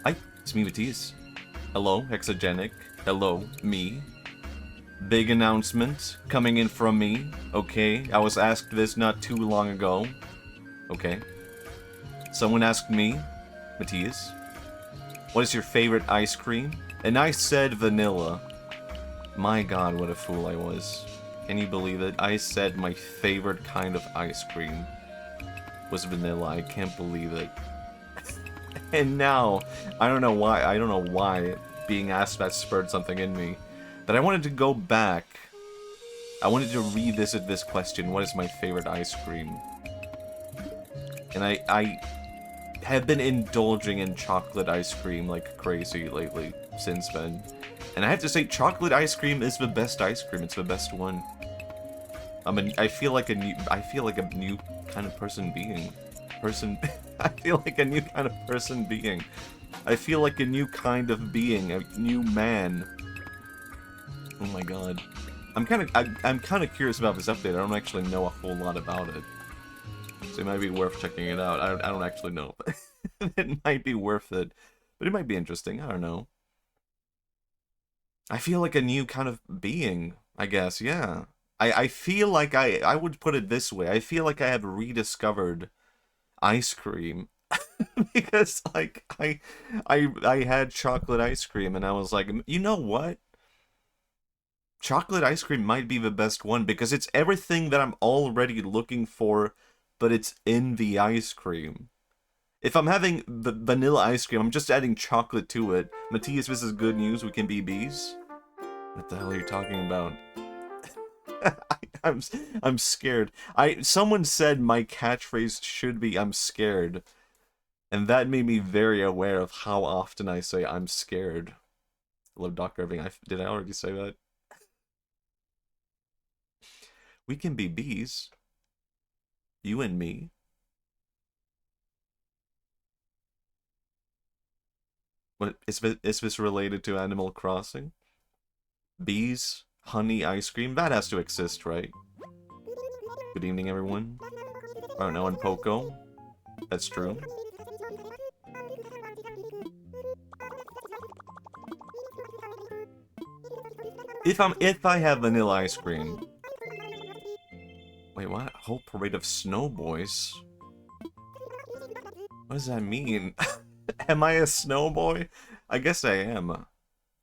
Hi, it's me, Matisse. Hello, Hexagenic. Hello, me. Big announcement coming in from me. Okay, I was asked this not too long ago. Okay. Someone asked me, Matisse, what is your favorite ice cream? And I said vanilla. My god, what a fool I was. Can you believe it? I said my favorite kind of ice cream was vanilla. I can't believe it. And now, I don't know why being asked that spurred something in me. But I wanted to go back. I wanted to revisit this question, what is my favorite ice cream? And I have been indulging in chocolate ice cream like crazy lately, since then. And I have to say, chocolate ice cream is the best ice cream, it's the best one. I feel like a new kind of person being. I feel like a new kind of person being. I feel like a new kind of being, a new man. Oh my god. I'm kind of curious about this update. I don't actually know a whole lot about it. So it might be worth checking it out. I don't actually know. It might be worth it. But it might be interesting. I don't know. I feel like a new kind of being, I guess, yeah. I feel like I would put it this way. I feel like I have rediscovered ice cream. Because like I had chocolate ice cream and I was like, you know what? Chocolate ice cream might be the best one because it's everything that I'm already looking for, but it's in the ice cream. If I'm having the vanilla ice cream, I'm just adding chocolate to it. Matthias, this is good news. We can be bees. What the hell are you talking about? I'm I'm scared. Someone said my catchphrase should be I'm scared. And that made me very aware of how often I say I'm scared. Hello, Dr. Irving. Did I already say that? We can be bees. You and me. What is this related to Animal Crossing? Bees, honey, ice cream. That has to exist, right? Good evening, everyone. I don't know, in Poco. That's true. If I have vanilla ice cream. Wait, what? Whole parade of snow boys? What does that mean? Am I a snow boy? I guess I am.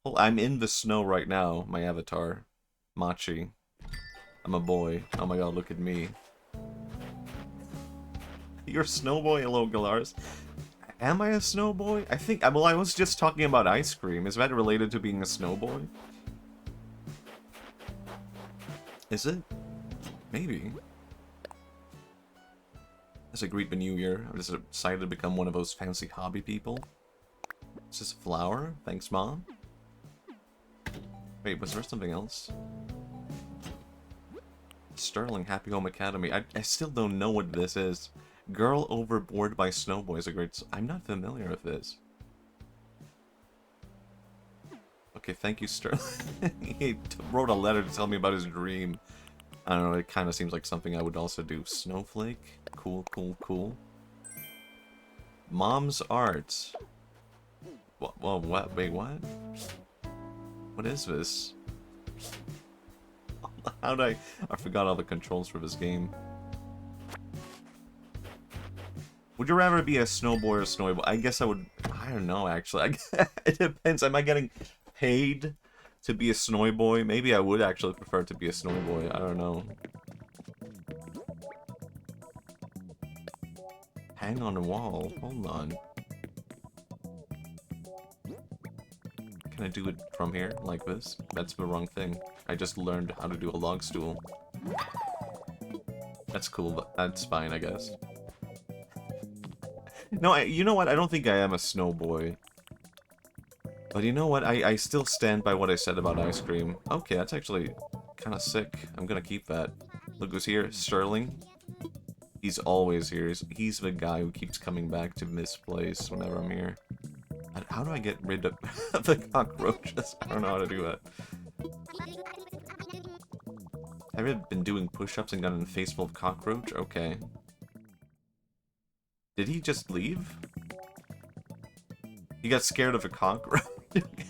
Well, I'm in the snow right now, my avatar. Machi. I'm a boy. Oh my god, look at me. You're a snow boy? Hello, Galars. Am I a snow boy? I think... Well, I was just talking about ice cream. Is that related to being a snow boy? Is it? Maybe. As I greet the new year, I'm just excited to become one of those fancy hobby people. Is this a flower? Thanks, Mom. Wait, was there something else? Sterling Happy Home Academy. I still don't know what this is. Girl Overboard by Snowboy is a great... I'm not familiar with this. Okay, thank you, Sterling. He wrote a letter to tell me about his dream. I don't know, it kind of seems like something I would also do. Snowflake? Cool, cool, cool. Mom's art. Whoa, what? Wait, what? What is this? How'd I forgot all the controls for this game. Would you rather be a snowboy or a snowboy? I guess I would... I don't know, actually. It depends. Am I getting paid to be a snowboy? Maybe I would actually prefer to be a snowboy. I don't know. Hang on the wall. Hold on. Can I do it from here? Like this? That's the wrong thing. I just learned how to do a log stool. That's cool, but that's fine, I guess. No, you know what? I don't think I am a snowboy. But you know what? I still stand by what I said about ice cream. Okay, that's actually kind of sick. I'm gonna keep that. Look who's here. Sterling. He's always here. He's the guy who keeps coming back to this place whenever I'm here. How do I get rid of the cockroaches? I don't know how to do that. Have you been doing push-ups and gotten a face full of cockroach? Okay. Did he just leave? You got scared of a cockroach?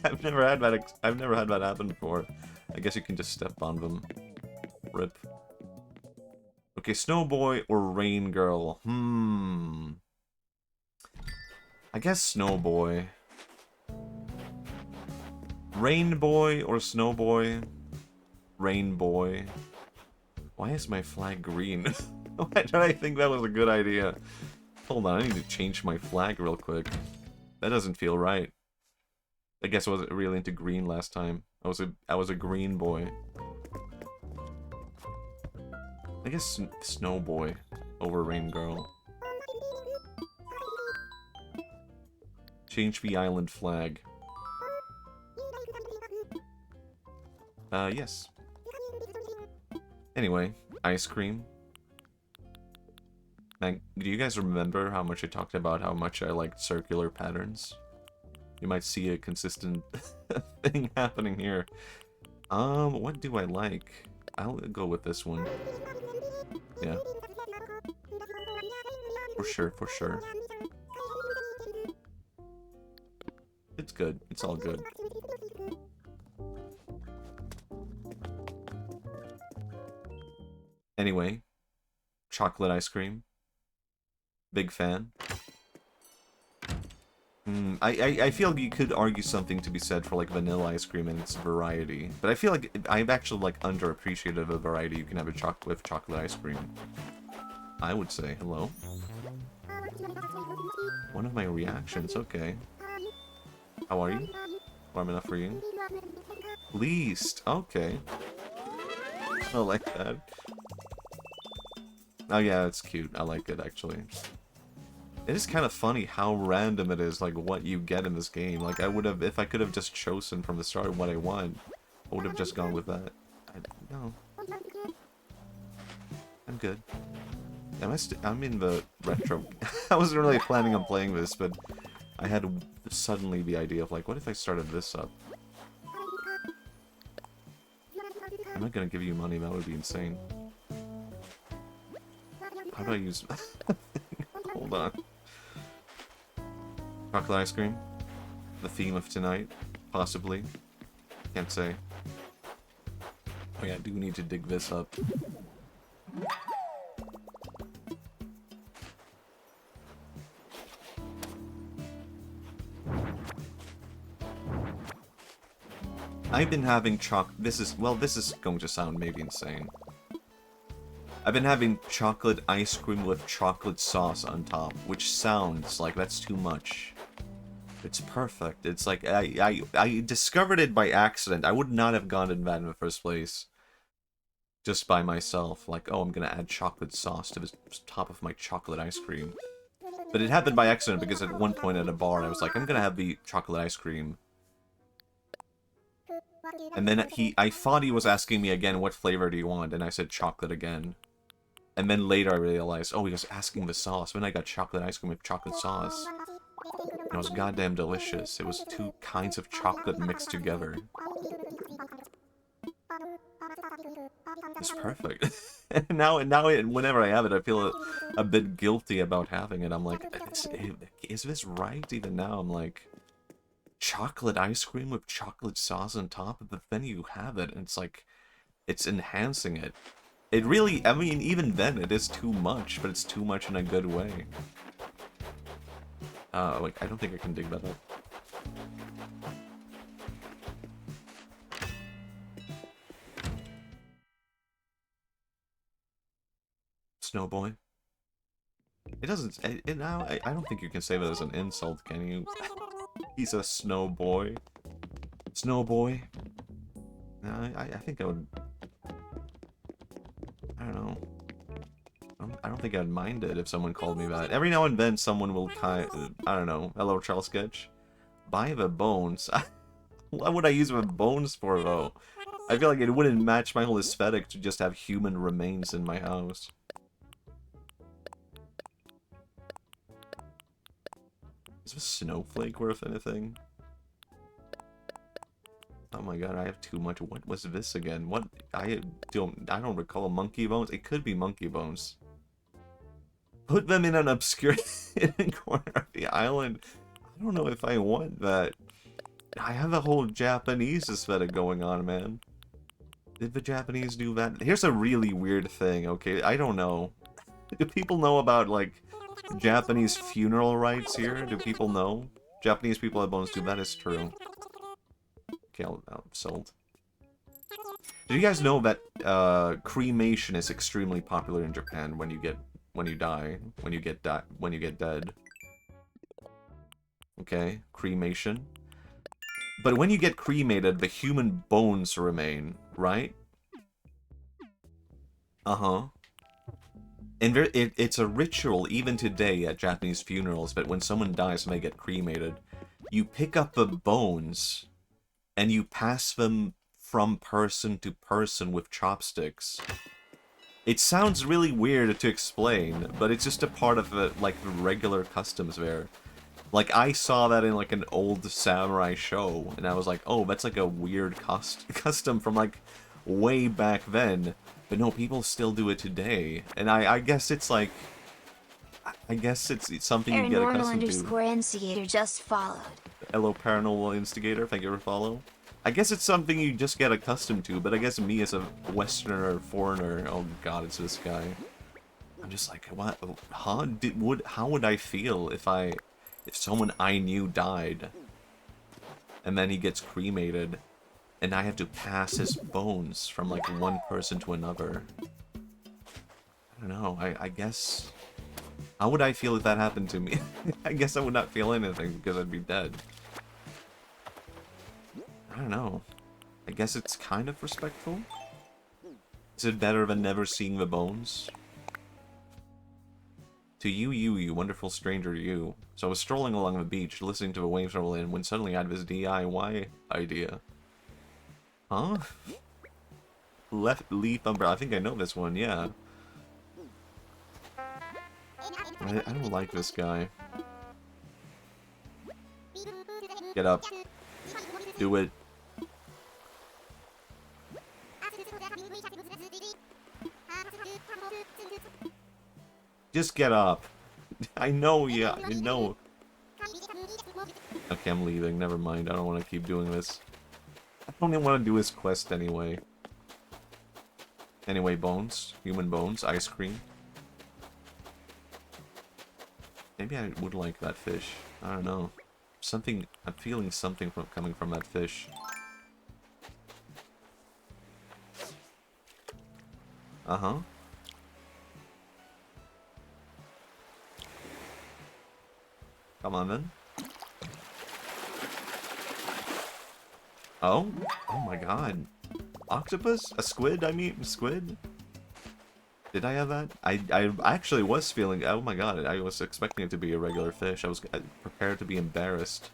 I've never had that happen before. I guess you can just step on them. Rip. Okay, Snowboy or Rain Girl? I guess Snowboy. Rainboy or Snowboy? Rainboy. Why is my flag green? Why did I think that was a good idea? Hold on, I need to change my flag real quick. That doesn't feel right. I guess I wasn't really into green last time. I was a green boy. I guess Snowboy over Rain Girl. Change the island flag. Yes. Anyway, ice cream. Now, do you guys remember how much I talked about how much I liked circular patterns? You might see a consistent thing happening here. What do I like? I'll go with this one. Yeah. For sure, for sure. It's good. It's all good. Anyway, chocolate ice cream. Big fan. I feel you could argue something to be said for like vanilla ice cream and its variety, but I feel like I'm actually like underappreciative of the variety you can have with chocolate ice cream. I would say hello. One of my reactions, okay. How are you? Warm enough for you? Least, okay. I like that. Oh yeah, it's cute. I like it actually. It is kind of funny how random it is, like, what you get in this game. Like, I would have, if I could have just chosen from the start what I want, I would have just gone with that. No. I'm good. I'm in the retro... I wasn't really planning on playing this, but I had suddenly the idea of, like, what if I started this up? I'm not gonna give you money, that would be insane. How do I use... Hold on. Chocolate ice cream? The theme of tonight? Possibly. Can't say. Oh yeah, I do need to dig this up. I've been having this is going to sound maybe insane. I've been having chocolate ice cream with chocolate sauce on top, which sounds like that's too much. It's perfect. It's like, I discovered it by accident. I would not have gone to that in the first place. Just by myself. Like, oh, I'm gonna add chocolate sauce to the top of my chocolate ice cream. But it happened by accident because at one point at a bar, I was like, I'm gonna have the chocolate ice cream. And then I thought he was asking me again, what flavor do you want? And I said chocolate again. And then later I realized, oh, he was asking the sauce. Then I got chocolate ice cream with chocolate sauce. And it was goddamn delicious. It was two kinds of chocolate mixed together. It's perfect. and now, whenever I have it, I feel a bit guilty about having it. I'm like, is this right? Even now, I'm like, chocolate ice cream with chocolate sauce on top, but then you have it, and it's like, it's enhancing it. It really, I mean, even then, it is too much, but it's too much in a good way. Like, I don't think I can dig that up. Snowboy. It doesn't, now, I don't think you can say that as an insult, can you? He's a snowboy. Snowboy. No, I think I would... I don't know. I don't think I'd mind it if someone called me that. Every now and then someone will I don't know. Hello, Charles Sketch. Buy the bones. What would I use the bones for, though? I feel like it wouldn't match my whole aesthetic to just have human remains in my house. Is this snowflake worth anything? Oh my god, I have too much. What was this again? What? I don't recall. Monkey bones? It could be monkey bones. Put them in an obscure hidden corner of the island. I don't know if I want that. I have a whole Japanese aesthetic going on, man. Did the Japanese do that? Here's a really weird thing, okay? I don't know. Do people know about, like, Japanese funeral rites here? Do people know? Japanese people have bones too, that is true. Okay, I'm sold. Did you guys know that cremation is extremely popular in Japan when you get dead? Okay, cremation. But when you get cremated, the human bones remain, right? Uh-huh. And it's a ritual even today at Japanese funerals, but when someone dies and they get cremated, you pick up the bones and you pass them from person to person with chopsticks. It sounds really weird to explain, but it's just a part of the, like, the regular customs there. Like, I saw that in, like, an old samurai show, and I was like, oh, that's, like, a weird custom from, like, way back then. But no, people still do it today. And I guess it's, like... I guess it's something you get accustomed to. Paranormal Instigator just followed. Hello, Paranormal Instigator. Thank you for follow. I guess it's something you just get accustomed to, but I guess me as a Westerner, foreigner... Oh, God, it's this guy. I'm just like, what? Huh? How would I feel if someone I knew died, and then he gets cremated, and I have to pass his bones from, like, one person to another? I don't know, I guess... How would I feel if that happened to me? I guess I would not feel anything, because I'd be dead. I don't know. I guess it's kind of respectful? Is it better than never seeing the bones? To you wonderful stranger, you. So I was strolling along the beach, listening to the waves roll in, when suddenly I had this DIY idea. Huh? Left leaf umbrella. I think I know this one, yeah. I don't like this guy. Get up. Do it. Just get up. I know, yeah, I know. Okay, I'm leaving. Never mind. I don't want to keep doing this. I don't even want to do his quest anyway. Anyway, bones. Human bones. Ice cream. Maybe I would like that fish. I don't know. Something... I'm feeling something coming from that fish. Uh-huh. Come on, then. Oh? Oh my god. Octopus? A squid, I mean? Squid? Did I have that? I actually was feeling... Oh my god, I was expecting it to be a regular fish. I was prepared to be embarrassed.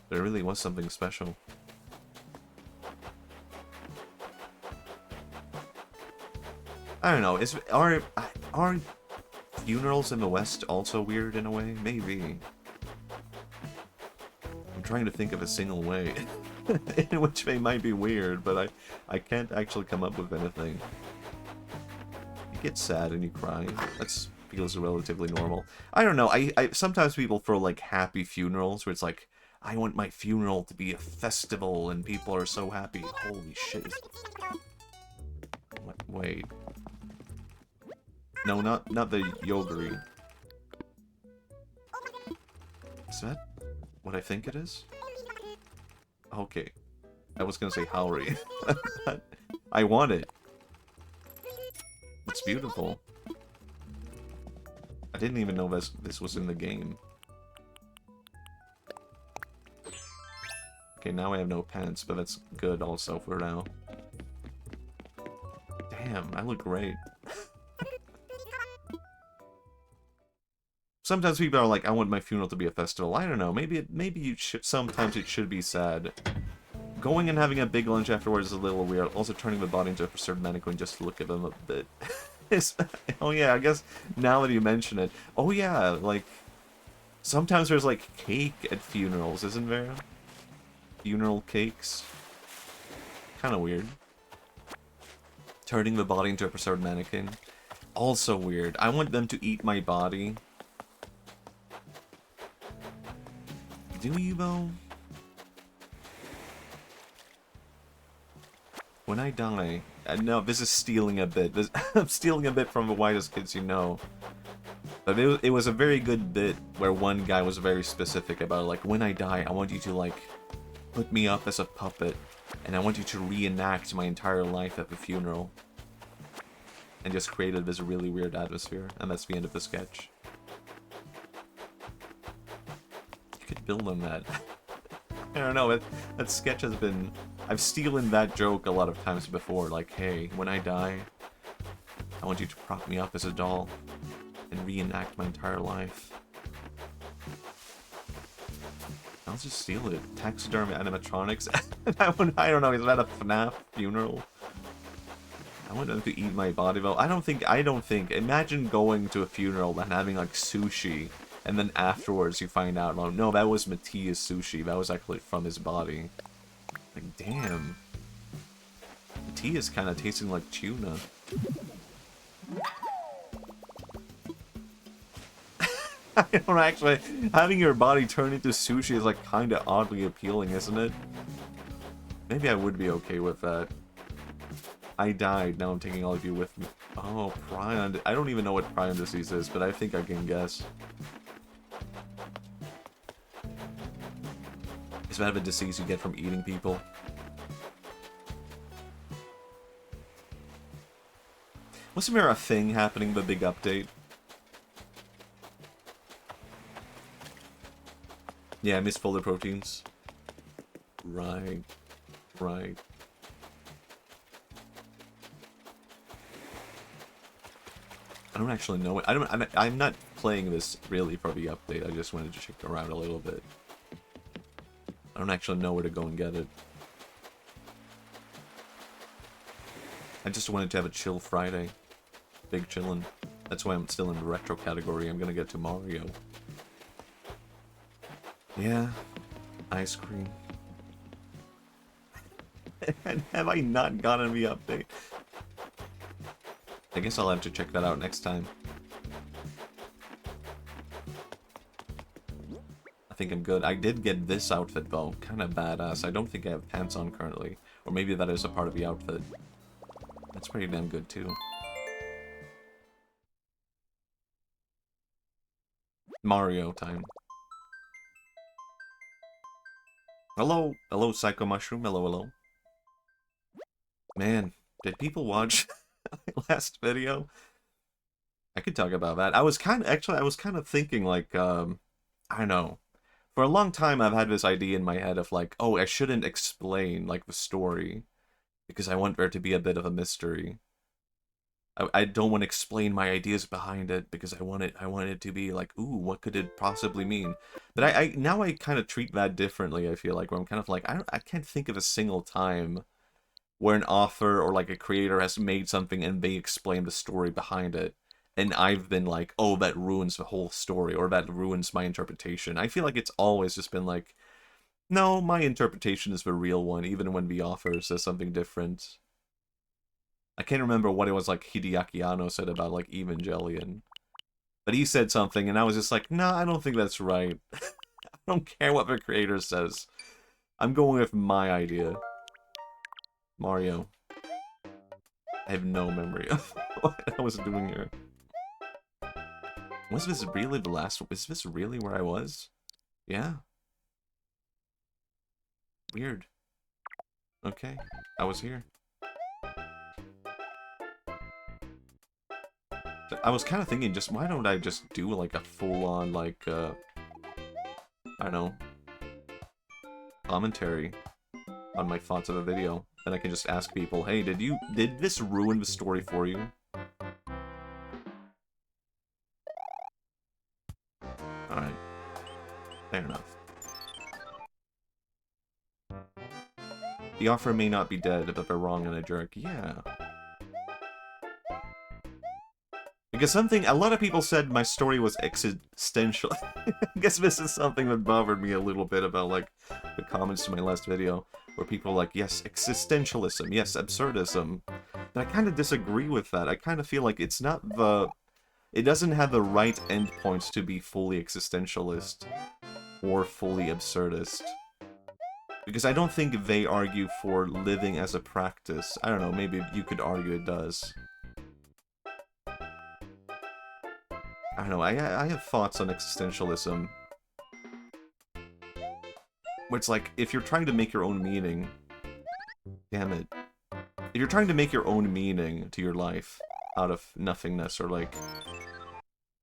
There really was something special. I don't know. Are funerals in the West also weird in a way? Maybe. I'm trying to think of a single way in which they might be weird, but I can't actually come up with anything. You get sad and you cry. That feels relatively normal. I don't know. I sometimes people throw like happy funerals where it's like, I want my funeral to be a festival and people are so happy. Holy shit. Wait. No, not the yogurt. Is that what I think it is? Okay. I was gonna say Howry. I want it. It's beautiful. I didn't even know this was in the game. Okay, now I have no pants, but that's good also for now. Damn, I look great. Sometimes people are like, I want my funeral to be a festival. I don't know. Maybe you should. Sometimes it should be sad. Going and having a big lunch afterwards is a little weird. Also, turning the body into a preserved mannequin just to look at them a bit. Oh yeah, I guess now that you mention it. Oh yeah, like sometimes there's like cake at funerals, isn't there? Funeral cakes. Kind of weird. Turning the body into a preserved mannequin. Also weird. I want them to eat my body. Do you, though? When I die... no, this is stealing a bit. I'm stealing a bit from the Whitest Kids You Know. But it was a very good bit where one guy was very specific about, like, when I die, I want you to, like, put me up as a puppet, and I want you to reenact my entire life at the funeral. And just created this really weird atmosphere, and that's the end of the sketch. You could build on that. I don't know, that sketch has been... I've stolen that joke a lot of times before, like, hey, when I die, I want you to prop me up as a doll and reenact my entire life. I'll just steal it. Taxidermy animatronics. I don't know, is that a FNAF funeral? I want them to eat my body, though. I don't think, imagine going to a funeral and having, like, sushi, and then afterwards you find out, oh, no, that was Mattia's sushi, that was actually from his body. Like, damn. Mattia's kind of tasting like tuna. I don't actually... Having your body turn into sushi is, like, kind of oddly appealing, isn't it? Maybe I would be okay with that. I died, now I'm taking all of you with me. Oh, prion... I don't even know what prion disease is, but I think I can guess. Is that a disease you get from eating people? Wasn't there a thing happening, the big update? Yeah, misfolded proteins. Right. Right. I don't actually know it. I'm not playing this really for the update. I just wanted to check around a little bit. I don't actually know where to go and get it. I just wanted to have a chill Friday. Big chillin'. That's why I'm still in the retro category. I'm gonna get to Mario. Yeah. Ice cream. And have I not gotten the update? I guess I'll have to check that out next time. I think I'm good. I did get this outfit though. Kind of badass. I don't think I have pants on currently. Or maybe that is a part of the outfit. That's pretty damn good too. Mario time. Hello. Hello, Psycho Mushroom. Hello, hello. Man, did people watch my last video? I could talk about that. I was kind of thinking, like, I don't know. For a long time, I've had this idea in my head of, like, oh, I shouldn't explain, like, the story. Because I want there to be a bit of a mystery. I don't want to explain my ideas behind it, because I want it to be like, ooh, what could it possibly mean? But now I kind of treat that differently, I feel like, where I'm kind of like, I can't think of a single time where an author or, like, a creator has made something and they explain the story behind it. And I've been like, oh, that ruins the whole story, or that ruins my interpretation. I feel like it's always just been like, no, my interpretation is the real one, even when the author says something different. I can't remember what it was, like, Hideaki Anno said about, like, Evangelion. But he said something, and I was just like, nah, I don't think that's right. I don't care what the creator says. I'm going with my idea. Mario. I have no memory of what I was doing here. Was this really the last... Is this really where I was? Yeah. Weird. Okay. I was here. I was kind of thinking, just why don't I just do, like, a full-on, like, I don't know, commentary on my thoughts of a video. Then I can just ask people, hey, did this ruin the story for you? Alright. Fair enough. The offer may not be dead, but they're wrong and a jerk. Yeah. Because a lot of people said my story was existential. I guess this is something that bothered me a little bit about, like, the comments to my last video, where people were like, yes, existentialism, yes, absurdism. But I kind of disagree with that. I kind of feel like it's not the... It doesn't have the right endpoints to be fully existentialist. or fully absurdist. Because I don't think they argue for living as a practice. I don't know, maybe you could argue it does. I don't know, I have thoughts on existentialism. Where it's like, if you're trying to make your own meaning... Damn it. If you're trying to make your own meaning to your life out of nothingness, or like...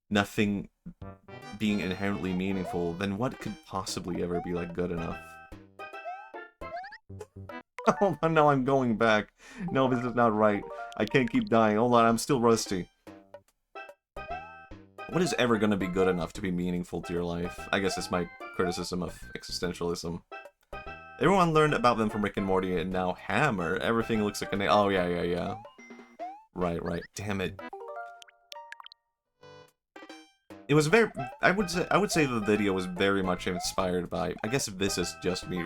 nothing being inherently meaningful, then what could possibly ever be, like, good enough? Oh, no, I'm going back. No, this is not right. I can't keep dying. Hold on, I'm still rusty. What is ever gonna be good enough to be meaningful to your life? I guess it's my criticism of existentialism. Everyone learned about them from Rick and Morty, and now Hammer. Everything looks like a... Oh, yeah. Right. Damn it. It was very... I would say the video was very much inspired by... I guess this is just me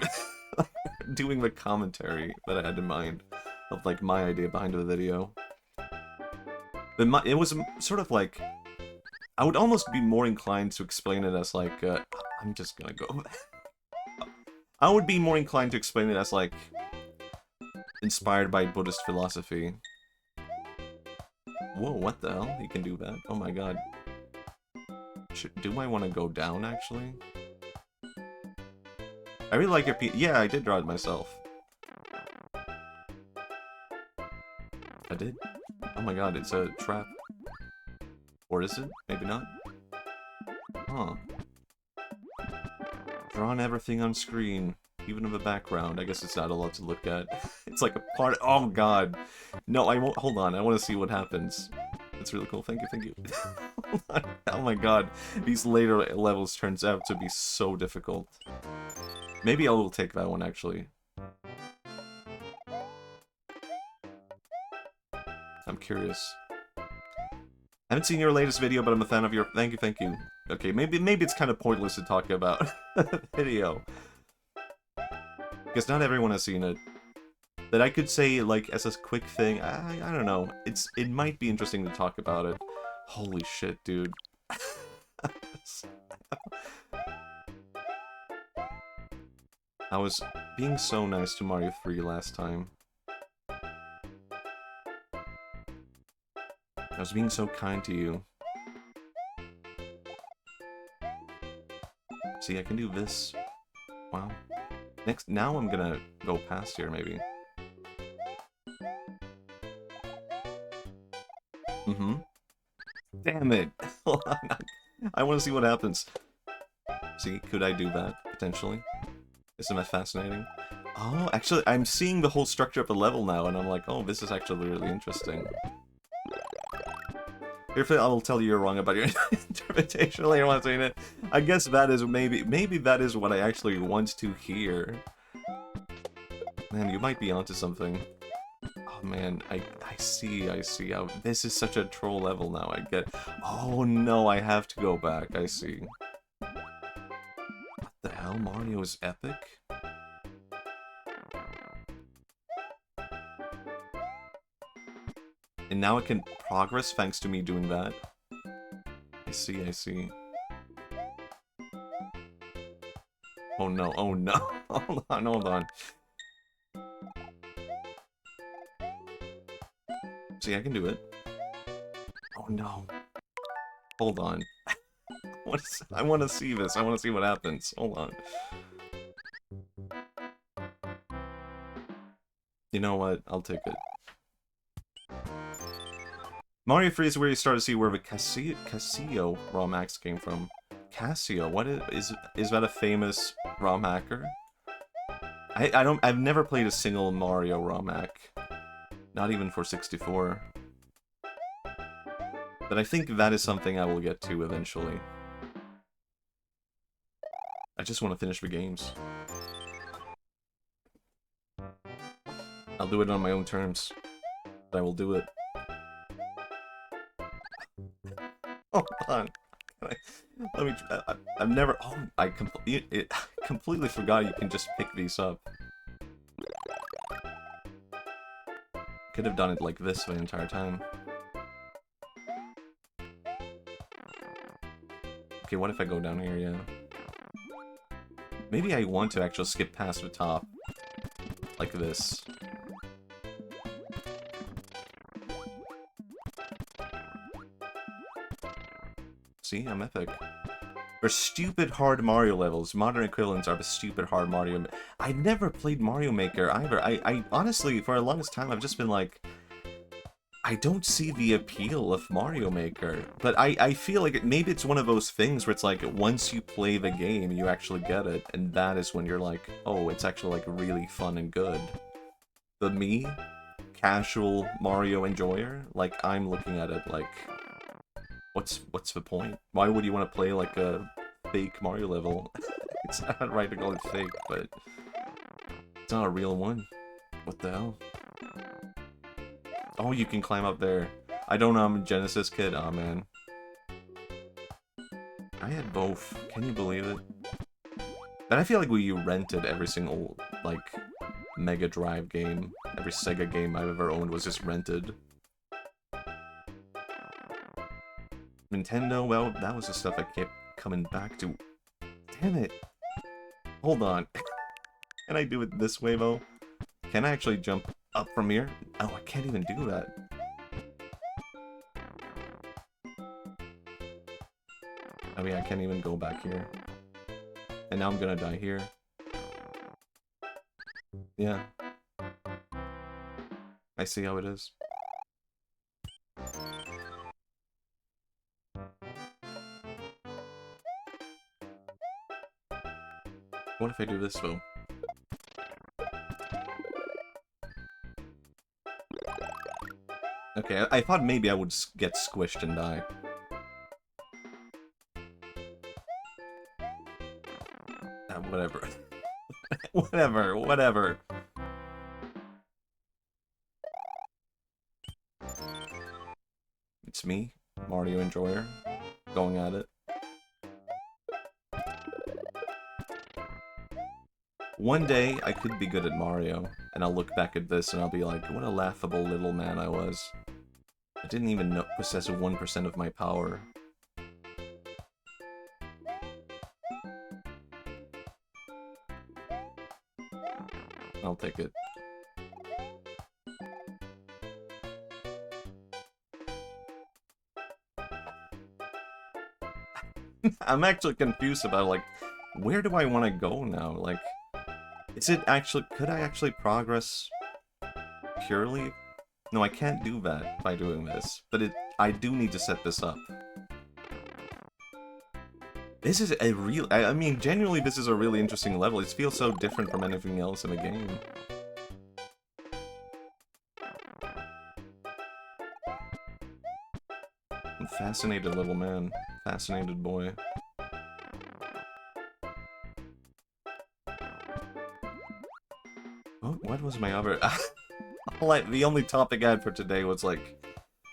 doing the commentary that I had in mind of, like, my idea behind the video. But it was sort of like... I would almost be more inclined to explain it as, like, I'm just gonna go... I would be more inclined to explain it as, like, inspired by Buddhist philosophy. Whoa, what the hell? You can do that? Oh my god. Do I want to go down, actually? I really like your yeah, I did draw it myself. I did? Oh my god, it's a trap. Or is it? Maybe not? Huh. Drawn everything on screen, even in the background. I guess it's not a lot to look at. It's like a part... Oh god! No, I won't... Hold on, I want to see what happens. That's really cool, thank you. Oh my god, these later levels turns out to be so difficult. Maybe I will take that one, actually. I'm curious. I haven't seen your latest video, but I'm a fan of your... Thank you. Okay, maybe it's kind of pointless to talk about the video. Because not everyone has seen it. That I could say, like, as a quick thing, I don't know. It might be interesting to talk about it. Holy shit, dude. I was being so nice to Mario 3 last time. I was being so kind to you. See, I can do this. Wow. Now I'm gonna go past here, maybe. Damn it! Hold on. I want to see what happens. See, could I do that, potentially? Isn't that fascinating? Oh, actually, I'm seeing the whole structure of the level now, and I'm like, oh, this is actually really interesting. If I will tell you you're wrong about your interpretation later on saying it. I guess that is maybe that is what I actually want to hear. Man, you might be onto something. Oh man, I see how this is such a troll level now. I get. Oh no, I have to go back. I see. What the hell? Mario is epic? And now it can progress thanks to me doing that. I see. Oh no. Hold on. See, I can do it. Oh no. Hold on. I want to see this. I want to see what happens. Hold on. You know what? I'll take it. Mario 3 is where you start to see where the Casio ROM hacks came from. Casio? What is that a famous ROM hacker? I've never played a single Mario ROM hack. Not even for 64. But I think that is something I will get to eventually. I just want to finish the games. I'll do it on my own terms. But I will do it. Hold on. Let me. I've never. Oh, I completely forgot you can just pick these up. Could have done it like this the entire time. Okay, what if I go down here? Yeah. Maybe I want to actually skip past the top. Like this. See, I'm epic. They're stupid hard Mario levels. Modern equivalents are the stupid hard Mario. I never played Mario Maker either. I honestly, for the longest time, I've just been like, I don't see the appeal of Mario Maker. But I feel like maybe it's one of those things where it's like, once you play the game, you actually get it. And that is when you're like, oh, it's actually like really fun and good. But me, casual Mario enjoyer, like I'm looking at it like, what's the point? Why would you want to play like a fake Mario level? It's not right to call it fake, but it's not a real one. What the hell? Oh, you can climb up there. I don't know, I'm a Genesis kid. Aw, man. I had both. Can you believe it? And I feel like we rented every single, like, Mega Drive game. Every Sega game I've ever owned was just rented. Nintendo, well, that was the stuff I kept coming back to. Damn it. Hold on. Can I do it this way, though? Can I actually jump up from here? Oh, I can't even do that. I mean, I can't even go back here. And now I'm gonna die here. Yeah. I see how it is. What if I do this, though? Okay, I thought maybe I would get squished and die. Whatever. Whatever. It's me, Mario Enjoyer, going at it. One day, I could be good at Mario, and I'll look back at this and I'll be like, what a laughable little man I was. I didn't even possess 1% of my power. I'll take it. I'm actually confused about, like, where do I want to go now? Like, is it actually... Could I actually progress purely? No, I can't do that by doing this. But I do need to set this up. This is a real... I mean, genuinely, this is a really interesting level. It feels so different from anything else in the game. I'm a fascinated little man. Fascinated boy. Oh, what was my other... The only topic I had for today was, like,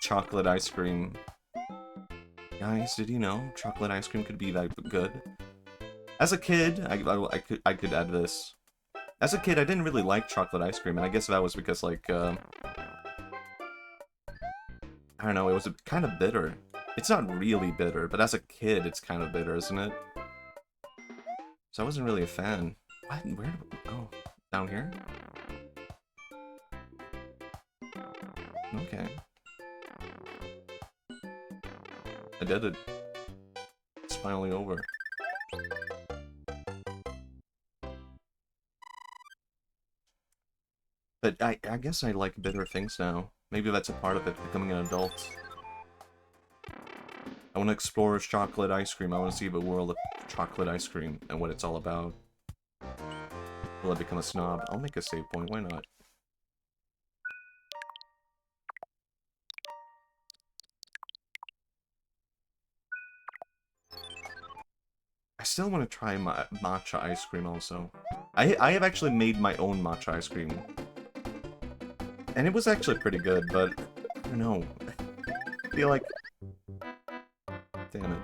chocolate ice cream. Guys, did you know chocolate ice cream could be that good? As a kid, I could add this. As a kid, I didn't really like chocolate ice cream, and I guess that was because, like, I don't know, it was kind of bitter. It's not really bitter, but as a kid, it's kind of bitter, isn't it? So I wasn't really a fan. What? Where? Oh, down here? Okay. I did it. It's finally over. But I guess I like bitter things now. Maybe that's a part of it, becoming an adult. I want to explore chocolate ice cream. I want to see the world of chocolate ice cream and what it's all about. Will I become a snob? I'll make a save point, why not? I still want to try my matcha ice cream also. I have actually made my own matcha ice cream. And it was actually pretty good, but I don't know. I feel like... Damn it.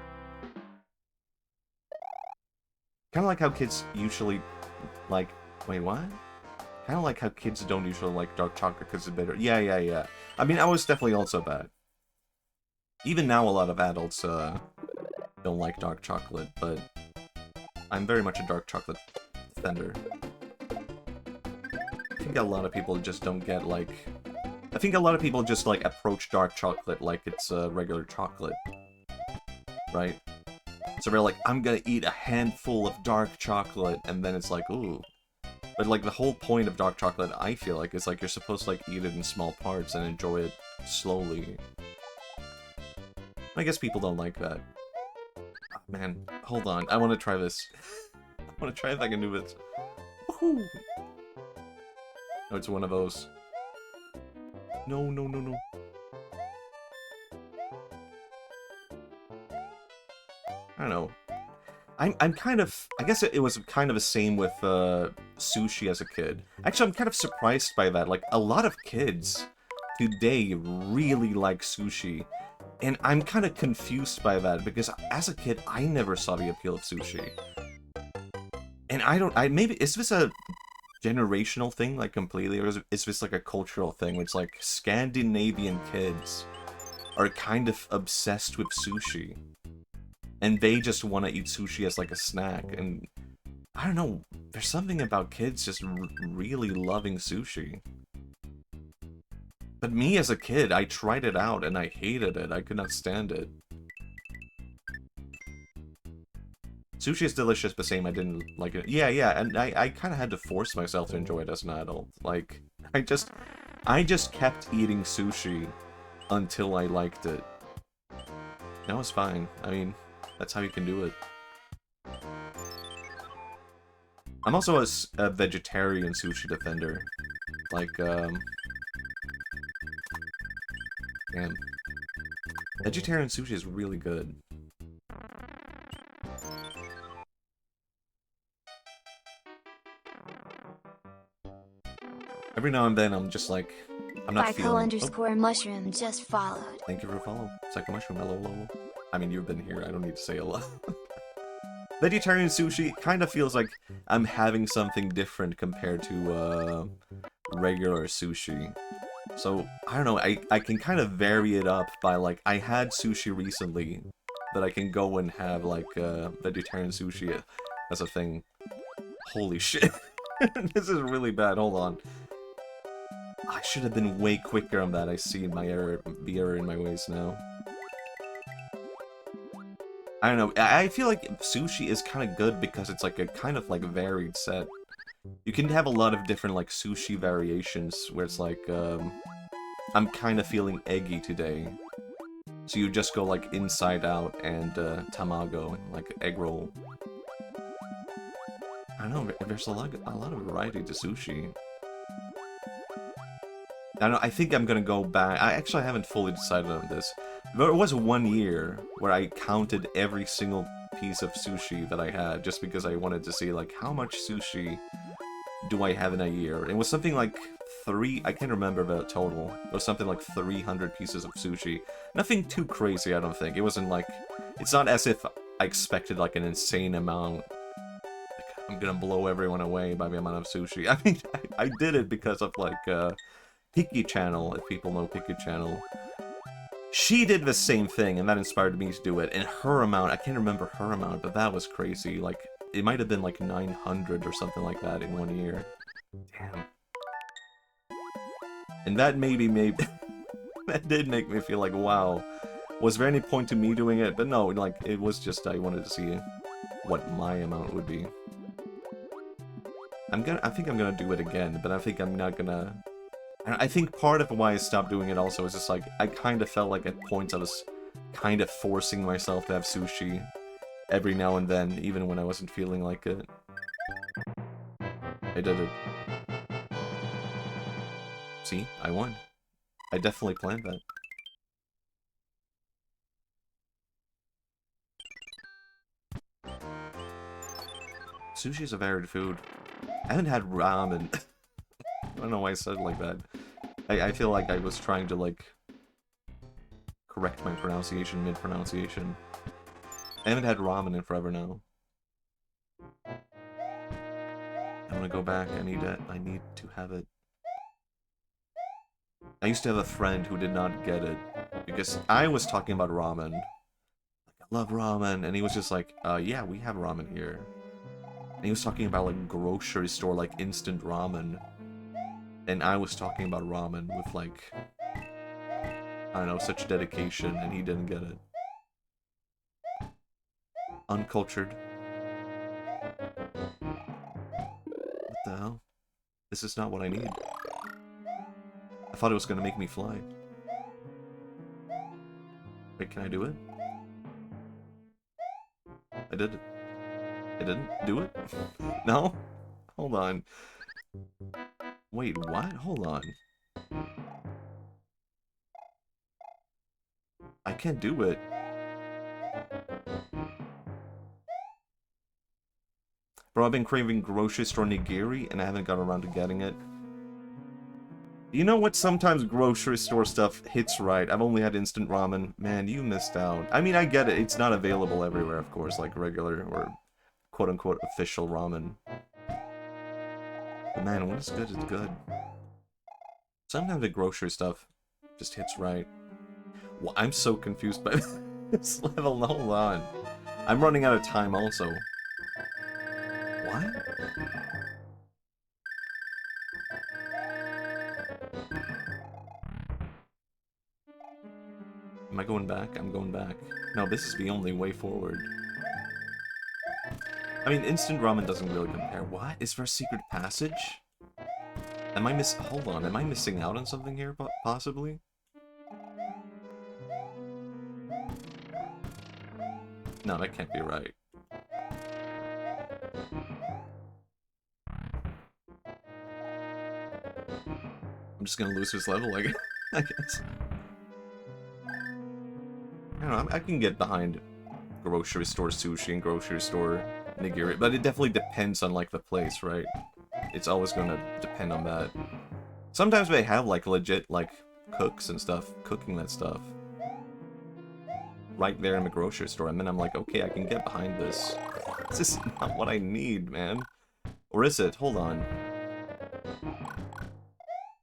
Kind of like how kids usually like... Wait, what? Kind of like how kids don't usually like dark chocolate because it's bitter. Yeah. I mean, I was definitely also bad. Even now, a lot of adults don't like dark chocolate, but I'm very much a dark chocolate defender. I think a lot of people just don't get, like... I think a lot of people just, like, approach dark chocolate like it's regular chocolate. Right? So they're like, I'm gonna eat a handful of dark chocolate, and then it's like, ooh. But, like, the whole point of dark chocolate, I feel like, is, like, you're supposed to, like, eat it in small parts and enjoy it slowly. I guess people don't like that. Oh, man, hold on. I want to try this. I want to try if I can do this. Woohoo! Oh, it's one of those. No, no, no, no. I don't know. I'm kind of... I guess it was kind of the same with sushi as a kid. Actually, I'm kind of surprised by that. Like, a lot of kids today really like sushi. And I'm kind of confused by that, because as a kid, I never saw the appeal of sushi. And maybe, is this a generational thing, like, completely, or is this, like, a cultural thing, which, like, Scandinavian kids are kind of obsessed with sushi. And they just want to eat sushi as, like, a snack, and I don't know, there's something about kids just really loving sushi. But me as a kid, I tried it out and I hated it. I could not stand it. Sushi is delicious, but same, I didn't like it. Yeah, and I kind of had to force myself to enjoy it as an adult. Like, I just kept eating sushi until I liked it. That was fine. I mean, that's how you can do it. I'm also a vegetarian sushi defender. Like, man, vegetarian sushi is really good. Every now and then, I'm just like, I'm not feeling... _mushroom just followed. Thank you for the follow. Psycho Mushroom, hello. I mean, you've been here, I don't need to say a lot. Vegetarian sushi kind of feels like I'm having something different compared to, regular sushi. So, I don't know, I can kind of vary it up by, like, I had sushi recently, but I can go and have, like, vegetarian sushi as a thing. Holy shit. This is really bad, hold on. I should have been way quicker on that. I see the error in my ways now. I don't know, I feel like sushi is kind of good because it's like a kind of like varied set. You can have a lot of different like sushi variations where it's like, I'm kind of feeling eggy today. So you just go like inside out and tamago, like egg roll. I don't know, there's a lot of variety to sushi. I don't know, I think I'm gonna go back. I actually haven't fully decided on this. There was 1 year where I counted every single piece of sushi that I had just because I wanted to see, like, how much sushi do I have in a year? It was something like I can't remember the total. It was something like 300 pieces of sushi. Nothing too crazy, I don't think. It wasn't like, it's not as if I expected like an insane amount. Like, I'm gonna blow everyone away by the amount of sushi. I mean, I did it because of like, Picky Channel, if people know Picky Channel. She did the same thing, and that inspired me to do it. And her amount, I can't remember her amount, but that was crazy. Like, it might have been like 900 or something like that in 1 year. Damn. And that maybe that did make me feel like, wow. Was there any point to me doing it? But no, like, it was just, I wanted to see what my amount would be. I think I'm gonna do it again, but I think I'm not gonna... I think part of why I stopped doing it also is just like, I kind of felt like at points I was kind of forcing myself to have sushi every now and then, even when I wasn't feeling like it. I did it. See? I won. I definitely planned that. Sushi is a varied food. I haven't had ramen. I don't know why I said it like that. I feel like I was trying to, like, correct my pronunciation mid-pronunciation. I haven't had ramen in forever now. I want to go back. I need to have it. I used to have a friend who did not get it, because I was talking about ramen. Like, I love ramen, and he was just like, yeah, we have ramen here. And he was talking about, like, grocery store, like, instant ramen. And I was talking about ramen with, like, I don't know, such dedication, and he didn't get it. Uncultured. What the hell? This is not what I need. I thought it was gonna make me fly. Wait, can I do it? I did it. I didn't do it? No? Hold on. Wait, what? Hold on. I can't do it. Bro, I've been craving grocery store nigiri, and I haven't got around to getting it. You know what? Sometimes grocery store stuff hits right. I've only had instant ramen. Man, you missed out. I mean, I get it. It's not available everywhere, of course, like regular or quote-unquote official ramen. But man, when it's good, it's good. Sometimes the grocery stuff just hits right. Well, I'm so confused by this level. Hold on. I'm running out of time also. What? Am I going back? I'm going back. No, this is the only way forward. I mean, instant ramen doesn't really compare. What? Is there a secret passage? Am I hold on, am I missing out on something here, possibly? No, that can't be right. I'm just gonna lose this level, I guess. I don't know, I can get behind grocery store sushi and grocery store nigiri, but it definitely depends on, like, the place, right? It's always gonna depend on that. Sometimes they have, like, legit, like, cooks and stuff cooking that stuff right there in the grocery store, and then I'm like, okay, I can get behind this. This is not what I need, man. Or is it? Hold on.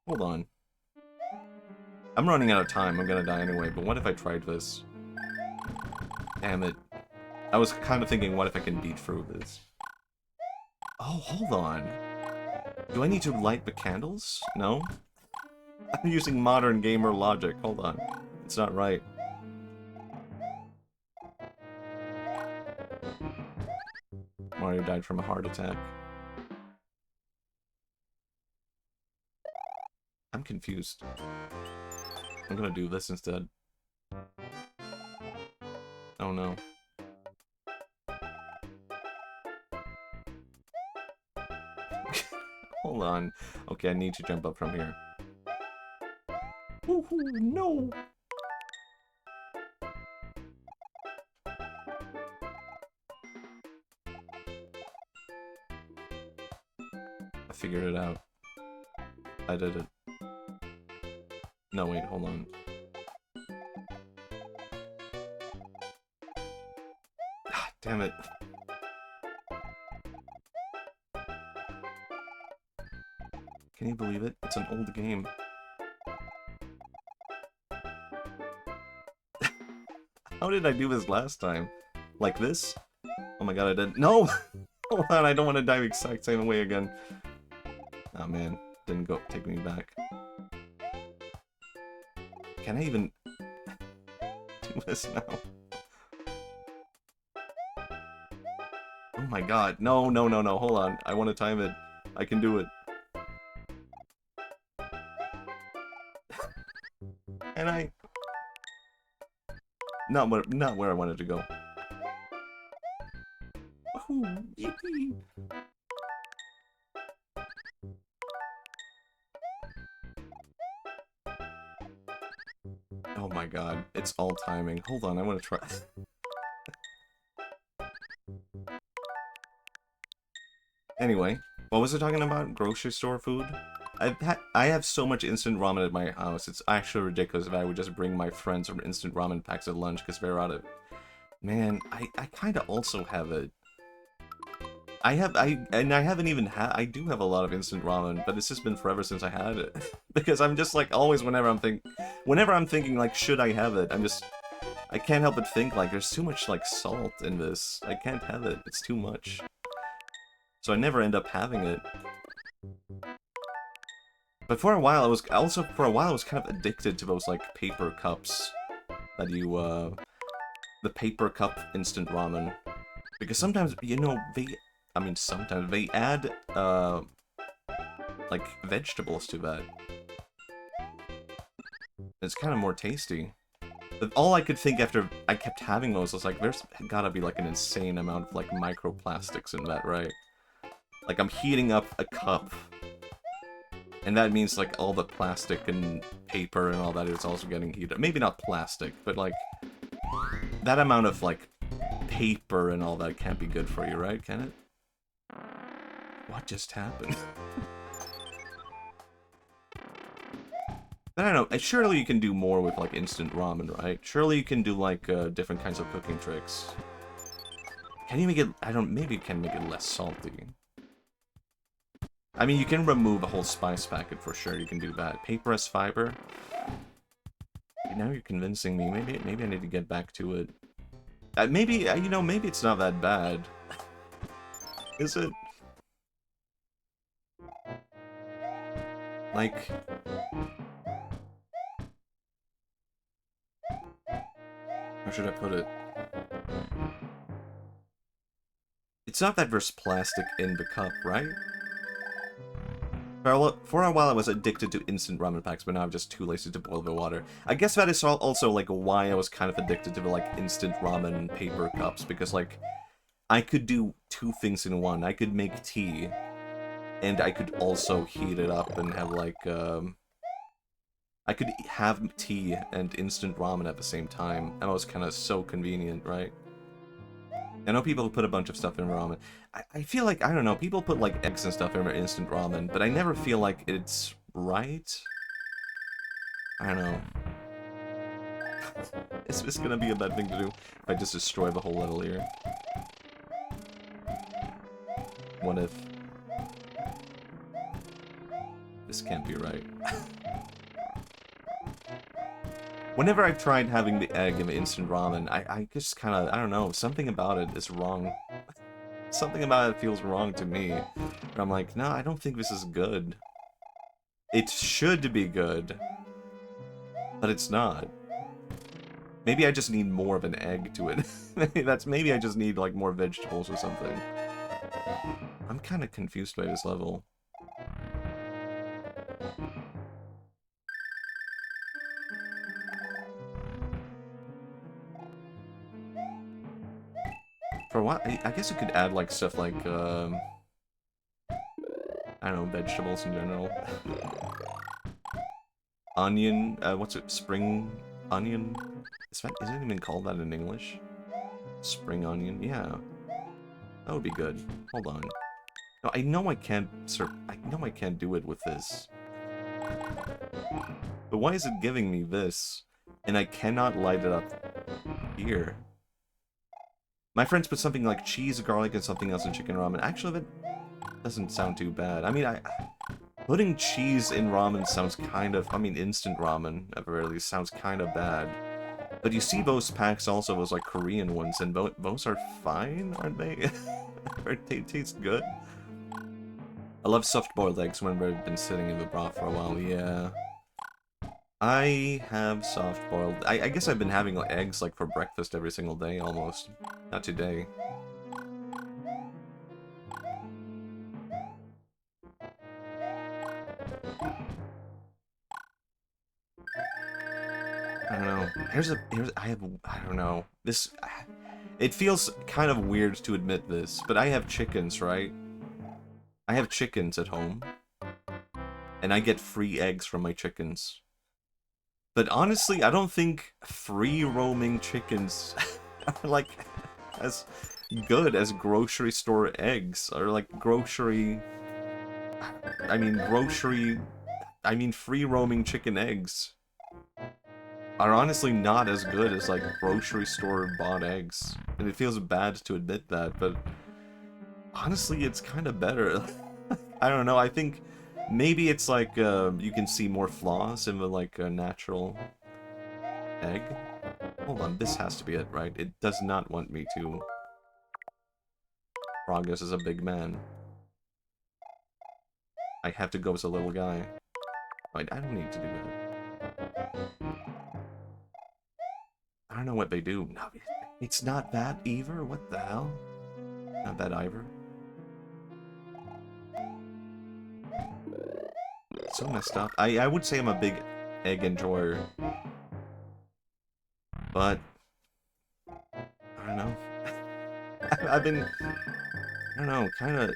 Hold on. I'm running out of time. I'm gonna die anyway, but what if I tried this? Damn it. I was kind of thinking, what if I can beat through this? Oh, hold on. Do I need to light the candles? No? I'm using modern gamer logic. Hold on. It's not right. Mario died from a heart attack. I'm confused. I'm gonna do this instead. Oh no. Hold on. Okay, I need to jump up from here. Woohoo, no! I figured it out. I did it. No, wait, hold on. Ah, damn it. Can you believe it? It's an old game. How did I do this last time? Like this? Oh my god, I didn't. No! Hold on, I don't want to die the exact same way again. Oh man, didn't go take me back. Can I even do this now? Oh my god, no, no, no, no, hold on. I want to time it. I can do it. And I... Not where I wanted to go. Woohoo! Yippee! Oh my god, it's all timing. Hold on, I want to try... Anyway, what was I talking about? Grocery store food? I have so much instant ramen at my house, it's actually ridiculous if I would just bring my friends some instant ramen packs at lunch because they're out of... Man, I kinda also have it. I haven't even had... I do have a lot of instant ramen, but it's just been forever since I had it. Because I'm just like, always whenever I'm thinking, like, should I have it, I can't help but think, like, there's too much, like, salt in this. I can't have it. It's too much. so I never end up having it. But for a while, I was kind of addicted to those, like, paper cups that you, the paper cup instant ramen. Because sometimes, you know, sometimes they add, like, vegetables to that. It's kind of more tasty. But all I could think after I kept having those was like, there's gotta be like an insane amount of like microplastics in that, right? Like I'm heating up a cup, and that means like all the plastic and paper and all that is also getting heated. Maybe not plastic, but like that amount of like paper and all that can't be good for you, right? Can it? What just happened? I don't know, surely you can do more with, like, instant ramen, right? Surely you can do, like, different kinds of cooking tricks. Can you make it... maybe you can make it less salty. I mean, you can remove a whole spice packet for sure, you can do that. Paper as fiber? Now you're convincing me, maybe I need to get back to it. Maybe, you know, maybe it's not that bad. Is it? Like... How should I put it? It's not that there's plastic in the cup, right? For a while I was addicted to instant ramen packs, but now I'm just too lazy to boil the water. I guess that is also, like, why I was kind of addicted to the, like, instant ramen paper cups, because, like, I could do two things in one. I could make tea, and I could also heat it up and have, like, I could have tea and instant ramen at the same time. That was kind of so convenient, right? I know people put a bunch of stuff in ramen. I feel like, I don't know, people put like eggs and stuff in their instant ramen, but I never feel like it's right. I don't know. Is this gonna be a bad thing to do if I just destroy the whole level here? What if... This can't be right. Whenever I've tried having the egg in the instant ramen, I just kind of, I don't know, something about it is wrong. Something about it feels wrong to me. And I'm like, no, I don't think this is good. It should be good, but it's not. Maybe I just need more of an egg to it. Maybe I just need, like, more vegetables or something. I'm kind of confused by this level. For a while, I guess you could add, like, stuff like, I don't know, vegetables in general. Onion, what's it, spring onion? Is it even called that in English? Spring onion, yeah. That would be good. Hold on. No, I know I can't, I know I can't do it with this. But why is it giving me this? And I cannot light it up here. My friends put something like cheese, garlic, and something else in chicken ramen. Actually, that doesn't sound too bad. I mean, putting cheese in ramen sounds kind of... I mean, instant ramen, at the very least, sounds kind of bad. But you see those packs also, those, like, Korean ones, and those are fine, aren't they? They taste good. I love soft-boiled eggs when they've been sitting in the broth for a while, yeah. I have soft-boiled... I guess I've been having, like, eggs, like, for breakfast every single day, almost. Not today. I don't know. I don't know. This... It feels kind of weird to admit this, but I have chickens, right? I have chickens at home. And I get free eggs from my chickens. But honestly, I don't think free-roaming chickens are, like, as good as grocery store eggs. Or, like, free-roaming chicken eggs are honestly not as good as, like, grocery store bought eggs. And it feels bad to admit that, but honestly, it's kind of better. I don't know, I think maybe it's like, you can see more flaws in the, like, natural egg. Hold on, this has to be it, right? It does not want me to progress as a big man. I have to go as a little guy. I don't need to do that. I don't know what they do. No, it's not that either? What the hell? Not that either. So messed up. I would say I'm a big egg enjoyer. But I don't know. I've been, I don't know, kind of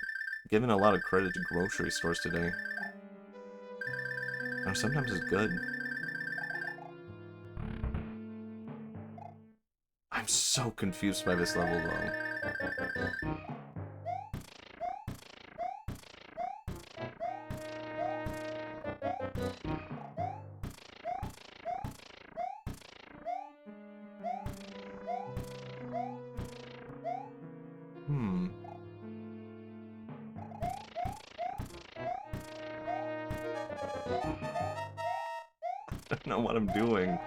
giving a lot of credit to grocery stores today. Or sometimes it's good. I'm so confused by this level, though. I don't know what I'm doing.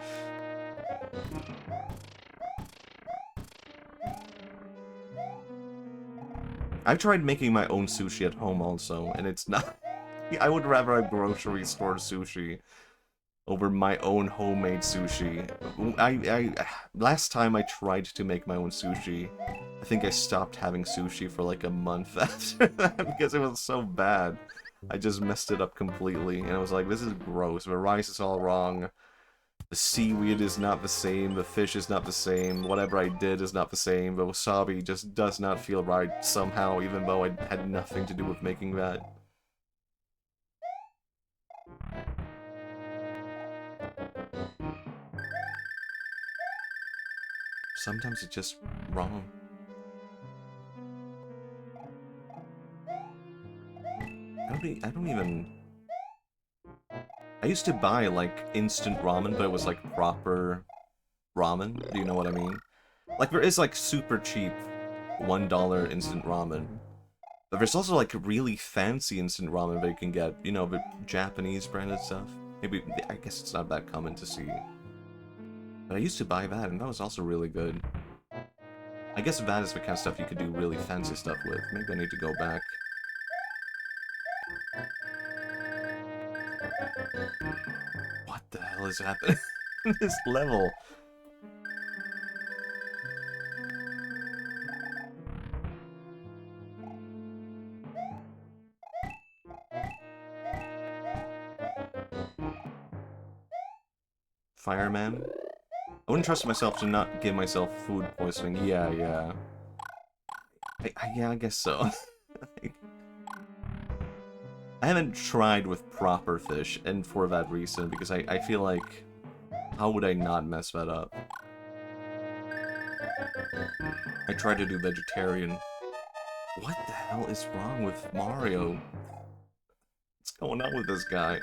I've tried making my own sushi at home also, and it's not... I would rather have grocery store sushi over my own homemade sushi. Last time I tried to make my own sushi, I think I stopped having sushi for like a month after that because it was so bad. I just messed it up completely, and I was like, this is gross. The rice is all wrong. The seaweed is not the same, the fish is not the same, whatever I did is not the same, the wasabi just does not feel right somehow, even though I had nothing to do with making that. Sometimes it's just wrong. I don't even... I used to buy, like, instant ramen, but it was, like, proper ramen. Do you know what I mean? Like, there is, like, super cheap $1 instant ramen. But there's also, like, really fancy instant ramen that you can get. You know, the Japanese branded stuff. Maybe, I guess it's not that common to see. But I used to buy that, and that was also really good. I guess that is the kind of stuff you could do really fancy stuff with. Maybe I need to go back. What the hell is happening in this level? Fireman? I wouldn't trust myself to not give myself food poisoning. Yeah. Yeah, I guess so. I haven't tried with proper fish, and for that reason, because I feel like, how would I not mess that up? I tried to do vegetarian. What the hell is wrong with Mario? What's going on with this guy?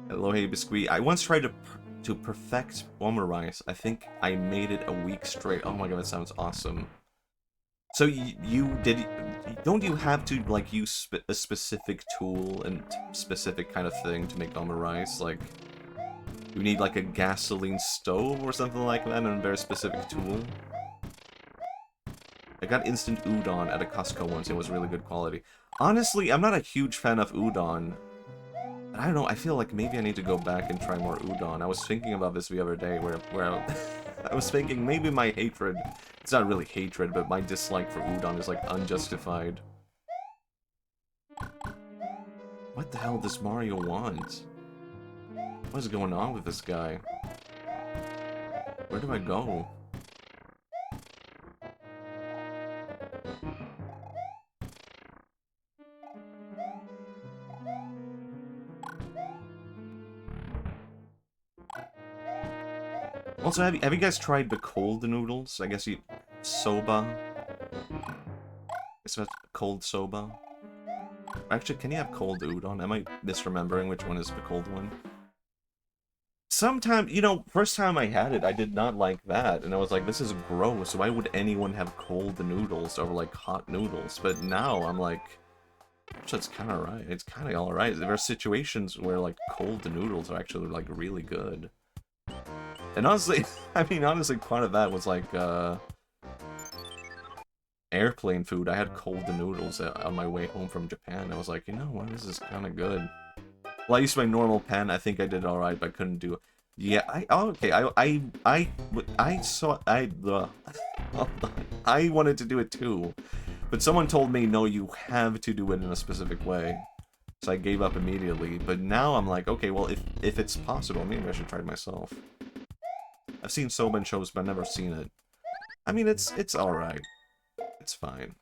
Hello, hey, Biscuit. I once tried to perfect bomber rice. I think I made it a week straight. Oh my god, that sounds awesome. So don't you have to, like, use a specific tool and specific kind of thing to make bomber rice? Like, you need, like, a gasoline stove or something like that and a very specific tool? I got instant udon at a Costco once. It was really good quality. Honestly, I'm not a huge fan of udon. I don't know, I feel like maybe I need to go back and try more udon. I was thinking about this the other day where I was thinking maybe my hatred, it's not really hatred, but my dislike for udon is like unjustified. What the hell does Mario want? What is going on with this guy? Where do I go? Also, have you guys tried the cold noodles? I guess soba? Is that cold soba? Actually, can you have cold udon? Am I misremembering which one is the cold one? Sometimes, you know, first time I had it, I did not like that, and I was like, this is gross. Why would anyone have cold noodles over, like, hot noodles? But now, I'm like, actually, it's kind of right. It's kind of alright. There are situations where, like, cold noodles are actually, like, really good. And honestly, I mean, honestly, part of that was like, airplane food. I had cold noodles on my way home from Japan. I was like, you know what, this is kind of good. Well, I used my normal pen. I think I did all right, but I couldn't do it. Yeah, okay. I saw hold on. I wanted to do it too, but someone told me no, you have to do it in a specific way. So I gave up immediately. But now I'm like, okay, well, if it's possible, maybe I should try it myself. I've seen so many shows, but I've never seen it. I mean, it's all right. It's fine.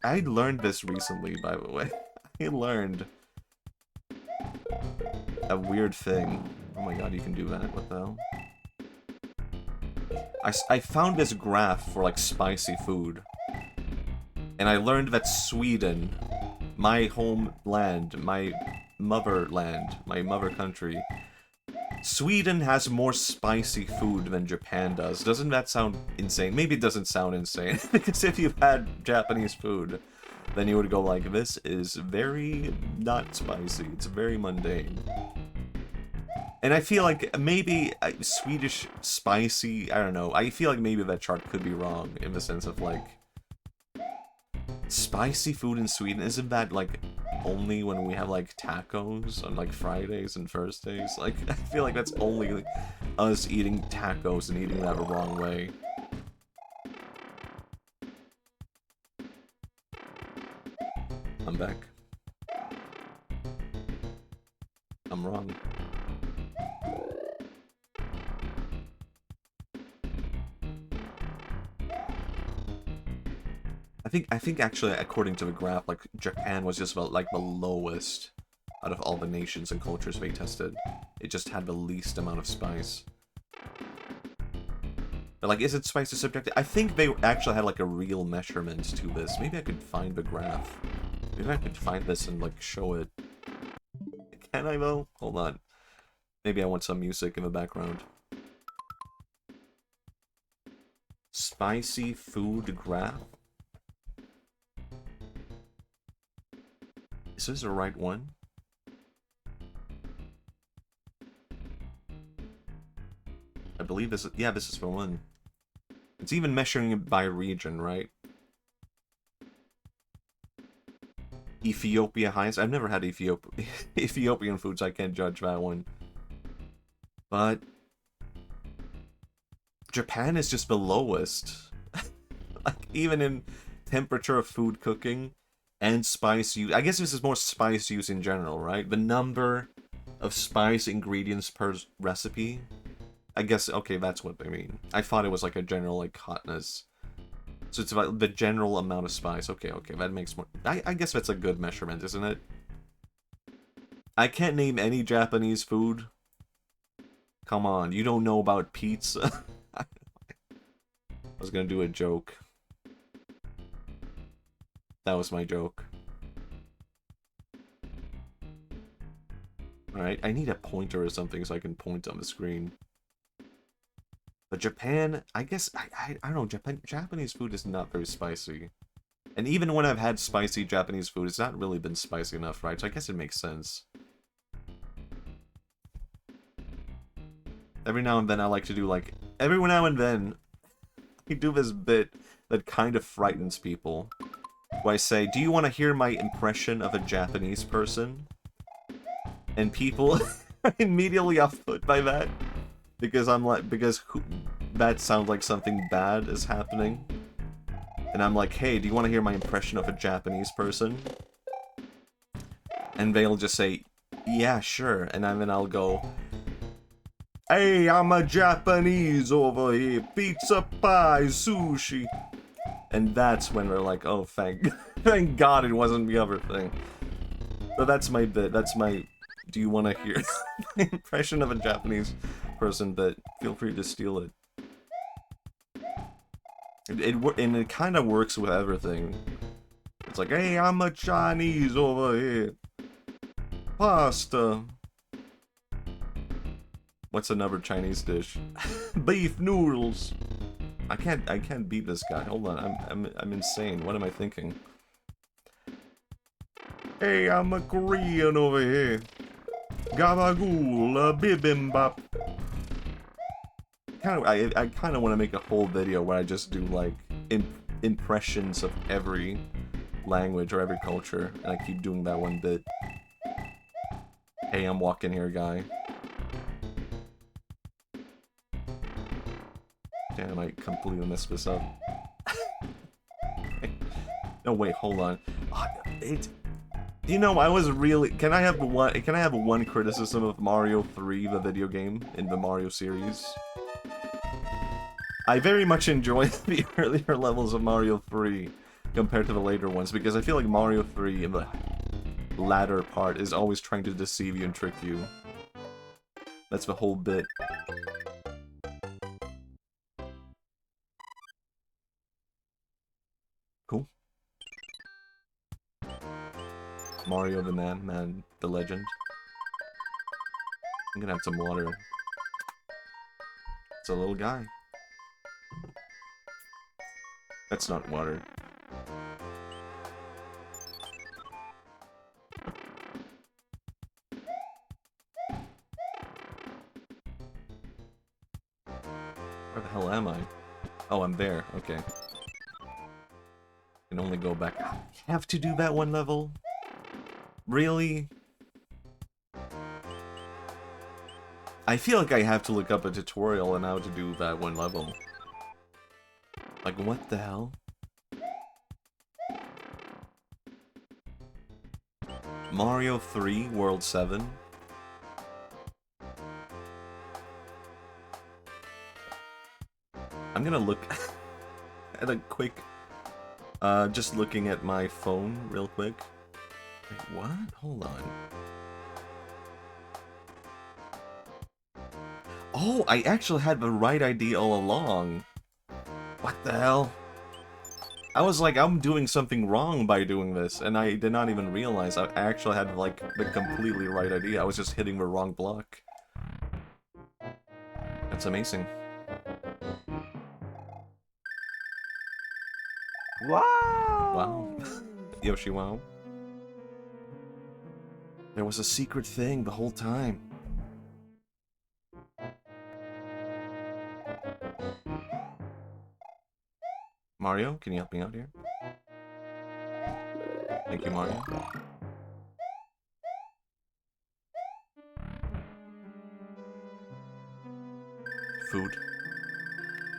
I learned this recently, by the way. I learned a weird thing. Oh my god, you can do that? What the hell? I found this graph for, like, spicy food. And I learned that Sweden, my homeland, my motherland, my mother country, Sweden has more spicy food than Japan does. Doesn't that sound insane? Maybe it doesn't sound insane, because if you've had Japanese food, then you would go like, this is very not spicy, it's very mundane. And I feel like maybe Swedish spicy, I don't know, I feel like maybe that chart could be wrong, in the sense of like, spicy food in Sweden, isn't that like only when we have like tacos on like Fridays and Thursdays? Like, I feel like that's only like, us eating tacos and eating that the wrong way. I'm back. I'm wrong. I think actually, according to the graph, like, Japan was just about, like, the lowest out of all the nations and cultures they tested. It just had the least amount of spice. But, like, is it spice or subjective? I think they actually had, like, a real measurement to this. Maybe I could find the graph. Maybe I could find this and, like, show it. Can I, though? Hold on. Maybe I want some music in the background. Spicy food graph? Is this the right one? I believe this is... Yeah, this is the one. It's even measuring it by region, right? Ethiopia highest. I've never had Ethiopian foods, I can't judge that one. But... Japan is just the lowest. Like, even in temperature of food cooking... and spice use. I guess this is more spice use in general, right? The number of spice ingredients per recipe. I guess, okay, that's what they mean. I thought it was like a general, like, hotness. So it's about the general amount of spice. Okay, that makes more... I guess that's a good measurement, isn't it? I can't name any Japanese food. Come on, you don't know about pizza? I was gonna do a joke. That was my joke. Alright, I need a pointer or something so I can point on the screen. But Japan, I guess, I don't know, Japanese food is not very spicy. And even when I've had spicy Japanese food, it's not really been spicy enough, right? So I guess it makes sense. Every now and then I like to do, like, every now and then, I do this bit that kind of frightens people. Where I say, do you want to hear my impression of a Japanese person? And people are immediately off put by that. Because I'm like, that sounds like something bad is happening. And I'm like, hey, do you want to hear my impression of a Japanese person? And they'll just say, yeah, sure. And then I'll go, hey, I'm a Japanese over here. Pizza, pie, sushi. And that's when they're like, oh, thank God it wasn't the other thing. So that's my bit. That's my, do you want to hear my impression of a Japanese person, but feel free to steal it. And it kind of works with everything. It's like, hey, I'm a Chinese over here. Pasta. What's another Chinese dish? Beef noodles. I can't beat this guy. Hold on, I'm insane. What am I thinking? Hey, I'm a Korean over here. Gabagool, bibimbap. I kind of want to make a whole video where I just do like impressions of every language or every culture, and I keep doing that one bit. Hey, I'm walking here, guy. Damn, I completely messed this up. No, wait, hold on. You know, I was really... Can I have one criticism of Mario 3, the video game, in the Mario series? I very much enjoy the earlier levels of Mario 3 compared to the later ones, because I feel like Mario 3 in the latter part is always trying to deceive you and trick you. That's the whole bit. Cool. Mario the man the legend. I'm gonna have some water. It's a little guy. That's not water. Where the hell am I? Oh, I'm there. Okay. Can only go back. I have to do that one level? Really? I feel like I have to look up a tutorial on how to do that one level. Like, what the hell? Mario 3 World 7? I'm gonna look at a quick... just looking at my phone real quick. Wait, what? Hold on. Oh, I actually had the right idea all along. What the hell? I was like, I'm doing something wrong by doing this, and I did not even realize I actually had, like, the completely right idea. I was just hitting the wrong block. That's amazing. Wow! Wow. Yoshi, wow. There was a secret thing the whole time. Mario, can you help me out here? Thank you, Mario. Food.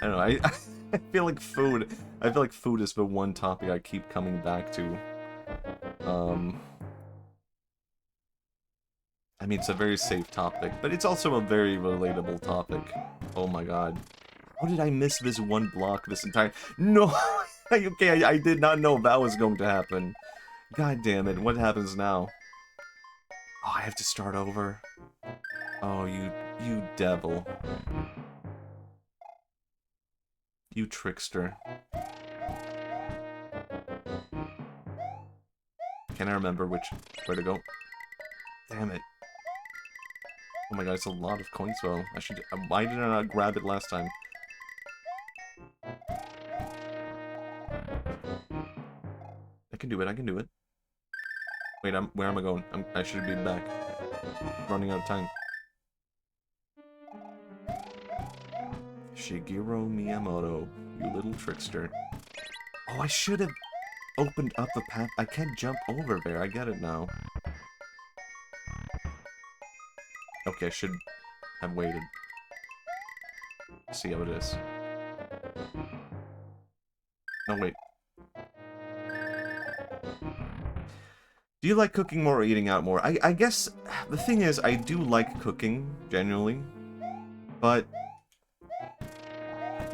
I don't know, I feel like food... I feel like food is the one topic I keep coming back to. I mean, it's a very safe topic, but it's also a very relatable topic. Oh my god. How did I miss this one block this entire... No! Okay, I did not know that was going to happen. God damn it, what happens now? Oh, I have to start over. Oh, you devil. You trickster. Can I remember where to go? Damn it. Oh my god, it's a lot of coins though. I should... Why did I not grab it last time? I can do it, I can do it. Wait, where am I going? I should be back. Running out of time. Shigeru Miyamoto, you little trickster. Oh, I should have opened up the path. I can't jump over there. I get it now. Okay, I should have waited. See how it is. Oh, wait. Do you like cooking more or eating out more? I guess the thing is, I do like cooking, genuinely. But...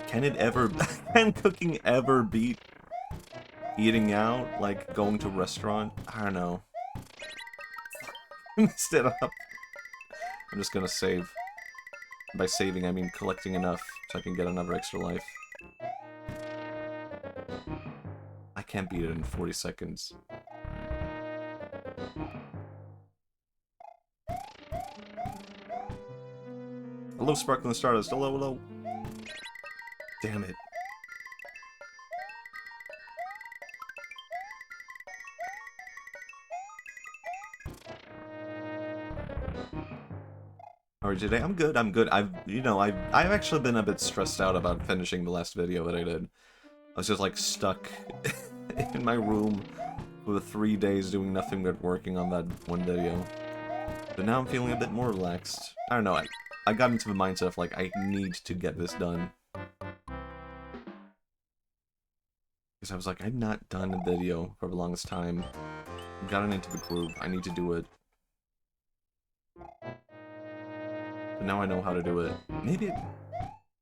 can it ever... can cooking ever beat eating out? Like, going to a restaurant? I don't know. Messed it up. I'm just gonna save. By saving, I mean collecting enough so I can get another extra life. I can't beat it in 40 seconds. Hello, Sparkling Stardust. Hello, hello. Damn it. Alright, today I'm good. I've actually been a bit stressed out about finishing the last video that I did. was just like stuck in my room for 3 days doing nothing but working on that one video. But now I'm feeling a bit more relaxed. I don't know, I got into the mindset of like, I need to get this done. Because I was like, I've not done a video for the longest time. I've gotten into the groove, I need to do it. But now I know how to do it. Maybe...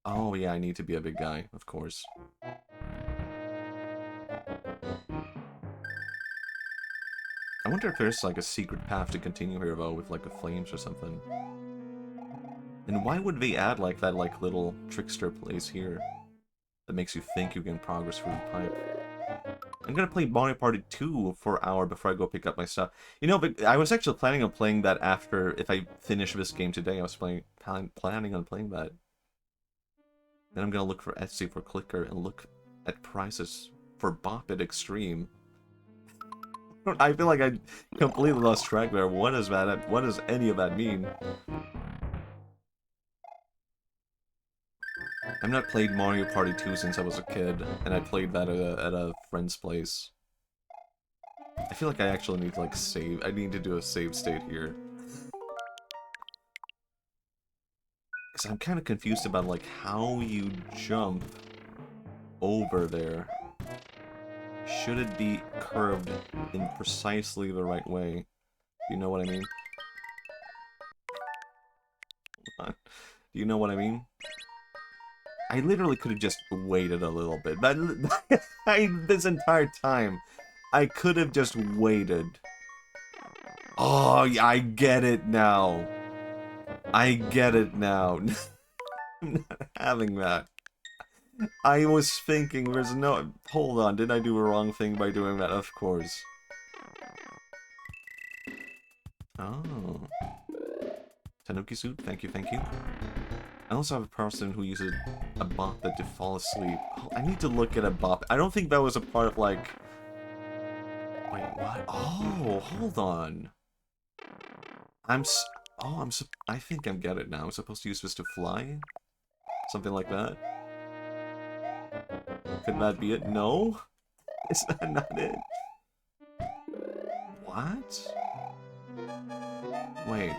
Oh yeah, I need to be a big guy, of course. I wonder if there's like a secret path to continue here though, with like the flames or something. And why would they add like that like little trickster place here? That makes you think you can progress through the pipe. I'm gonna play Mario Party 2 for an hour before I go pick up my stuff. You know, but I was actually planning on playing that after, if I finish this game today, I was planning on playing that. Then I'm gonna look for Etsy for Clicker and look at prices for Bop It Extreme. I feel like I completely lost track there. What is that? What does any of that mean? I've not played Mario Party 2 since I was a kid, and I played that at a friend's place. I feel like I actually need to, like, save. I need to do a save state here. Because I'm kind of confused about, like, how you jump over there. Should it be curved in precisely the right way? You know what I mean? Hold on. Do you know what I mean? I literally could have just waited a little bit, but this entire time, I could have just waited. Oh, I get it now. I get it now. I'm not having that. I was thinking, there's no... Hold on, did I do a wrong thing by doing that? Of course. Oh. Tanuki suit, thank you, thank you. I also have a person who uses a bop that to fall asleep. Oh, I need to look at a bop. I don't think that was a part of, like... Wait, what? Oh, hold on. I think I get it now. I'm supposed to use this to fly? Something like that? Could that be it? No? Is that not it? What? Wait.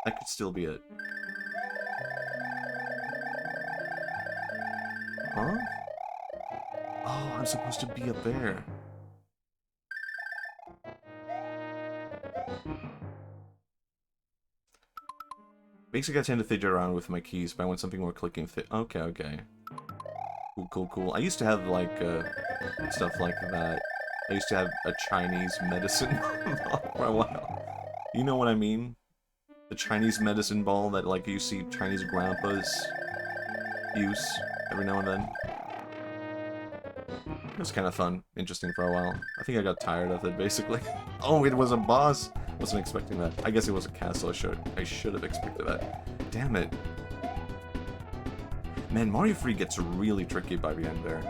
That could still be it. Huh? Oh, I'm supposed to be up there. Basically, I tend to fidget around with my keys, but I want something more clicking fit. Okay, okay. Cool, cool, cool. I used to have, like, stuff like that. I used to have a Chinese medicine ball for a while. You know what I mean? The Chinese medicine ball that, like, you see Chinese grandpas use every now and then. It was kind of fun, interesting for a while. I think I got tired of it, basically. Oh, it was a boss! Wasn't expecting that. I guess it was a castle. I should have expected that. Damn it. Man, Mario 3 gets really tricky by the end there.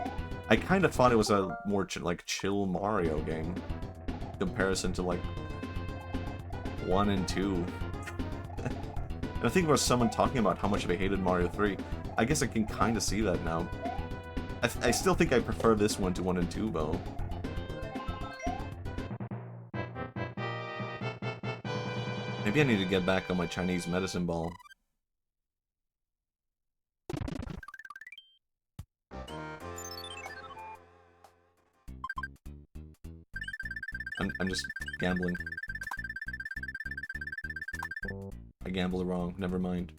I kind of thought it was a more chill Mario game. In comparison to, like, 1 and 2. And I think there was someone talking about how much they hated Mario 3. I guess I can kind of see that now. I still think I prefer this one to 1 and 2, though. Maybe I need to get back on my Chinese medicine ball. I'm just gambling. I gambled wrong, never mind.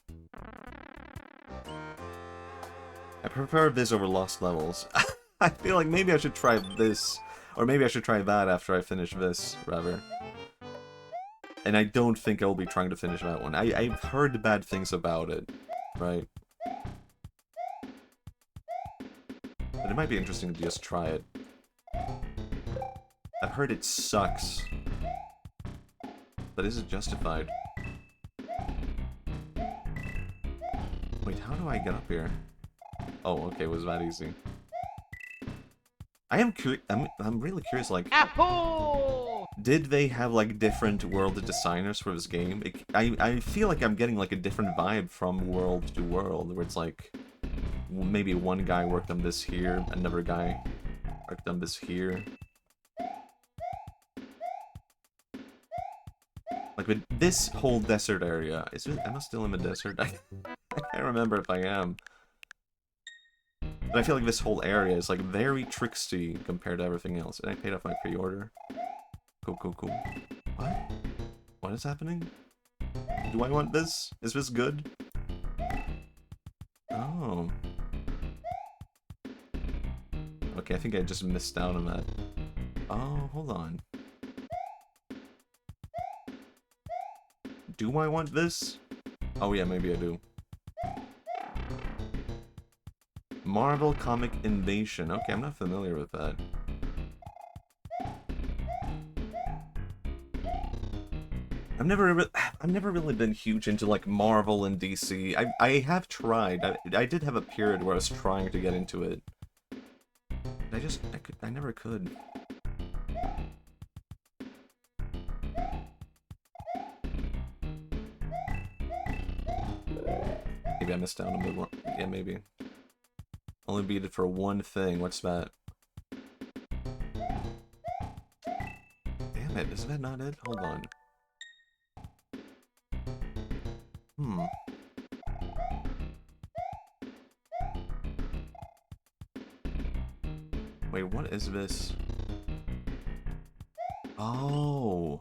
I prefer this over Lost Levels. I feel like maybe I should try this, or maybe I should try that after I finish this, rather. And I don't think I'll be trying to finish that one. I've heard bad things about it, right? But it might be interesting to just try it. I've heard it sucks. But is it justified? Wait, how do I get up here? Oh, okay, it was that easy. I am curious. I'm really curious, like... Apple! Did they have, like, different world designers for this game? I feel like I'm getting, like, a different vibe from world to world, where it's like, maybe one guy worked on this here, another guy worked on this here. Like, with this whole desert area, am I still in the desert? I can't remember if I am. But I feel like this whole area is, like, very tricksy compared to everything else. And I paid off my pre-order. Cool, cool, cool. What? What is happening? Do I want this? Is this good? Oh. Okay, I think I just missed out on that. Oh, hold on. Do I want this? Oh yeah, maybe I do. Marvel Comic Invasion. Okay, I'm not familiar with that. I've never really been huge into like Marvel and DC. I have tried. I did have a period where I was trying to get into it. I never could. Maybe I missed out a bit. Yeah, maybe. Only beat it for one thing. What's that? Damn it, is that not it? Hold on. Wait, what is this? Oh.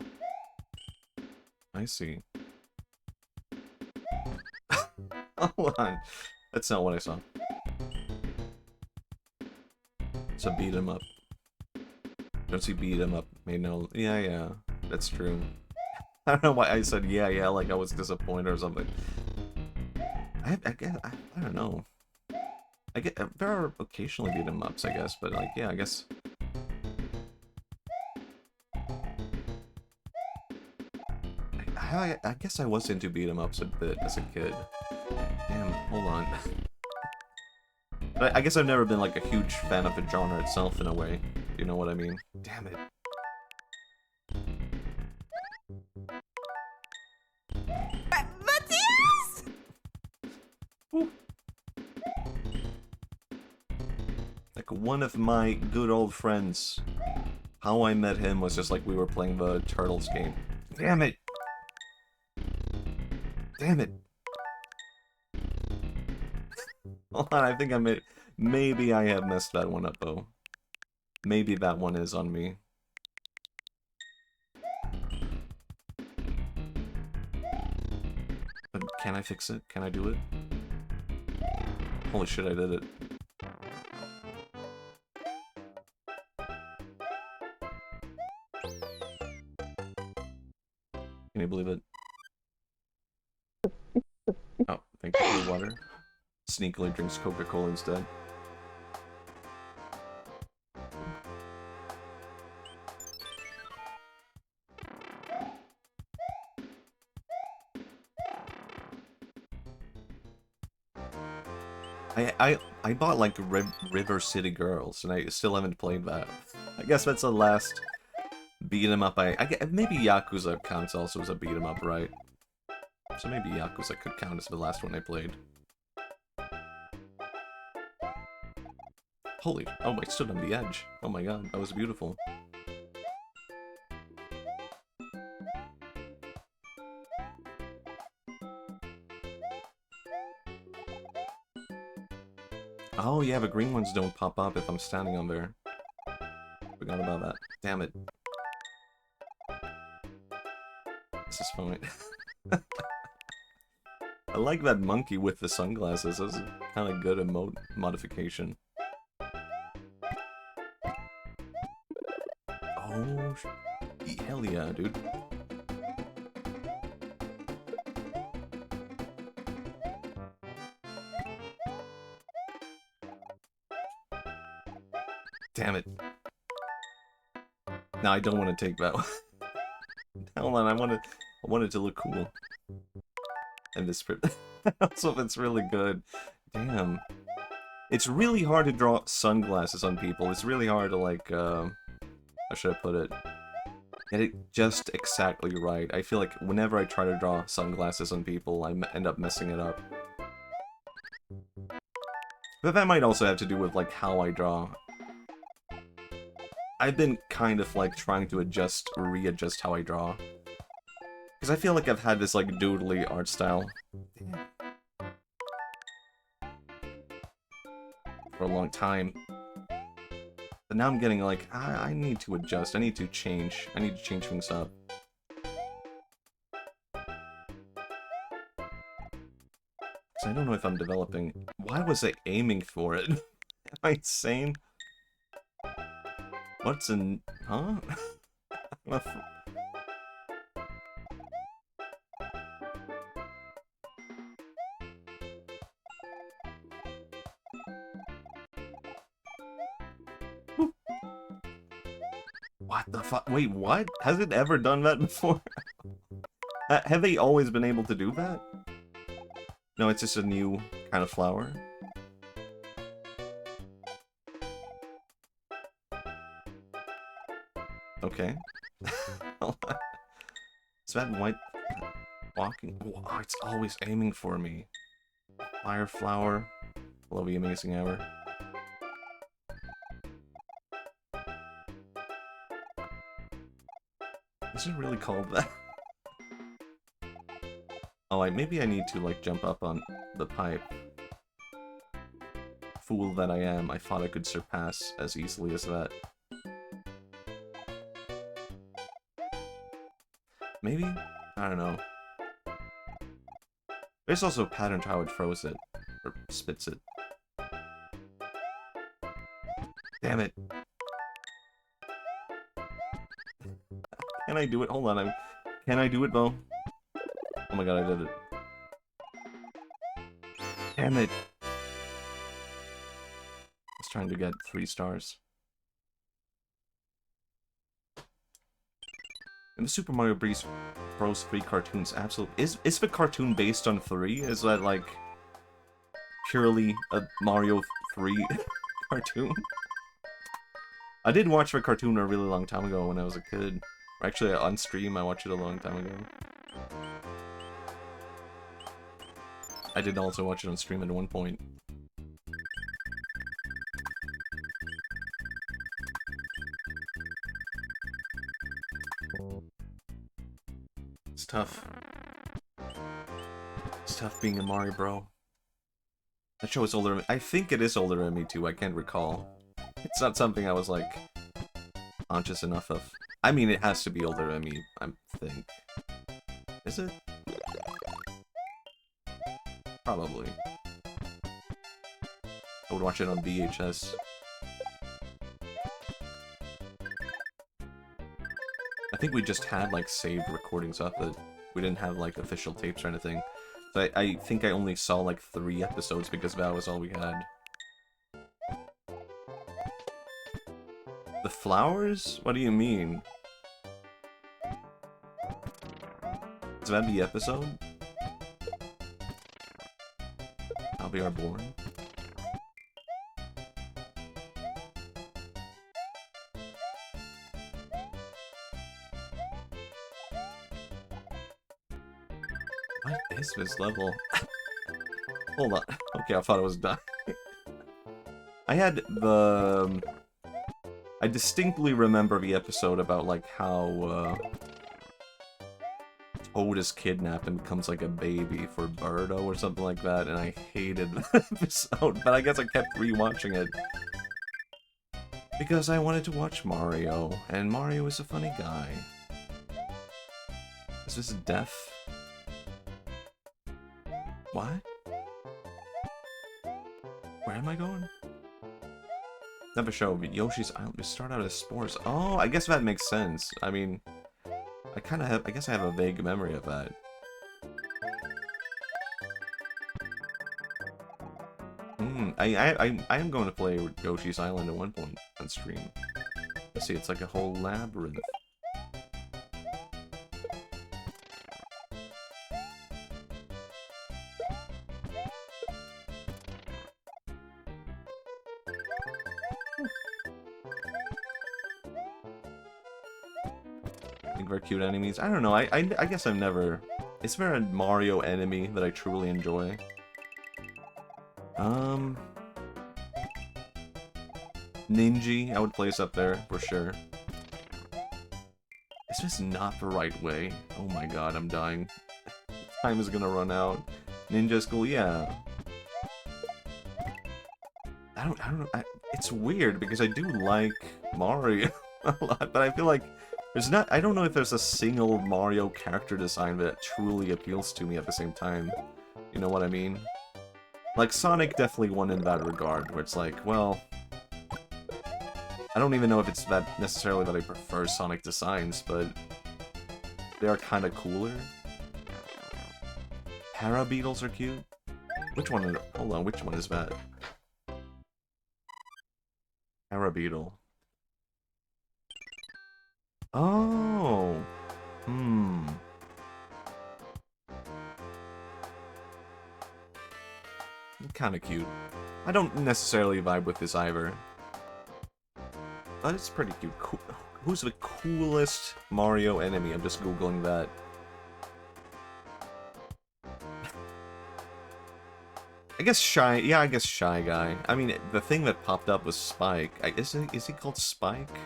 I see. Hold on. That's not what I saw. It's a beat 'em up. Don't see beat 'em up. Made no. Yeah, that's true. I don't know why I said yeah, like I was disappointed or something. I don't know. There are occasionally beat 'em ups, I guess, but like yeah, I guess. I guess I was into beat 'em ups a bit as a kid. Damn, hold on. But I guess I've never been like a huge fan of the genre itself in a way. You know what I mean? Damn it. Matthias! Like one of my good old friends. How I met him was just like we were playing the Turtles game. Damn it! Damn it! Hold on, I think I made. Maybe I have messed that one up though. Maybe that one is on me. But can I fix it? Can I do it? Holy shit, I did it. Can you believe it? Oh, thank you for the water. Sneakily drinks Coca-Cola instead. I bought like River City Girls, and I still haven't played that. I guess that's the last beat 'em up. Maybe Yakuza counts also as a beat 'em up, right? So maybe Yakuza could count as the last one I played. Holy, oh, I stood on the edge. Oh my god, that was beautiful. Oh yeah, the green ones don't pop up if I'm standing on there. Forgot about that. Damn it. This is fine. I like that monkey with the sunglasses. That's kind of good emote modification. Oh, hell yeah, dude. Damn it. No, I don't want to take that one. Hold on, I want it to look cool. And this also it's really good. Damn. It's really hard to draw sunglasses on people. It's really hard to like how should I put it? Get it just exactly right. I feel like whenever I try to draw sunglasses on people, I end up messing it up. But that might also have to do with, like, how I draw. I've been kind of, like, trying to readjust how I draw. Because I feel like I've had this, like, doodly art style for a long time. But now I'm getting, like, I need to adjust, I need to change things up. So I don't know if I'm developing... Why was I aiming for it? Am I insane? What's in... Huh? What the fuck? Wait, what? Has it ever done that before? Have they always been able to do that? No, it's just a new kind of flower. Okay. Is that white walking? Oh, it's always aiming for me. Fire flower. Hello, the amazing hour. Is it really called that? Oh, maybe I need to, like, jump up on the pipe. Fool that I am, I thought I could surpass as easily as that. Maybe? I don't know. There's also a pattern to how it throws it. Or spits it. Damn it. Can I do it? Hold on, can I do it, Bo? Oh my god, I did it. Damn it. I was trying to get 3 stars. And the Super Mario Bros. 3 cartoons absolutely... Is the cartoon based on 3? Is that, like, purely a Mario 3 cartoon? I did watch the cartoon a really long time ago when I was a kid. Actually, on stream, I watched it a long time ago. I did also watch it on stream at one point. It's tough. It's tough being a Mario bro. That show is older than me. I think it is older than me too, I can't recall. It's not something I was, like, conscious enough of. I mean, it has to be older than me, I think. Is it? Probably. I would watch it on VHS. I think we just had, like, saved recordings of it. We didn't have, like, official tapes or anything. So I think I only saw, like, 3 episodes because that was all we had. The flowers? What do you mean? Is that the episode? I'll be our born. What is this level? Hold on. Okay, I thought it was done. I had the... I distinctly remember the episode about, like, how, Toad is kidnapped and becomes, like, a baby for Birdo or something like that, and I hated that episode, but I guess I kept rewatching it. Because I wanted to watch Mario, and Mario is a funny guy. Is this death? What? Where am I going? Never show, but Yoshi's Island. We start out as spores. Oh, I guess that makes sense. I mean, I guess I have a vague memory of that. I am going to play Yoshi's Island at one point on stream. Let's see, it's like a whole labyrinth. think they're cute enemies. I don't know, I guess I've never... Is there a Mario enemy that I truly enjoy? Ninja, I would place up there, for sure. It's just not the right way. Oh my god, I'm dying. Time is gonna run out. Ninja School, yeah. I don't know, it's weird, because I do like Mario a lot, but I feel like there's not, I don't know if there's a single Mario character design that truly appeals to me at the same time. You know what I mean? Like, Sonic definitely won in that regard, where it's like, well... I don't even know if it's that necessarily that I prefer Sonic designs, but... they are kinda cooler. Parabeetles are cute. Which one is... hold on, which one is that? Parabeetle. Oh! Kinda cute. I don't necessarily vibe with this either. But it's pretty cute. Who's the coolest Mario enemy? I'm just googling that. I guess Shy... yeah, I guess Shy Guy. I mean, the thing that popped up was Spike. Is he called Spike?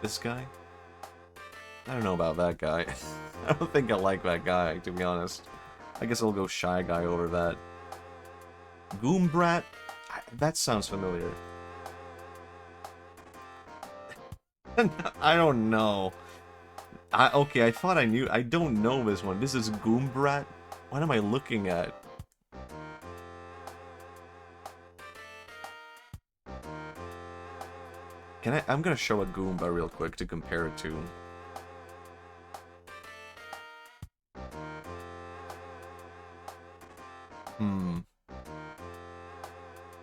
This guy? I don't know about that guy. I don't think I like that guy, to be honest. I guess I'll go Shy Guy over that. Goombrat? That sounds familiar. I don't know. Okay, I thought I knew. I don't know this one. This is Goombrat? What am I looking at? I'm gonna show a Goomba real quick to compare it to.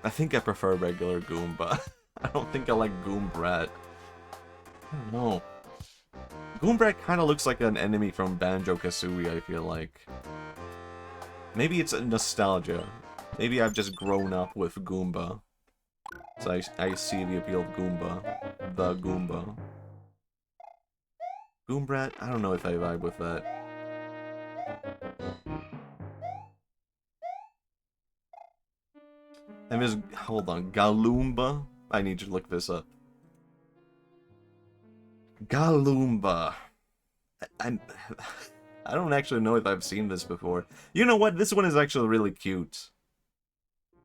I think I prefer regular Goomba. I don't think I like Goombrat. I don't know. Goombrat kind of looks like an enemy from Banjo-Kazooie, I feel like. Maybe it's a nostalgia. Maybe I've just grown up with Goomba. So I see the appeal of Goomba. The Goomba. Goombrat? I don't know if I vibe with that. And there's... hold on. Galoomba? I need to look this up. Galoomba. I don't actually know if I've seen this before. You know what? This one is actually really cute.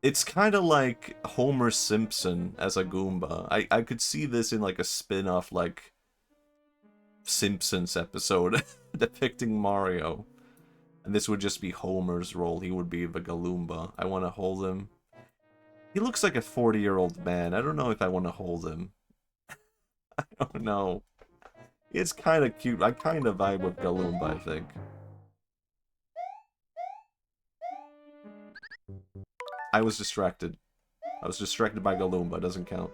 It's kind of like Homer Simpson as a Goomba. I could see this in like a spin-off like Simpsons episode depicting Mario. And this would just be Homer's role. He would be the Galoomba. I want to hold him. He looks like a 40-year-old man. I don't know if I want to hold him. I don't know. It's kind of cute. I kind of vibe with Galoomba, I think. I was distracted. I was distracted by Galoomba. Doesn't count.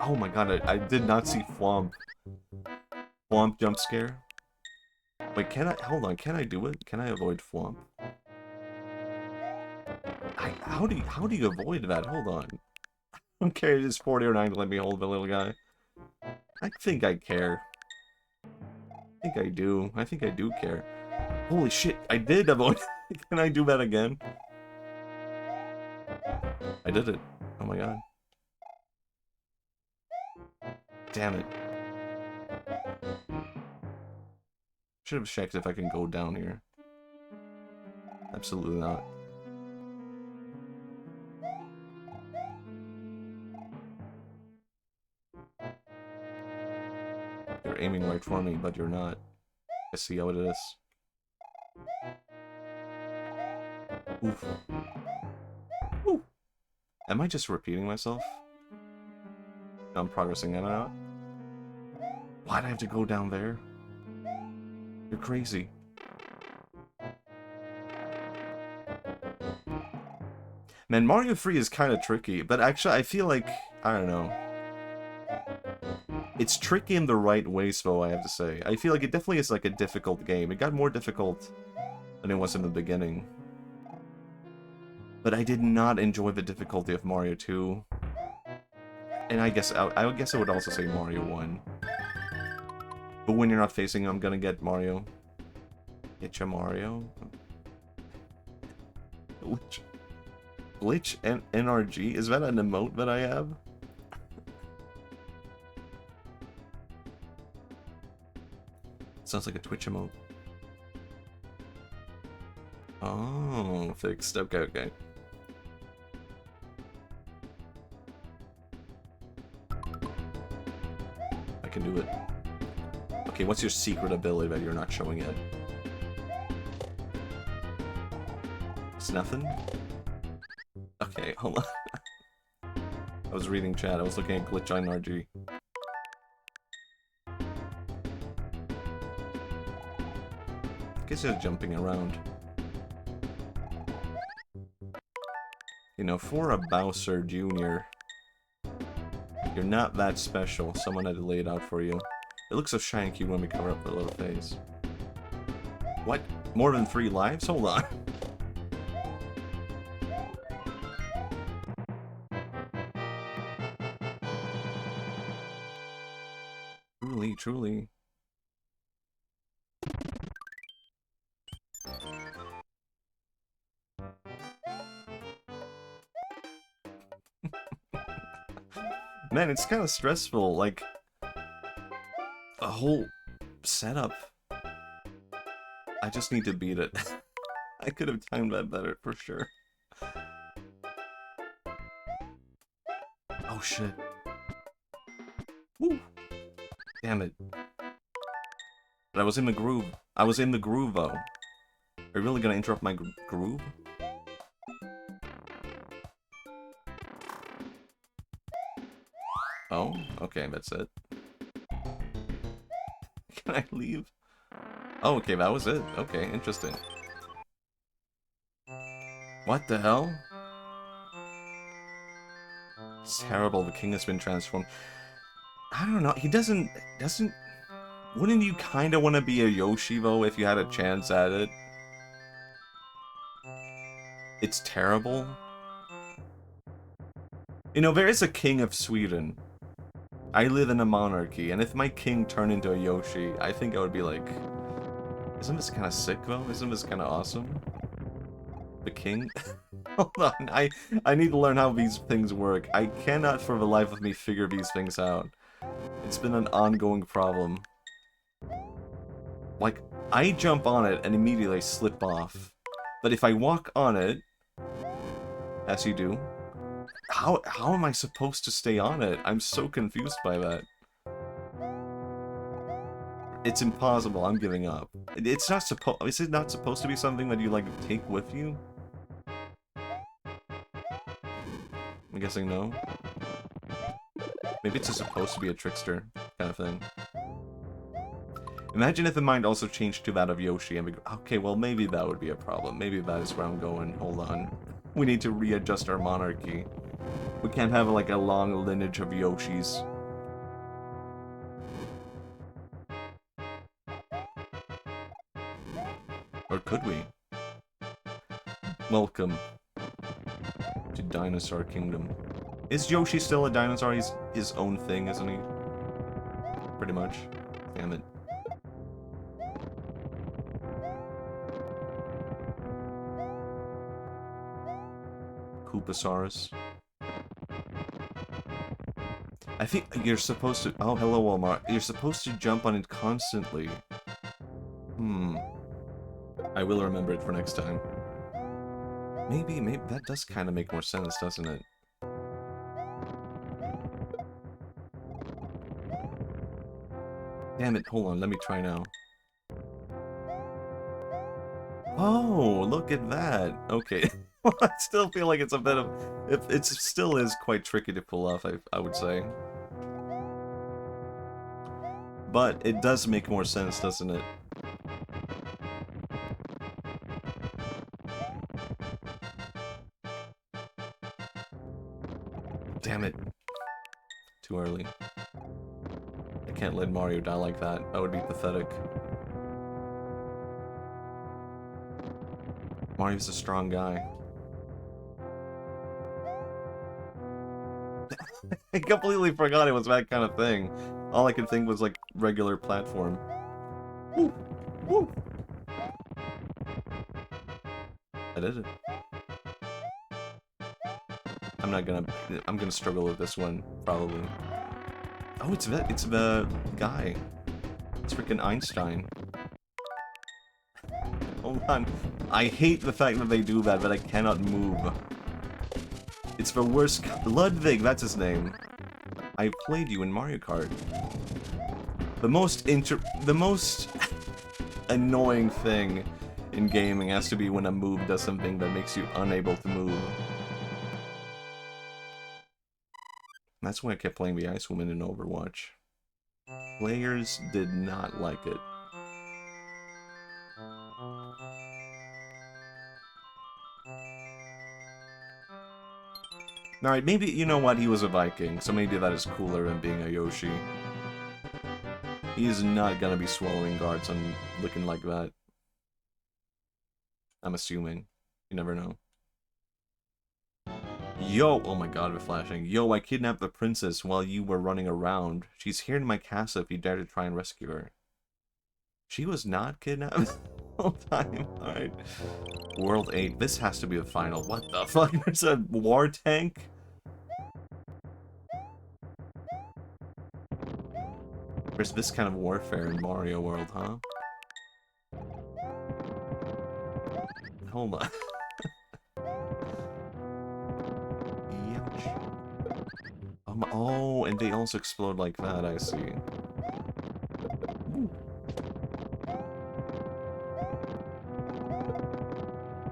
Oh my god, I did not see Thwomp. Thwomp jump scare. Wait, can I... hold on, can I do it? Can I avoid Thwomp? How do you avoid that? Hold on. I don't care if it's 40 or 9 to let me hold the little guy. I think I care. I think I do. I think I do care. Holy shit, I did avoid... Can I do that again? I did it. Oh my god. Damn it. Should have checked if I can go down here. Absolutely not. You're aiming right for me, but you're not. I see how it is. Oof. Ooh. Am I just repeating myself? No, I'm progressing, am I not? Why'd I have to go down there? You're crazy. Man, Mario 3 is kind of tricky, but actually I feel like, I don't know. It's tricky in the right ways, though, I have to say. I feel like it definitely is like a difficult game. It got more difficult than it was in the beginning. But I did not enjoy the difficulty of Mario 2. And I guess I would also say Mario 1. But when you're not facing him, I'm gonna get Mario. Getcha Mario? Glitch NRG? Is that an emote that I have? Sounds like a Twitch emote. Oh, fixed. Okay, okay. I can do it. Okay, what's your secret ability that you're not showing yet? It's nothing? Okay, hold on. I was reading chat, I was looking at Glitch NRG. I guess they're jumping around. You know, for a Bowser Jr., you're not that special. Someone had to lay it out for you. It looks so shiny and cute when we cover up the little face. What? More than 3 lives? Hold on. Truly, truly. Man, it's kind of stressful, like, a whole setup. I just need to beat it. I could have timed that better, for sure. Oh shit. Woo! Damn it. But I was in the groove. I was in the groove, though. Are you really gonna interrupt my groove? Oh, okay, that's it. Can I leave? Oh, okay, that was it. Okay, interesting. What the hell? It's terrible, the king has been transformed. I don't know, he doesn't... Wouldn't you kinda want to be a Yoshi, though, if you had a chance at it? It's terrible. You know, there is a king of Sweden. I live in a monarchy, and if my king turned into a Yoshi, I think I would be like... Isn't this kind of sick, though? Isn't this kind of awesome? The king? Hold on, I need to learn how these things work. I cannot for the life of me figure these things out. It's been an ongoing problem. Like, I jump on it and immediately slip off. But if I walk on it, as you do, how am I supposed to stay on it? I'm so confused by that. It's impossible, I'm giving up. It's not is it not supposed to be something that you, like, take with you? I'm guessing no. Maybe it's just supposed to be a trickster kind of thing. Imagine if the mind also changed to that of Yoshi and we go, okay, well maybe that would be a problem. Maybe that is where I'm going. Hold on. We need to readjust our monarchy. We can't have like a long lineage of Yoshis. Or could we? Welcome to Dinosaur Kingdom. Is Yoshi still a dinosaur? He's his own thing, isn't he? Pretty much. Damn it. Koopasaurus. I think you're supposed to... Oh, hello, Walmart. You're supposed to jump on it constantly. I will remember it for next time. Maybe that does kind of make more sense, doesn't it? Damn it, hold on, let me try now. Oh, look at that. Okay. I still feel like it's a bit of... It still is quite tricky to pull off, I would say. But it does make more sense, doesn't it? Damn it. Too early. I can't let Mario die like that. That would be pathetic. Mario's a strong guy. I completely forgot it was that kind of thing. All I could think was like regular platform. Woo! Woo! I did it. I'm gonna struggle with this one, probably. Oh, it's the guy. It's freaking Einstein. Hold on. I hate the fact that they do that, but I cannot move. It's the worst. Ludwig, that's his name. I played you in Mario Kart. The most annoying thing in gaming has to be when a move does something that makes you unable to move. That's why I kept playing the Ice Woman in Overwatch. Players did not like it. Alright, maybe, you know what, he was a Viking, so maybe that is cooler than being a Yoshi. He is not gonna be swallowing guards and looking like that. I'm assuming. You never know. Yo! Oh my god, we're flashing. Yo, I kidnapped the princess while you were running around. She's here in my castle if you dare to try and rescue her. She was not kidnapped the whole time. Alright. World 8. This has to be the final. What the fuck? There's a war tank? There's this kind of warfare in Mario World, huh? Hold on. Oh, and they also explode like that, I see. Ooh.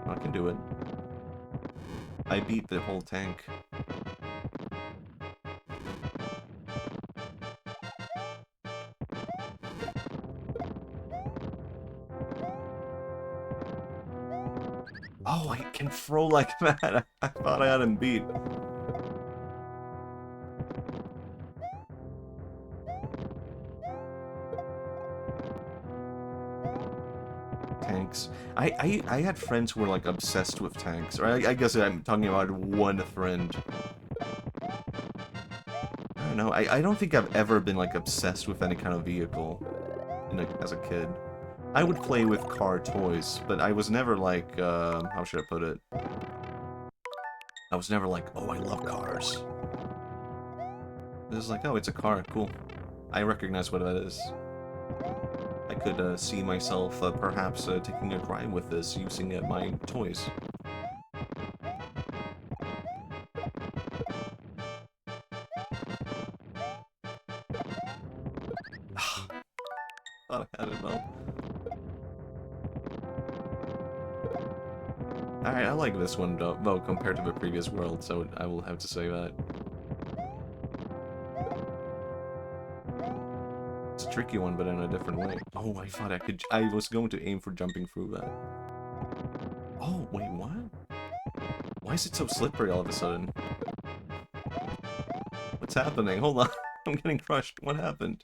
I can do it. I beat the whole tank. Oh, I can throw like that. I thought I had him beat. Tanks. I had friends who were like obsessed with tanks. Or I guess I'm talking about one friend. I don't know. I don't think I've ever been like obsessed with any kind of vehicle as a kid. I would play with car toys, but I was never like, how should I put it? I was never like, oh, I love cars. It was like, oh, it's a car, cool. I recognize what that is. I could see myself perhaps taking a drive with this using my toys. Thought I had it though. Alright, I like this one though, compared to the previous world, so I will have to say that. It's a tricky one, but in a different way. Oh, I thought I was going to aim for jumping through that. Oh, wait, what? Why is it so slippery all of a sudden? What's happening? Hold on. I'm getting crushed. What happened?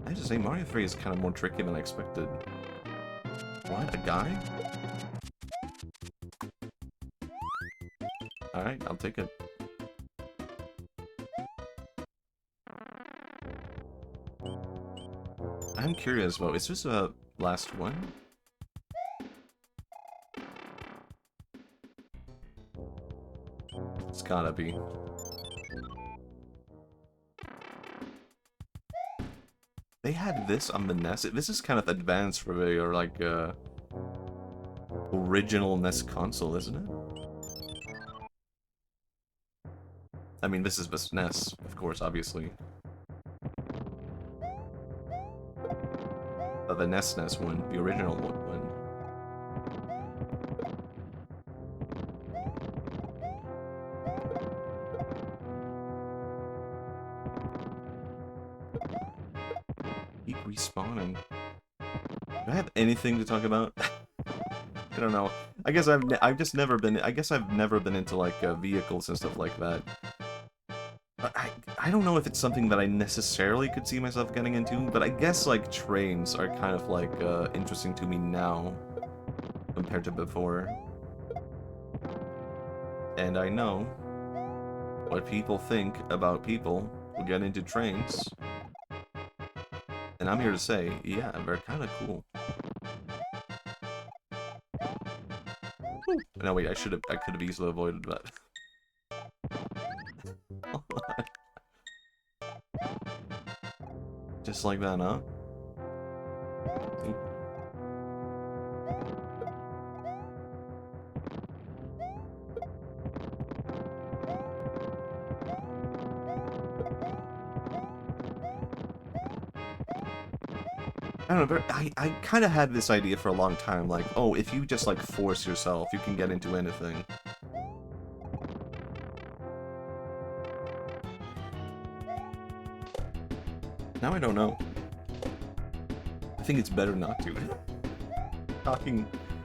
I have to say, Mario 3 is kind of more tricky than I expected. What? A guy? Alright, I'll take it. I'm curious, though. Is this a last one? It's gotta be. They had this on the NES. This is kind of advanced for their, like, original NES console, isn't it? I mean, this is the NES, of course, obviously. But the NES one, the original one. Keep respawning. Do I have anything to talk about? I don't know. I guess I've just never been. I guess I've never been into like vehicles and stuff like that. I don't know if it's something that I necessarily could see myself getting into, but I guess like trains are kind of like interesting to me now. compared to before. And I know what people think about people who get into trains. And I'm here to say, yeah, they're kind of cool. Woo. No, wait, I could have easily avoided that. Just like that, huh? I don't know, I kind of had this idea for a long time, like, oh, if you just, like, force yourself, you can get into anything. Now I don't know. I think it's better not to.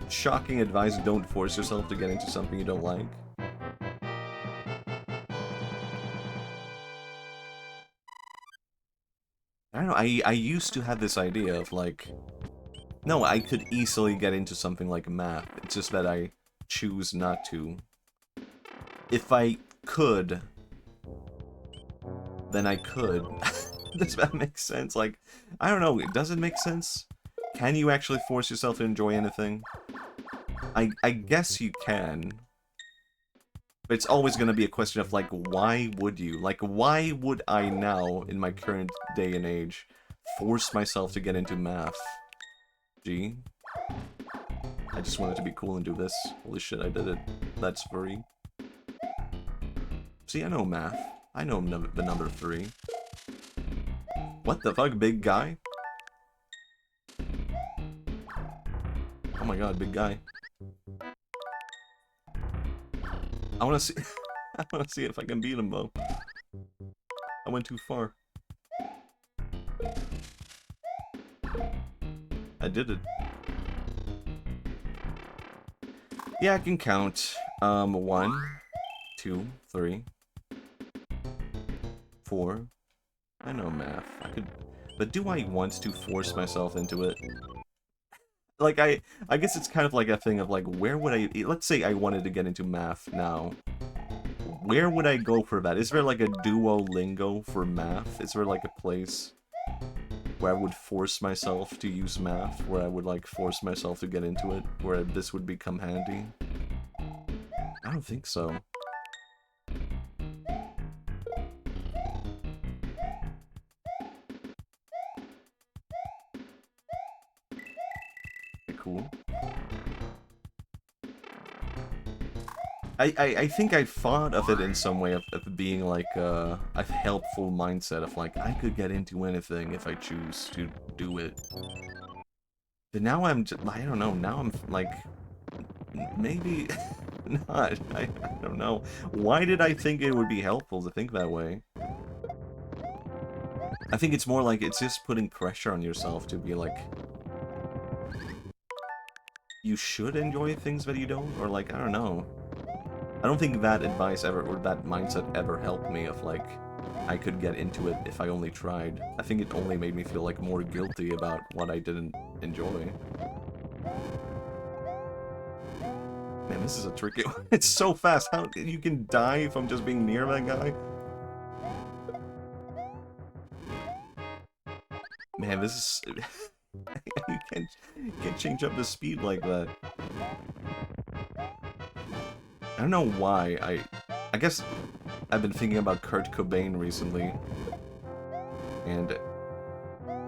Shocking advice, don't force yourself to get into something you don't like. I don't know, I used to have this idea of, like, no, I could easily get into something like math, it's just that I choose not to. If I could, then I could. Does that make sense? Like, I don't know, does it make sense? Can you actually force yourself to enjoy anything? I guess you can. But it's always going to be a question of, like, why would you? Like, why would I now, in my current day and age, force myself to get into math? Gee. I just wanted to be cool and do this. Holy shit, I did it. That's free. See, I know math. I know the number 3. What the fuck, big guy? Oh my god, big guy. I wanna see I wanna see if I can beat him though. I went too far. I did it. Yeah, I can count. 1, 2, 3, 4. I know math. I could, but do I want to force myself into it? Like, I guess it's kind of like a thing of, like, where would I... Let's say I wanted to get into math now. Where would I go for that? Is there, like, a Duolingo for math? Is there, like, a place where I would force myself to use math? Where I would, like, force myself to get into it? Where this would become handy? I don't think so. Cool. I think I thought of it in some way of being like a helpful mindset of like, I could get into anything if I choose to do it. But now I don't know, now I'm like, maybe not. I don't know. Why did I think it would be helpful to think that way? I think it's more like it's just putting pressure on yourself to be like, you should enjoy things that you don't, or like, I don't know. I don't think that advice ever, or that mindset ever helped me of like, I could get into it if I only tried. I think it only made me feel like more guilty about what I didn't enjoy. Man, this is a tricky one. It's so fast. How you can die from just being near that guy? Man, this is... you can't change up the speed like that. I don't know why. I guess I've been thinking about Kurt Cobain recently, and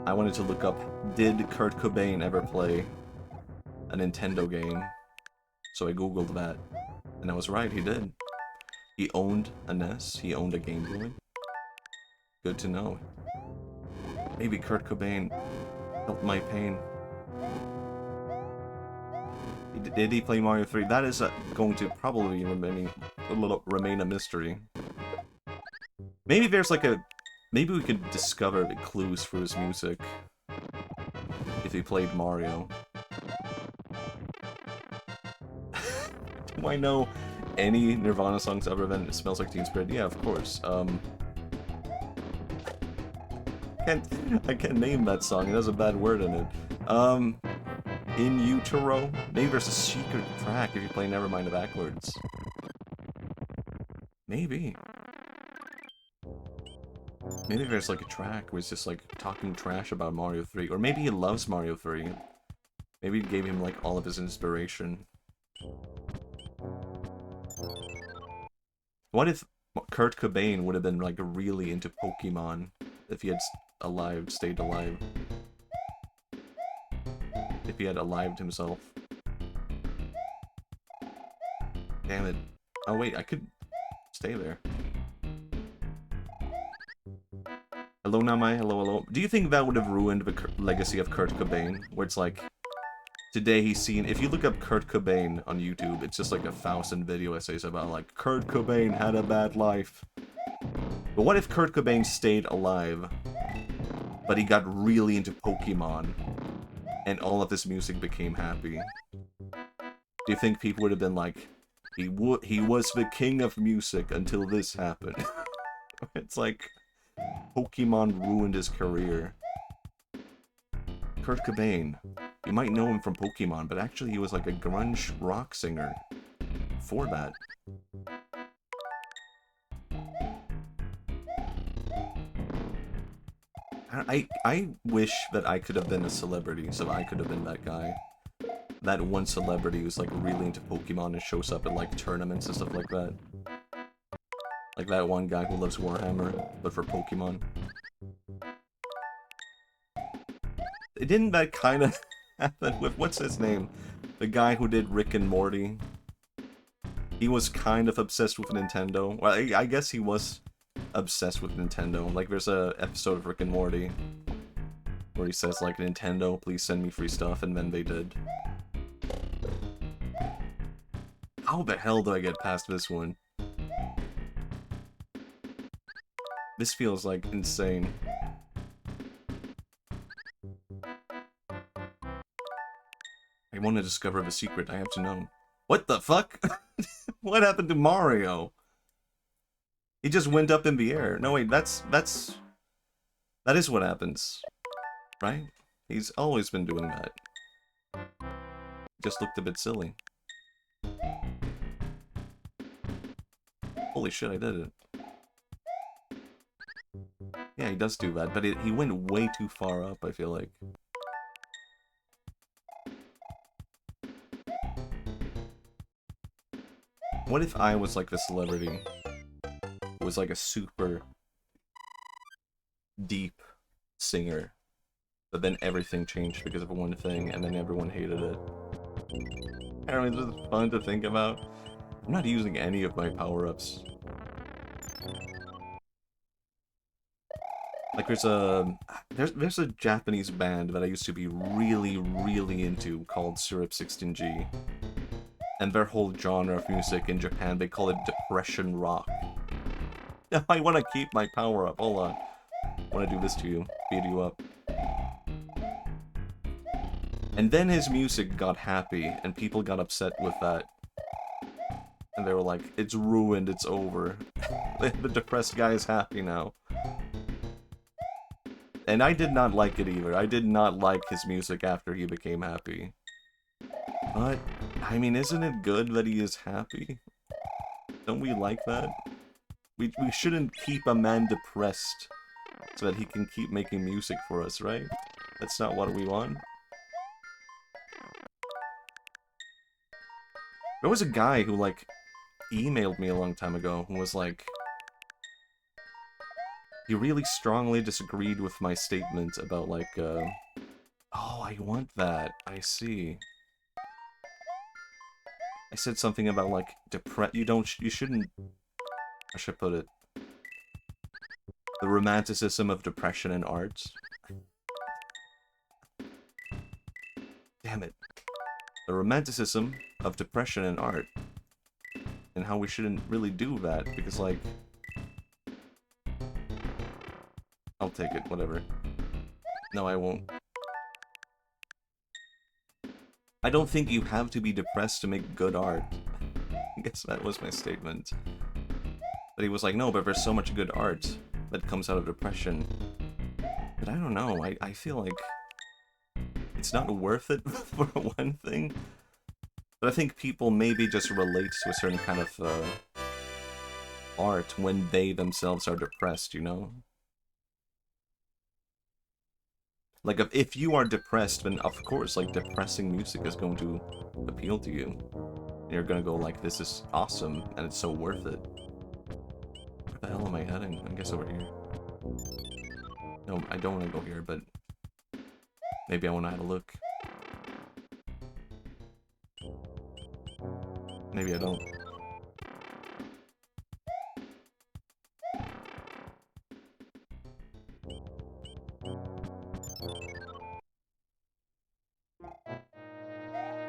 I wanted to look up, did Kurt Cobain ever play a Nintendo game? So I googled that, and I was right, he did. He owned a NES, he owned a Game Boy. Good to know. Maybe Kurt Cobain felt my pain. Did he play Mario 3? That is going to probably remain a mystery. Maybe there's like a... Maybe we could discover the clues for his music if he played Mario. Do I know any Nirvana songs other than It Smells Like Teen Spirit? Yeah, of course. I can't name that song. It has a bad word in it. In utero? Maybe there's a secret track if you play Nevermind backwards. Maybe. Maybe there's like a track where it's just like talking trash about Mario 3. Or maybe he loves Mario 3. Maybe it gave him like all of his inspiration. What if Kurt Cobain would have been like really into Pokemon if he had stayed alive? If he had alived himself. Damn it. Oh wait, I could stay there. Hello Namai, hello hello. Do you think that would have ruined the legacy of Kurt Cobain? Where it's like, today he's seen, if you look up Kurt Cobain on YouTube, it's just like 1,000 video essays about like, Kurt Cobain had a bad life. But what if Kurt Cobain stayed alive, but he got really into Pokemon, and all of this music became happy? Do you think people would have been like, he was the king of music until this happened? It's like, Pokemon ruined his career. Kurt Cobain. You might know him from Pokemon, but actually he was like a grunge rock singer before that. I wish that I could have been a celebrity, so I could have been that guy. That one celebrity who's like really into Pokemon and shows up at like tournaments and stuff like that. Like that one guy who loves Warhammer, but for Pokemon. Didn't that kind of happen with, what's his name? The guy who did Rick and Morty. He was kind of obsessed with Nintendo. Well, I guess he was obsessed with Nintendo. Like, there's a episode of Rick and Morty where he says, like, Nintendo, please send me free stuff, and then they did. How the hell do I get past this one? This feels, like, insane. I want to discover the secret. I have to know. What the fuck? What happened to Mario? He just went up in the air. No, wait, that is what happens. Right? He's always been doing that. Just looked a bit silly. Holy shit, I did it. Yeah, he does do that, but he went way too far up, I feel like. What if I was like the celebrity who was like a super deep singer, but then everything changed because of one thing, and then everyone hated it? I don't know, it's just fun to think about. I'm not using any of my power-ups. Like there's a Japanese band that I used to be really, really into called Syrup 16G. And their whole genre of music in Japan, they call it depression rock. I want to keep my power up. Hold on. I want to do this to you. Beat you up. And then his music got happy, and people got upset with that. And they were like, it's ruined, it's over. The depressed guy is happy now. And I did not like it either. I did not like his music after he became happy. But, I mean, isn't it good that he is happy? Don't we like that? We shouldn't keep a man depressed so that he can keep making music for us, right? That's not what we want. There was a guy who, like, emailed me a long time ago who was like... He really strongly disagreed with my statement about, like, oh, I want that. I see. I said something about, like, you shouldn't... I should put it. The romanticism of depression in art. Damn it. The romanticism of depression in art. And how we shouldn't really do that, because, like... I'll take it, whatever. No, I won't. I don't think you have to be depressed to make good art. I guess that was my statement. But he was like, no, but there's so much good art that comes out of depression. But I don't know, I feel like... it's not worth it for one thing. But I think people maybe just relate to a certain kind of art when they themselves are depressed, you know? Like, if you are depressed, then of course, like, depressing music is going to appeal to you. And you're gonna go like, this is awesome, and it's so worth it. Where the hell am I heading? I guess over here. No, I don't want to go here, but maybe I want to have a look. Maybe I don't.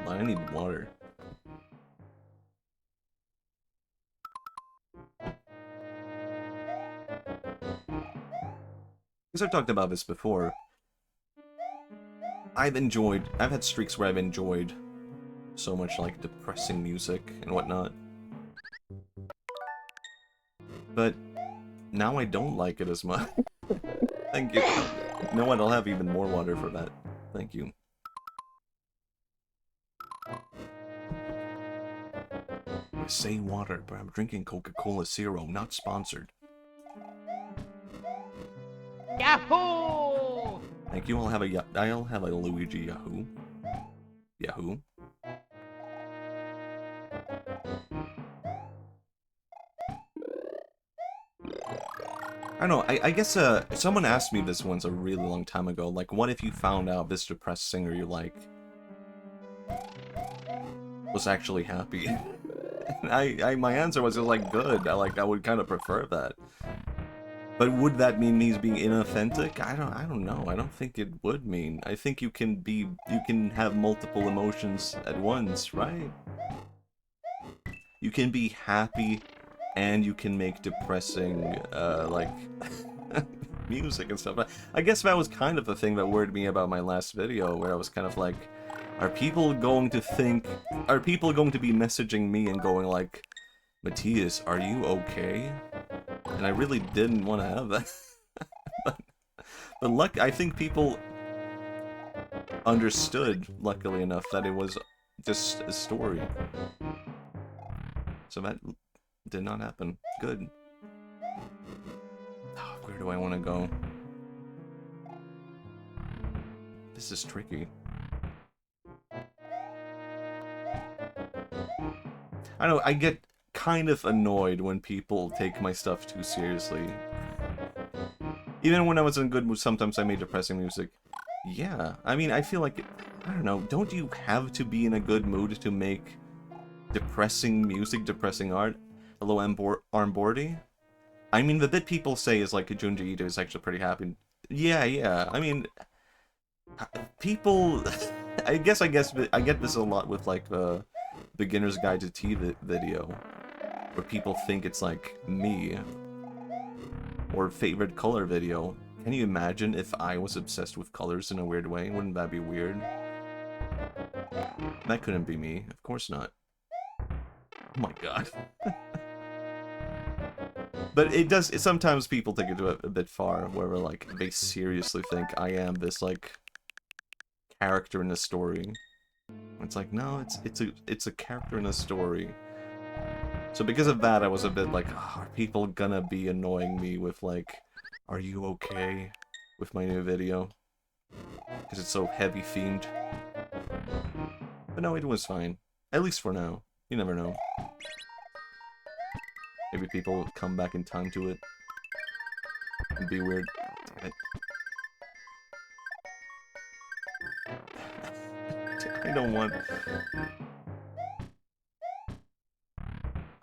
I need water. Because I've talked about this before. I've had streaks where I've enjoyed so much, like, depressing music and whatnot. But now I don't like it as much. Thank you. You know what? I'll have even more water for that. Thank you. I say water, but I'm drinking Coca-Cola Zero, not sponsored. Yahoo! Thank you. I'll have a Luigi Yahoo. Yahoo. I don't know, I guess someone asked me this once a really long time ago, like, what if you found out this depressed singer you like was actually happy? And my answer was just like, good. I would kind of prefer that. But would that mean he's being inauthentic? I don't know. I don't think it would mean. I think you can have multiple emotions at once, right? You can be happy and you can make depressing, like, music and stuff. I guess that was kind of the thing that worried me about my last video, where I was kind of like, are people going to be messaging me and going like, Matthias, are you okay? And I really didn't want to have that. but I think people understood, luckily enough, that it was just a story. So that did not happen. Good. Oh, where do I want to go? This is tricky. I don't know, I get kind of annoyed when people take my stuff too seriously. Even when I was in good mood, sometimes I made depressing music. Yeah, I mean, I feel like, I don't know, don't you have to be in a good mood to make depressing music, depressing art? Hello, Armbordy? I mean, the bit people say is like, Junji Ito is actually pretty happy. Yeah, I mean, people, I get this a lot with, like, the Beginner's Guide to Tea video, where people think it's like me, or favorite color video. Can you imagine if I was obsessed with colors in a weird way? Wouldn't that be weird? That couldn't be me. Of course not. Oh my god. But it does, sometimes people take it a bit far, where like, they seriously think I am this, like, character in a story. It's like, no, it's a character in a story. So because of that, I was a bit like, oh, are people gonna be annoying me with like, are you okay with my new video? Because it's so heavy themed. But no, it was fine. At least for now. You never know. Maybe people will come back in time to it. It'd be weird. Damn it.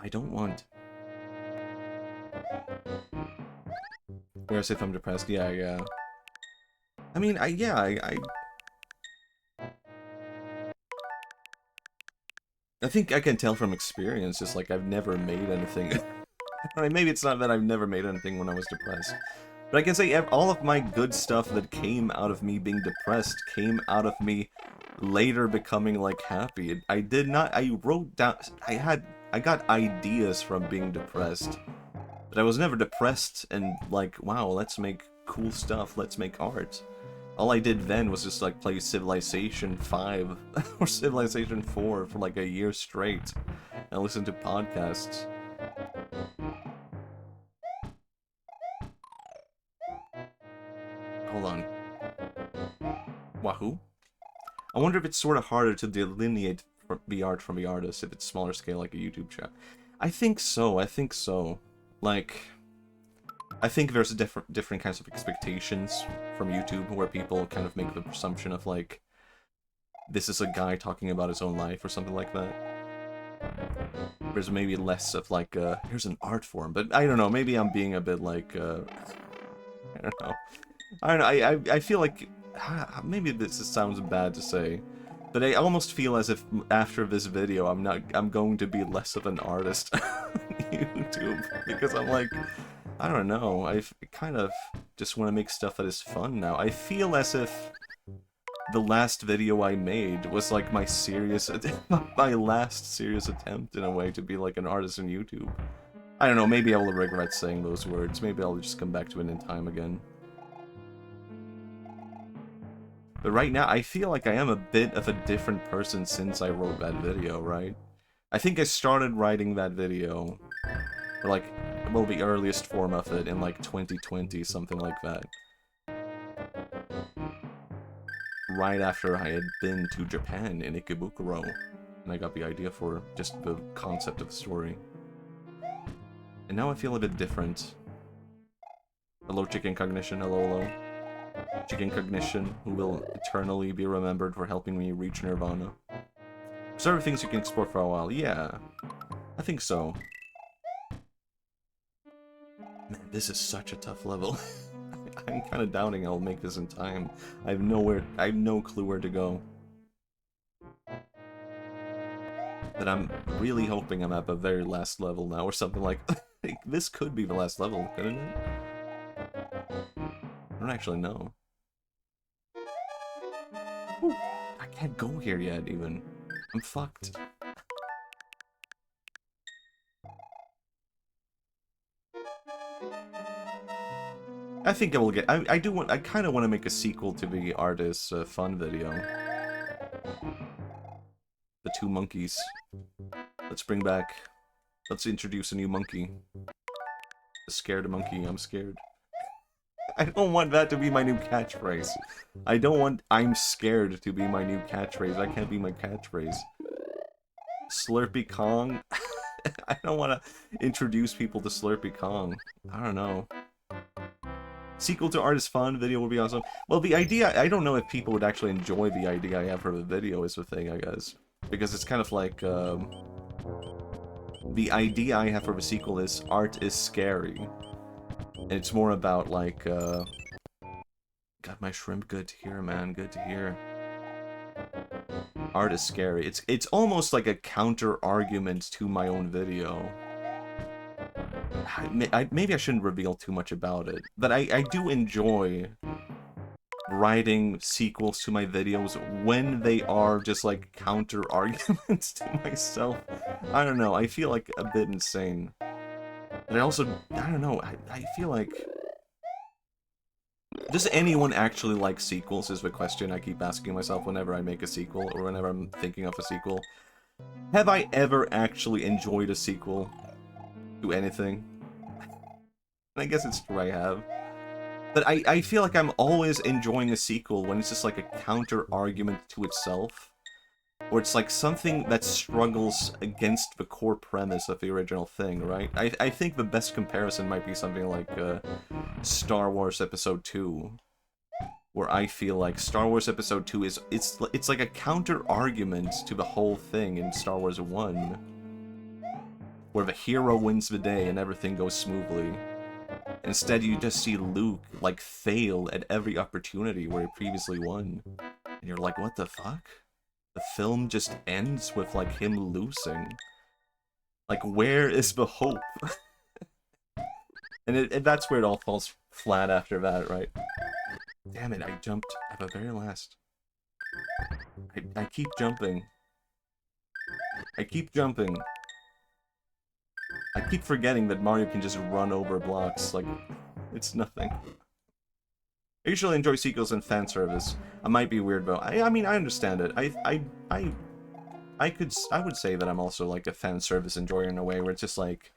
I don't want... Whereas if I'm depressed, yeah. I mean, I think I can tell from experience, just like, I've never made anything... Maybe it's not that I've never made anything when I was depressed. But I can say all of my good stuff that came out of me being depressed came out of me later becoming, like, happy. I wrote down... I got ideas from being depressed. But I was never depressed and like, wow, let's make cool stuff, let's make art. All I did then was just like play Civilization 5 or Civilization 4 for like a year straight and listen to podcasts. Hold on. Wahoo? I wonder if it's sort of harder to delineate the art from the artist if it's smaller scale like a YouTube chat. I think so, I think so. Like, I think there's different kinds of expectations from YouTube where people kind of make the presumption of like, this is a guy talking about his own life or something like that. There's maybe less of like, here's an art form, but I don't know, maybe I'm being a bit like, I don't know. I don't know, I feel like, maybe this sounds bad to say, but I almost feel as if after this video I'm going to be less of an artist on YouTube, because I'm like, I don't know, I kind of just want to make stuff that is fun now. I feel as if the last video I made was like my last serious attempt in a way to be like an artist on YouTube. I don't know, maybe I will regret saying those words, maybe I'll just come back to it in time again. But right now, I feel like I am a bit of a different person since I wrote that video, right? I think I started writing that video, or like, well, the earliest form of it in like 2020, something like that. Right after I had been to Japan in Ikebukuro, and I got the idea for just the concept of the story. And now I feel a bit different. Hello, Chicken Cognition, hello, hello. Chicken Cognition, who will eternally be remembered for helping me reach Nirvana. There are things you can explore for a while. Yeah, I think so. Man, this is such a tough level. I'm kind of doubting I'll make this in time. I have no clue where to go. But I'm really hoping I'm at the very last level now, or something like this could be the last level, couldn't it? I don't actually know. Ooh, I can't go here yet, even. I'm fucked. I think I will get. I kind of want to make a sequel to the artist's fun video. The two monkeys. Let's bring back. Let's introduce a new monkey. A scared monkey. I'm scared. I don't want that to be my new catchphrase. I don't want I'm scared to be my new catchphrase. That can't be my catchphrase. Slurpy Kong? I don't want to introduce people to Slurpy Kong. I don't know. Sequel to Art is Fun video would be awesome. Well, the idea, I don't know if people would actually enjoy the idea I have for the video is the thing, I guess. Because it's kind of like, the idea I have for the sequel is art is scary. And it's more about, like, got my shrimp, good to hear, man, good to hear. Art is scary. It's almost like a counter-argument to my own video. Maybe I shouldn't reveal too much about it, but I do enjoy writing sequels to my videos when they are just, like, counter-arguments to myself. I don't know, I feel like a bit insane. And I also, I don't know, I feel like... Does anyone actually like sequels is the question I keep asking myself whenever I make a sequel, or whenever I'm thinking of a sequel. Have I ever actually enjoyed a sequel to anything? I guess it's true I have. But I feel like I'm always enjoying a sequel when it's just like a counter-argument to itself. Or it's like something that struggles against the core premise of the original thing, right? I think the best comparison might be something like Star Wars Episode 2. Where I feel like Star Wars Episode 2 is... It's like a counter-argument to the whole thing in Star Wars 1. Where the hero wins the day and everything goes smoothly. Instead, you just see Luke, like, fail at every opportunity where he previously won. And you're like, what the fuck? The film just ends with, like, him losing. Like, where is the hope? and that's where it all falls flat after that, right? Damn it, I jumped at the very last. I keep jumping. I keep jumping. I keep forgetting that Mario can just run over blocks, like, it's nothing. I usually enjoy sequels and fan service. I might be weird, though. I mean, I understand it. I would say that I'm also like a fan service enjoyer in a way where it's just like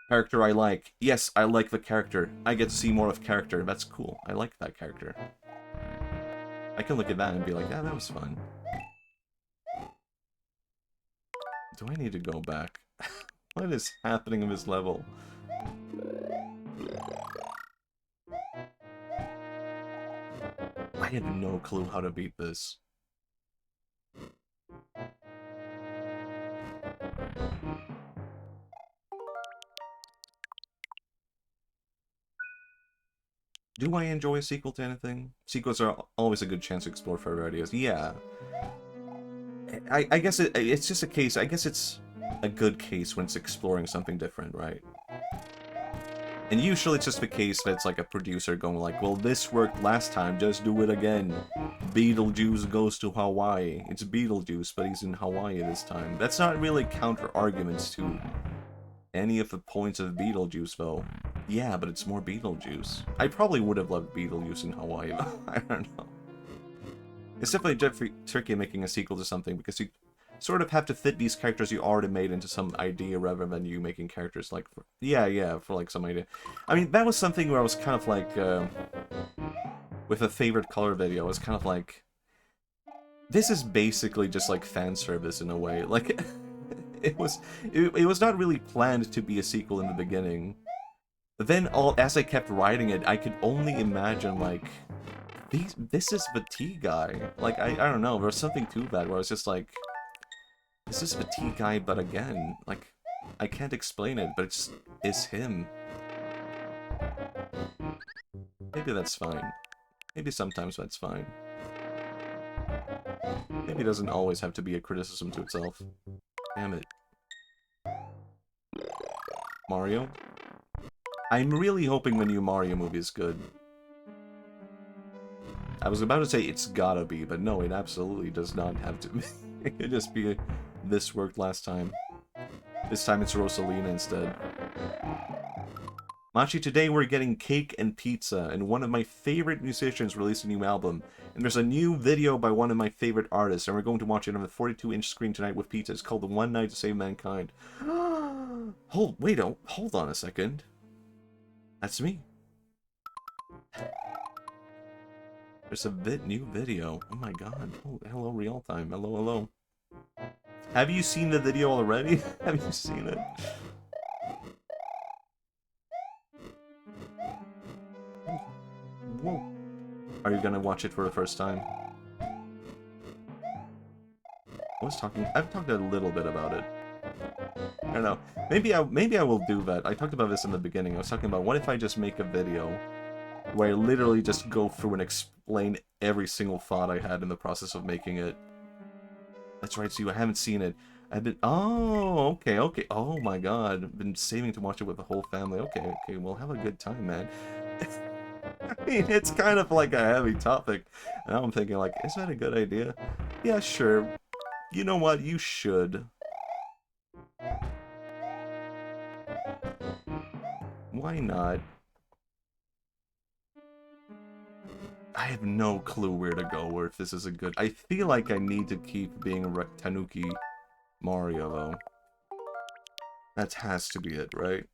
character I like. Yes, I like the character. I get to see more of character. That's cool. I like that character. I can look at that and be like, yeah, that was fun. Do I need to go back? What is happening in this level? I have no clue how to beat this. Do I enjoy a sequel to anything? Sequels are always a good chance to explore further ideas. Yeah. I guess it's just a case, I guess it's a good case when it's exploring something different, right? And usually it's just the case that it's like a producer going like, well, this worked last time, just do it again. Beetlejuice goes to Hawaii. It's Beetlejuice, but he's in Hawaii this time. That's not really counter-arguments to any of the points of Beetlejuice, though. Yeah, but it's more Beetlejuice. I probably would have loved Beetlejuice in Hawaii, though. I don't know. It's definitely tricky making a sequel to something, because you sort of have to fit these characters you already made into some idea rather than you making characters like... for like some idea. I mean, that was something where I was kind of like... with a favorite color video, I was kind of like... This is basically just like fan service in a way. Like, it was not really planned to be a sequel in the beginning. But then, as I kept writing it, I could only imagine, like... This is the T guy. Like, I don't know, there was something to that where I was just like... This is the T guy, but again, like, I can't explain it, but it's him. Maybe that's fine. Maybe sometimes that's fine. Maybe it doesn't always have to be a criticism to itself. Damn it. Mario? I'm really hoping the new Mario movie is good. I was about to say it's gotta be, but no, it absolutely does not have to be. It could just be this worked last time. This time it's Rosalina instead. Machi, today we're getting cake and pizza, and one of my favorite musicians released a new album. And there's a new video by one of my favorite artists, and we're going to watch it on the 42-inch screen tonight with pizza. It's called The One Night to Save Mankind. Hold on a second. That's me. There's a new video. Oh my god. Oh, hello, real time. Hello, hello. Have you seen the video already? Have you seen it? Whoa. Are you gonna watch it for the first time? I've talked a little bit about it. I don't know. Maybe I will do that. I talked about this in the beginning. I was talking about, what if I just make a video where I literally just go through and explain every single thought I had in the process of making it. That's right, so I haven't seen it. Oh, okay. Oh my god. I've been saving to watch it with the whole family. Okay, well, have a good time, man. I mean, it's kind of like a heavy topic. And now I'm thinking, like, is that a good idea? Yeah, sure. You know what? You should. Why not? I have no clue where to go, or if this is a good... I feel like I need to keep being a Tanuki Mario, though. That has to be it, right?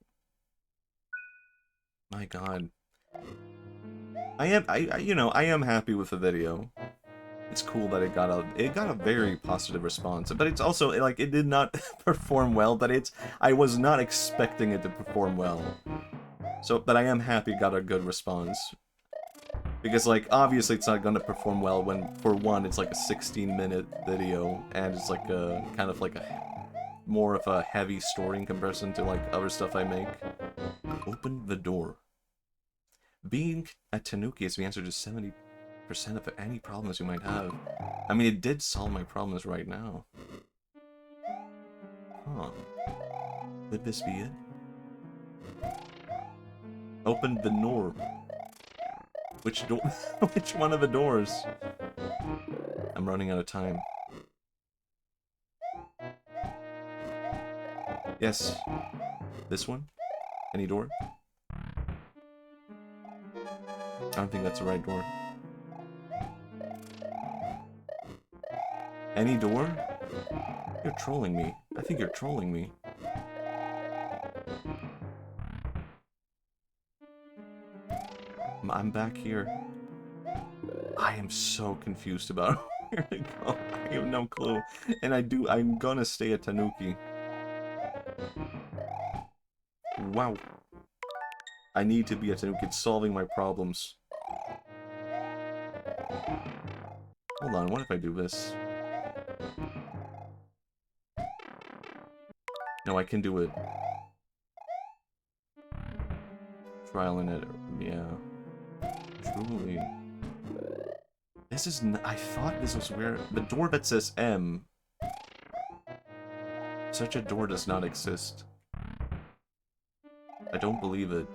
My god. I am happy with the video. It's cool that it got a very positive response, but it's also, like, it did not perform well, but I was not expecting it to perform well. So, but I am happy it got a good response. Because, like, obviously it's not gonna perform well when, for one, it's like a 16-minute video, and it's like a, kind of like a, more of a heavy story in comparison to, like, other stuff I make. Open the door. Being a Tanuki is the answer to 70% of any problems you might have. I mean, it did solve my problems right now. Huh. Could this be it? Open the door. Which door? Which one of the doors? I'm running out of time. Yes. This one? Any door? I don't think that's the right door. Any door? You're trolling me. I think you're trolling me. I'm back here. I am so confused about where to go. I have no clue. And I'm gonna stay at Tanuki. Wow. I need to be at Tanuki. It's solving my problems. Hold on, what if I do this? No, I can do it. Trial and error. Yeah. Truly. This is I thought this was where... The door that says M. Such a door does not exist. I don't believe it.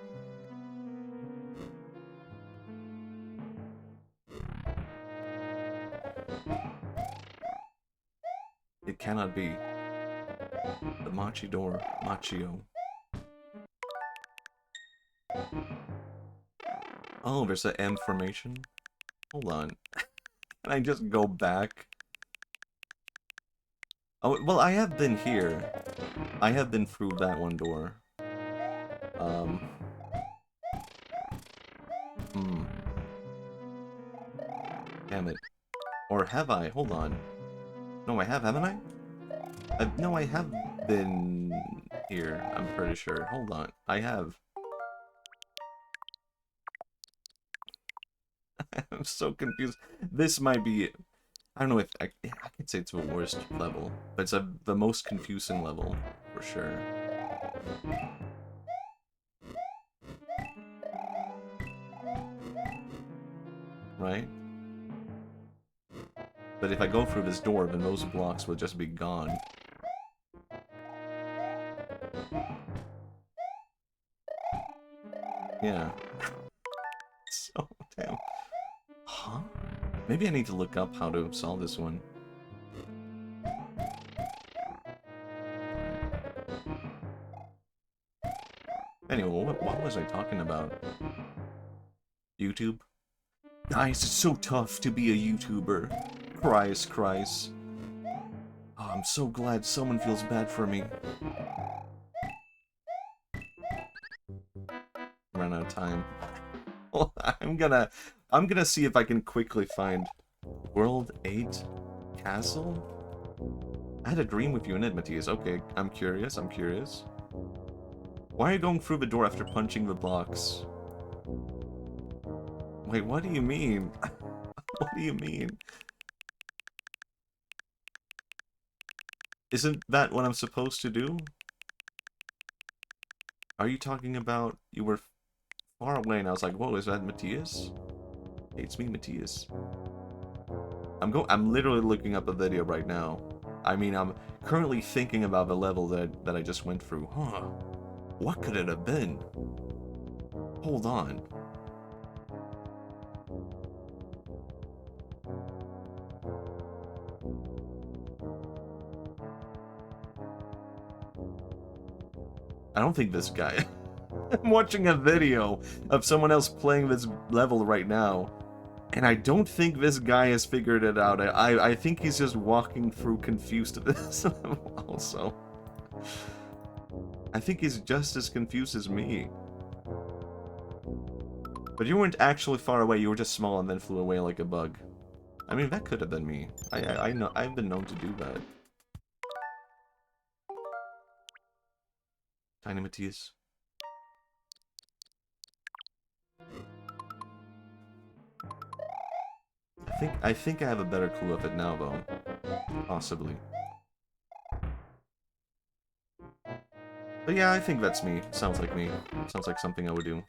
It cannot be. The Machi door. Machio. Oh, there's an M formation? Hold on. Can I just go back? Oh, well, I have been here. I have been through that one door. Damn it. Or have I? Hold on. No, I have, haven't I? No, I have been here, I'm pretty sure. Hold on. I have. I'm so confused. This might be... I don't know if... I could say it's the worst level. But it's the most confusing level, for sure. Right? But if I go through this door, then those blocks will just be gone. Yeah. So, damn. Huh? Maybe I need to look up how to solve this one. Anyway, what was I talking about? YouTube? Guys, it's so tough to be a YouTuber. Christ. Oh, I'm so glad someone feels bad for me. Ran out of time. Well, I'm gonna see if I can quickly find World 8 Castle? I had a dream with you in it, Matthias. Okay, I'm curious. Why are you going through the door after punching the blocks? Wait, what do you mean? What do you mean? Isn't that what I'm supposed to do? Are you talking about you were far away and I was like, whoa, is that Matthias? Hey, it's me, Matthias. I'm literally looking up a video right now. I mean, I'm currently thinking about the level that I just went through. Huh. What could it have been? Hold on. I don't think this guy... I'm watching a video of someone else playing this level right now, and I don't think this guy has figured it out. I think he's just walking through confused at this level also. I think he's just as confused as me. But you weren't actually far away, you were just small and then flew away like a bug. I mean, that could have been me. I know, I've been known to do that. Tiny Matthias. I think I have a better clue of it now, though. Possibly. But yeah, I think that's me. Sounds like me. Sounds like something I would do.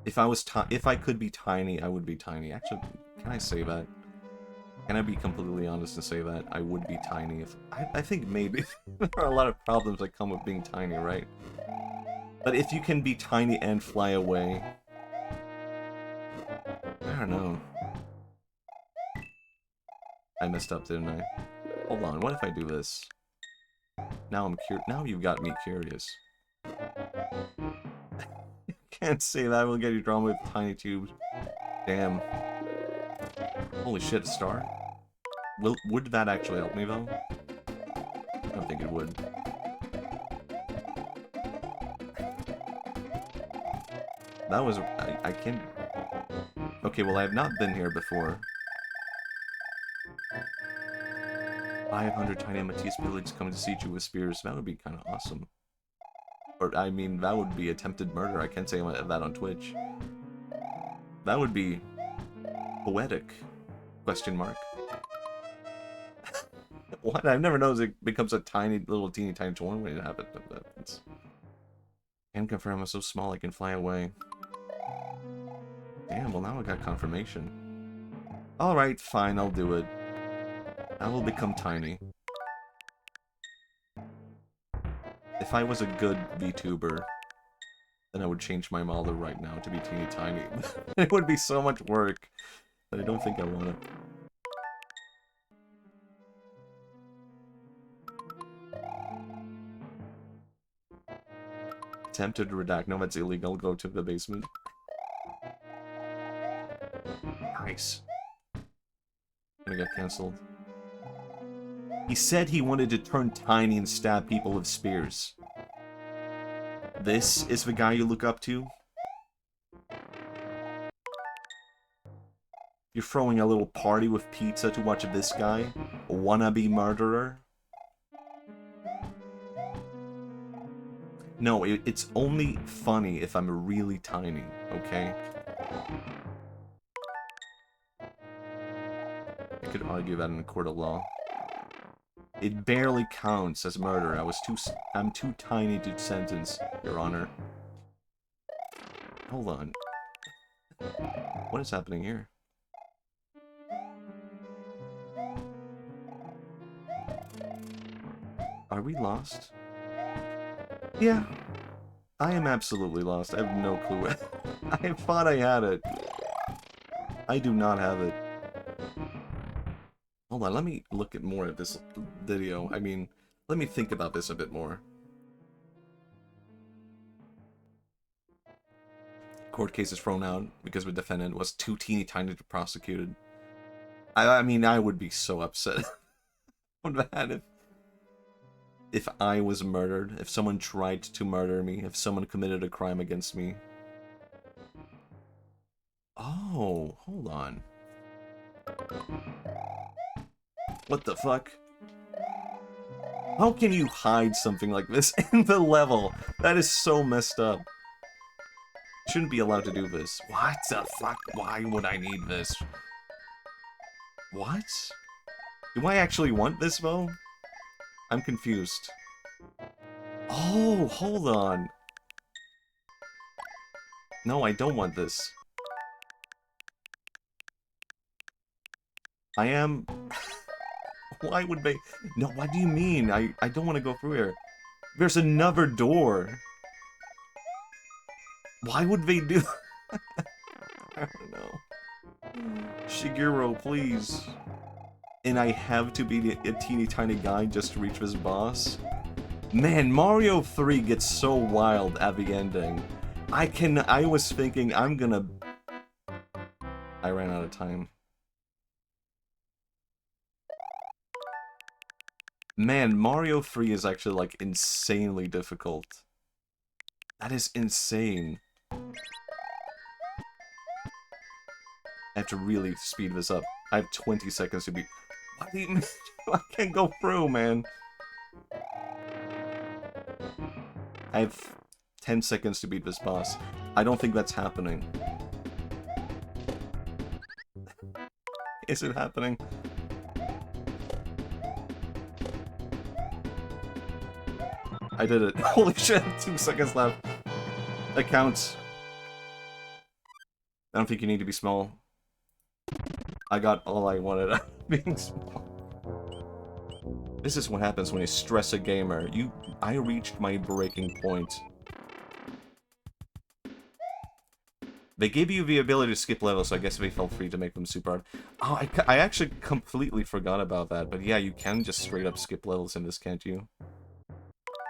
If I could be tiny, I would be tiny. Actually, can I say that? Can I be completely honest and say that I would be tiny if... I think maybe. There are a lot of problems that come with being tiny, right? But if you can be tiny and fly away... I don't know. I messed up, didn't I? Hold on, what if I do this? Now you've got me curious. can't say that will get you drawn with tiny tubes. Damn. Holy shit, a star? Would that actually help me, though? I don't think it would. That was... I can't... Okay, well, I have not been here before. 500 tiny Matisse villages coming to siege you with spears. That would be kind of awesome. Or, I mean, that would be attempted murder. I can't say that on Twitch. That would be... poetic. Question mark. What? I've never noticed it becomes a tiny, little teeny tiny torn when it happens. Can confirm I'm so small I can fly away. Damn, well now I got confirmation. Alright, fine, I'll do it. I will become tiny. If I was a good VTuber, then I would change my model right now to be teeny tiny. It would be so much work, but I don't think I want it. Attempted to redact. No, that's illegal. Go to the basement. Nice. Gonna get cancelled. He said he wanted to turn tiny and stab people with spears. This is the guy you look up to? You're throwing a little party with pizza to watch this guy? A wannabe murderer? No, it's only funny if I'm really tiny, okay? I could argue that in a court of law. It barely counts as murder. I'm too tiny to sentence, Your Honor. Hold on. What is happening here? Are we lost? Yeah. I am absolutely lost. I have no clue. I thought I had it. I do not have it. Hold on, let me look at more at this video. I mean, let me think about this a bit more. Court case is thrown out because the defendant was too teeny tiny to be prosecuted. I mean, I would be so upset with that if I was murdered, if someone tried to murder me, if someone committed a crime against me. Oh, hold on. What the fuck? How can you hide something like this in the level? That is so messed up. Shouldn't be allowed to do this. What the fuck? Why would I need this? What? Do I actually want this, though? I'm confused. Oh, hold on. No, I don't want this. I am... Why would they... No, what do you mean? I don't want to go through here. There's another door. Why would they do... I don't know. Shigeru, please. And I have to be a teeny tiny guy just to reach this boss? Man, Mario 3 gets so wild at the ending. I was thinking I'm gonna... I ran out of time. Man, Mario 3 is actually, like, insanely difficult. That is insane. I have to really speed this up. I have 20 seconds to beat... What do you mean? I can't go through, man. I have 10 seconds to beat this boss. I don't think that's happening. Is it happening? I did it. Holy shit, 2 seconds left. That counts. I don't think you need to be small. I got all I wanted out of being small. This is what happens when you stress a gamer. I reached my breaking point. They gave you the ability to skip levels, so I guess they felt free to make them super hard. Oh, I actually completely forgot about that, but yeah, you can just straight up skip levels in this, can't you?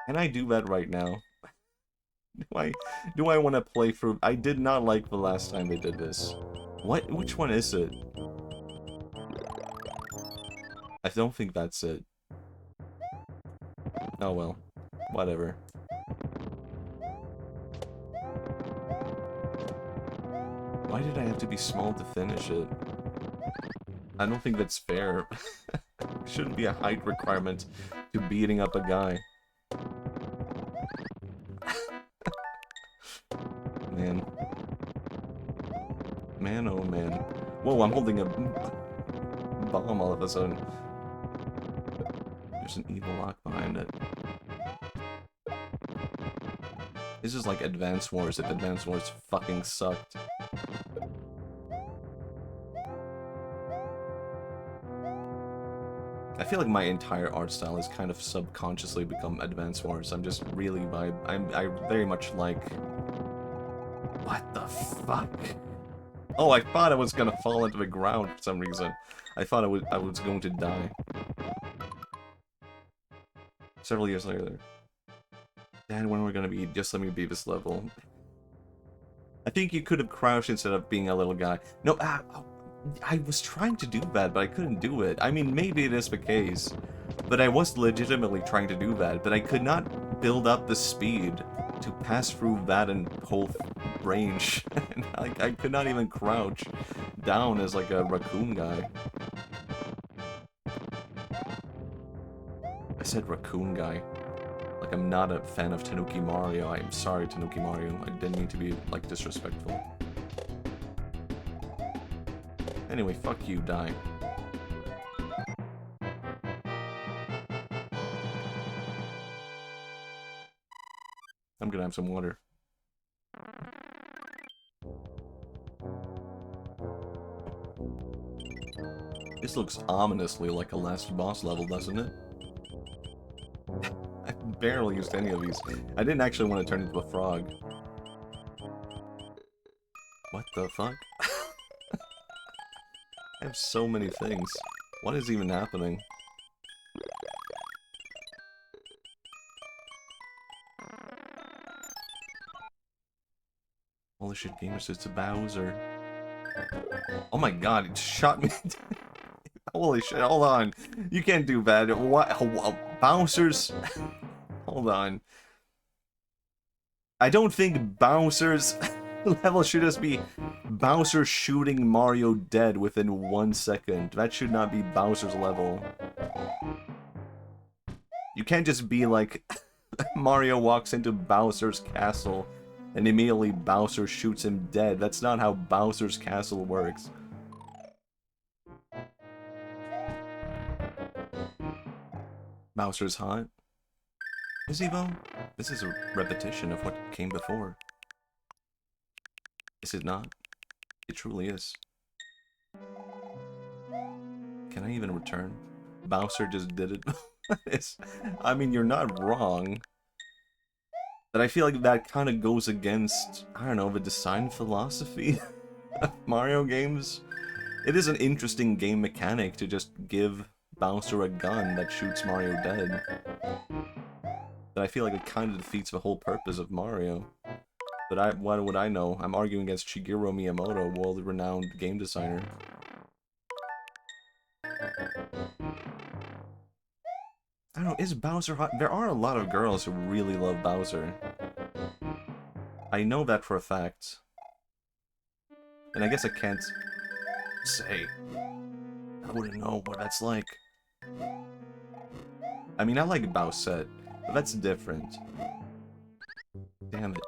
Can I do that right now? Do I want to play through? I did not like the last time they did this. What? Which one is it? I don't think that's it. Oh well. Whatever. Why did I have to be small to finish it? I don't think that's fair. Shouldn't be a height requirement to beating up a guy. Man. Man, oh man. Whoa, I'm holding a bomb all of a sudden. There's an evil lock behind it. This is like Advance Wars if Advance Wars fucking sucked. I feel like my entire art style has kind of subconsciously become Advance Wars. I'm just really I very much like... What the fuck? Oh, I thought I was gonna fall into the ground for some reason. I thought I was going to die. Several years later. Dad, when are we gonna be? Just let me be this level. I think you could have crouched instead of being a little guy. No, I was trying to do that, but I couldn't do it. I mean, maybe it is the case. But I was legitimately trying to do that, but I could not build up the speed to pass through that and whole range. I could not even crouch down as like a raccoon guy. I said raccoon guy. Like, I'm not a fan of Tanuki Mario. I'm sorry, Tanuki Mario. I didn't mean to be, like, disrespectful. Anyway, fuck you, die. I'm gonna have some water. This looks ominously like a last boss level, doesn't it? I barely used any of these. I didn't actually want to turn into a frog. What the fuck? I have so many things. What is even happening? Holy shit, gamers, it's a Bowser. Oh my god, it shot me. Holy shit, hold on. You can't do that. What? Bouncers? Hold on. I don't think Bowser's level should just be Bowser shooting Mario dead within 1 second. That should not be Bowser's level. You can't just be like, Mario walks into Bowser's castle and immediately Bowser shoots him dead. That's not how Bowser's castle works. Bowser's hot. Is he though? This is a repetition of what came before. Is it not? It truly is. Can I even return? Bowser just did it. I mean, you're not wrong. But I feel like that kind of goes against, I don't know, the design philosophy of Mario games. It is an interesting game mechanic to just give Bowser a gun that shoots Mario dead. But I feel like it kind of defeats the whole purpose of Mario. But what would I know? I'm arguing against Shigeru Miyamoto, world-renowned game designer. I don't know, is Bowser hot? There are a lot of girls who really love Bowser. I know that for a fact. And I guess I can't say. I wouldn't know what that's like. I mean, I like Bowsette, but that's different. Damn it.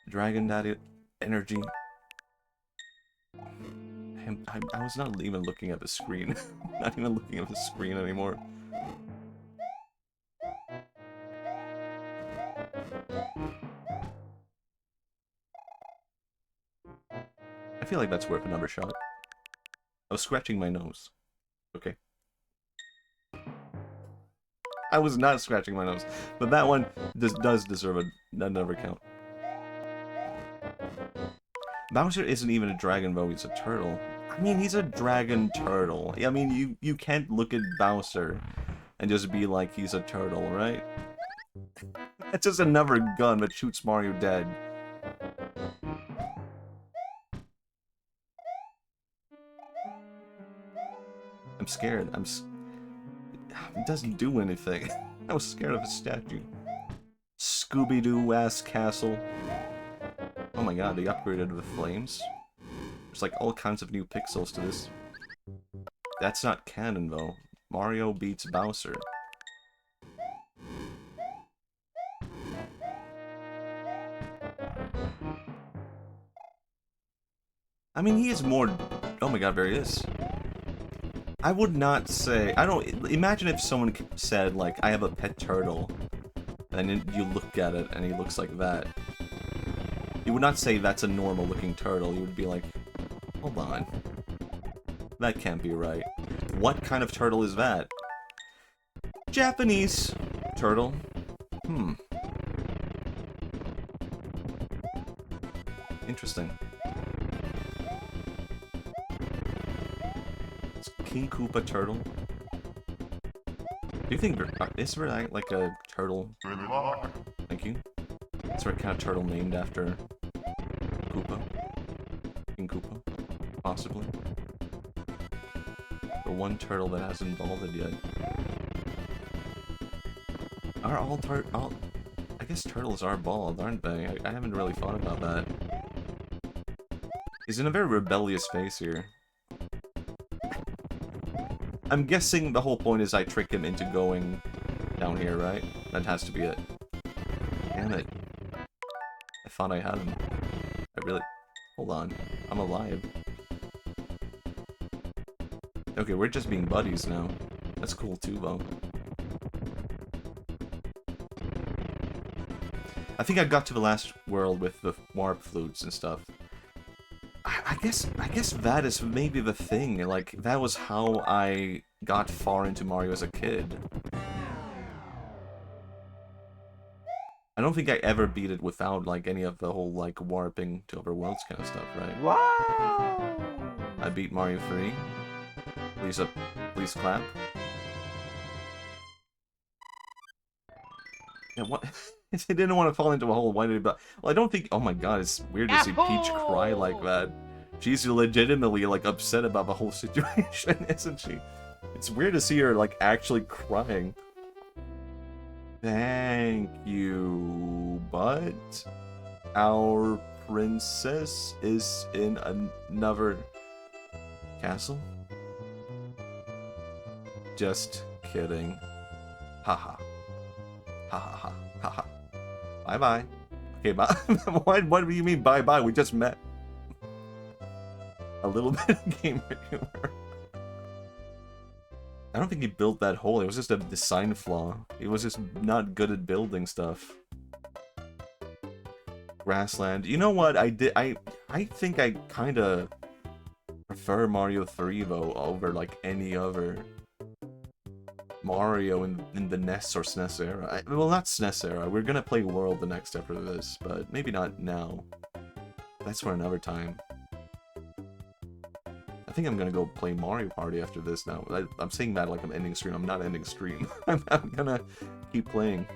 Dragon Daddy energy. I was not even looking at the screen. Not even looking at the screen anymore. I feel like that's worth another shot. I was scratching my nose. Okay. I was not scratching my nose, but that one does deserve another count. Bowser isn't even a dragon though, he's a turtle. I mean, he's a dragon turtle. I mean, you can't look at Bowser and just be like he's a turtle, right? It's just another gun that shoots Mario dead. I'm scared. It doesn't do anything. I was scared of a statue. Scooby-Doo-ass castle. Oh my god, they upgraded the flames. There's like all kinds of new pixels to this. That's not canon though. Mario beats Bowser. I mean, he is more... Oh my god, there he is. I would not say... I don't... Imagine if someone said, like, I have a pet turtle, and then you look at it, and he looks like that. You would not say that's a normal-looking turtle. You would be like, hold on. That can't be right. What kind of turtle is that? Japanese turtle. Interesting. It's King Koopa turtle. Do you think is there like a turtle? Thank you. Is there a kind of turtle named after Koopa? King Koopa? Possibly. The one turtle that hasn't evolved yet. Are all I guess turtles are bald, aren't they? I haven't really thought about that. He's in a very rebellious phase here. I'm guessing the whole point is I trick him into going down here, right? That has to be it. Damn it. I thought I had him. I really... Hold on. I'm alive. Okay, we're just being buddies now. That's cool too, though. I think I got to the last world with the warp flutes and stuff. I guess that is maybe the thing. Like, that was how I got far into Mario as a kid. I don't think I ever beat it without, like, any of the whole, like, warping to other worlds kind of stuff, right? Wow! I beat Mario 3. Please clap. Yeah, what? I didn't want to fall into a hole. Why did it? Well, I don't think... Oh my god, it's weird to see Peach cry like that. She's legitimately, like, upset about the whole situation, isn't she? It's weird to see her, like, actually crying. Thank you, but... Our princess is in another... castle? Just kidding. Haha. Ha ha ha ha ha. Bye bye. Okay, bye. What do you mean bye bye? We just met. A little bit of gamer humor. I don't think he built that hole. It was just a design flaw. He was just not good at building stuff. Grassland. You know what? I think I kind of prefer Mario 3 though over like any other Mario in the NES or SNES era. Well, not SNES era. We're gonna play World the next after this, but maybe not now. That's for another time. I think I'm gonna go play Mario Party after this now. I'm saying that like I'm ending stream. I'm not ending stream. I'm gonna keep playing.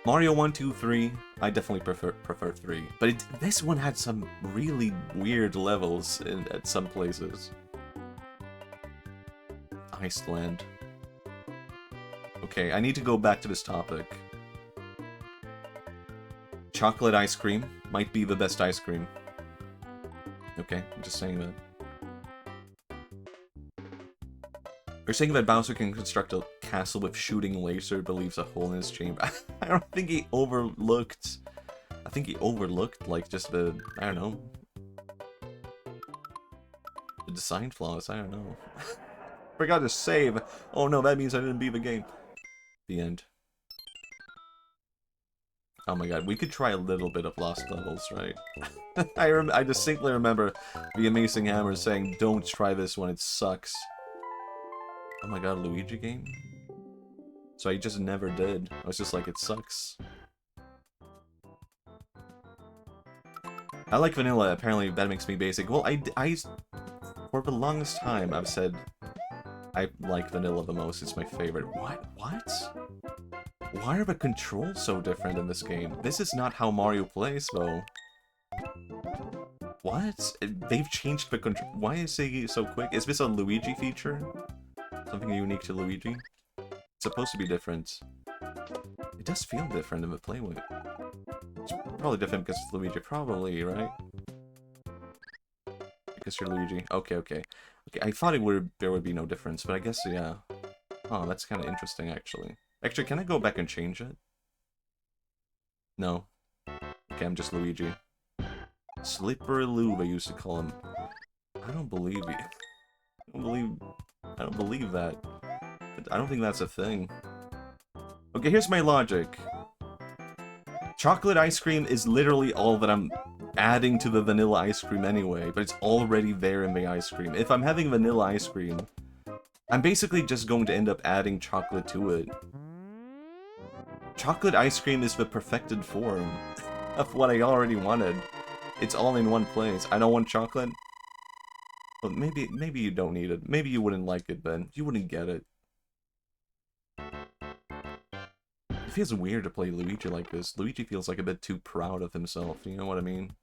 Mario 1, 2, 3. I definitely prefer 3. But this one had some really weird levels at some places. Iceland. Okay, I need to go back to this topic. Chocolate ice cream might be the best ice cream. Okay, I'm just saying that. You're saying that Bowser can construct a castle with shooting laser but leaves a hole in his chamber. I don't think he overlooked... I think he overlooked, like, just the... I don't know. The design flaws, I don't know. Forgot to save. Oh no, that means I didn't beat the game. The end. Oh my god, we could try a little bit of Lost Levels, right? I distinctly remember the Amazing Hammer saying, don't try this one, it sucks. Oh my god, Luigi game? So I just never did. I was just like, it sucks. I like vanilla, apparently that makes me basic. Well, I for the longest time, I've said I like vanilla the most. It's my favorite. What? Why are the controls so different in this game? This is not how Mario plays, though. What? They've changed the control. Why is it so quick? Is this a Luigi feature? Something unique to Luigi? It's supposed to be different. It does feel different in the play with. It's probably different because it's Luigi. Probably, right? Because you're Luigi. Okay, I thought there would be no difference, but I guess, yeah. Oh, that's kind of interesting, actually. Actually, can I go back and change it? No. Okay, I'm just Luigi. Slippery Lou, they used to call him. I don't believe you. I don't believe that. I don't think that's a thing. Okay, here's my logic. Chocolate ice cream is literally all that I'm adding to the vanilla ice cream anyway, but it's already there in the ice cream. If I'm having vanilla ice cream, I'm basically just going to end up adding chocolate to it. Chocolate ice cream is the perfected form of what I already wanted. It's all in one place. I don't want chocolate. Well, maybe you don't need it. Maybe you wouldn't like it then. You wouldn't get it. It feels weird to play Luigi like this. Luigi feels like a bit too proud of himself, you know what I mean?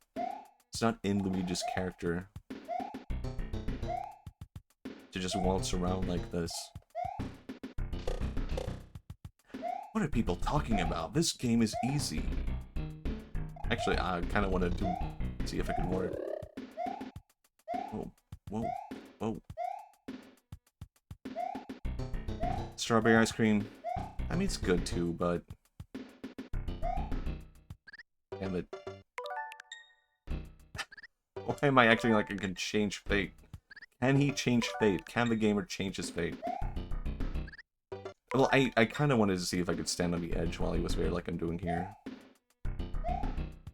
It's not in Luigi's character to just waltz around like this. What are people talking about? This game is easy. Actually, I kind of wanted to see if it could work. Whoa. Strawberry ice cream. I mean, it's good too, but... Damn it. Why am I acting like I can change fate? Can he change fate? Can the gamer change his fate? Well, I kind of wanted to see if I could stand on the edge while he was there, like I'm doing here.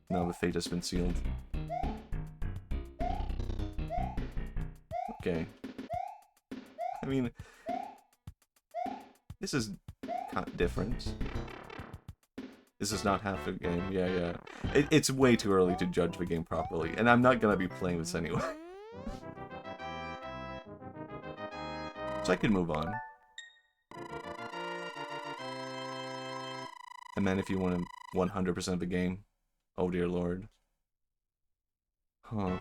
No, the fate has been sealed. Okay. I mean... This is kind of different. This is not half a game. Yeah. It's way too early to judge the game properly, and I'm not gonna be playing this anyway. So I can move on. And then if you want to 100% the game, oh dear lord. Huh.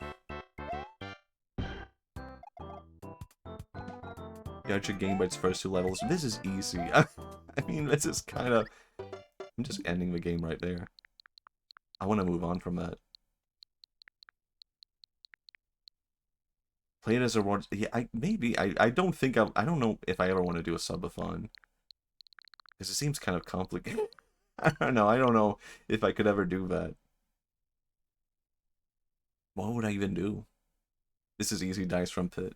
Judge a game by its first two levels. This is easy. I mean, this is kind of... I'm just ending the game right there. I want to move on from that. Play it as a reward. Yeah, I don't think I don't know if I ever want to do a subathon. Because it seems kind of complicated. I don't know if I could ever do that. What would I even do? This is easy dice from Pit.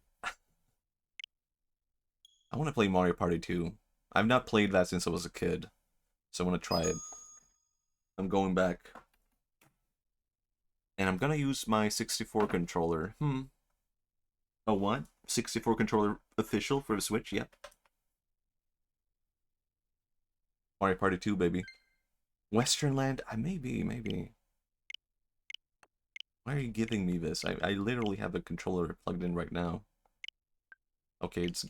I want to play Mario Party 2. I've not played that since I was a kid. So I want to try it. I'm going back. And I'm gonna use my 64 controller. Oh, what? 64 controller official for the Switch? Yep. Mario Party 2, baby. Western Land? Maybe. Why are you giving me this? I literally have a controller plugged in right now. Okay, it's...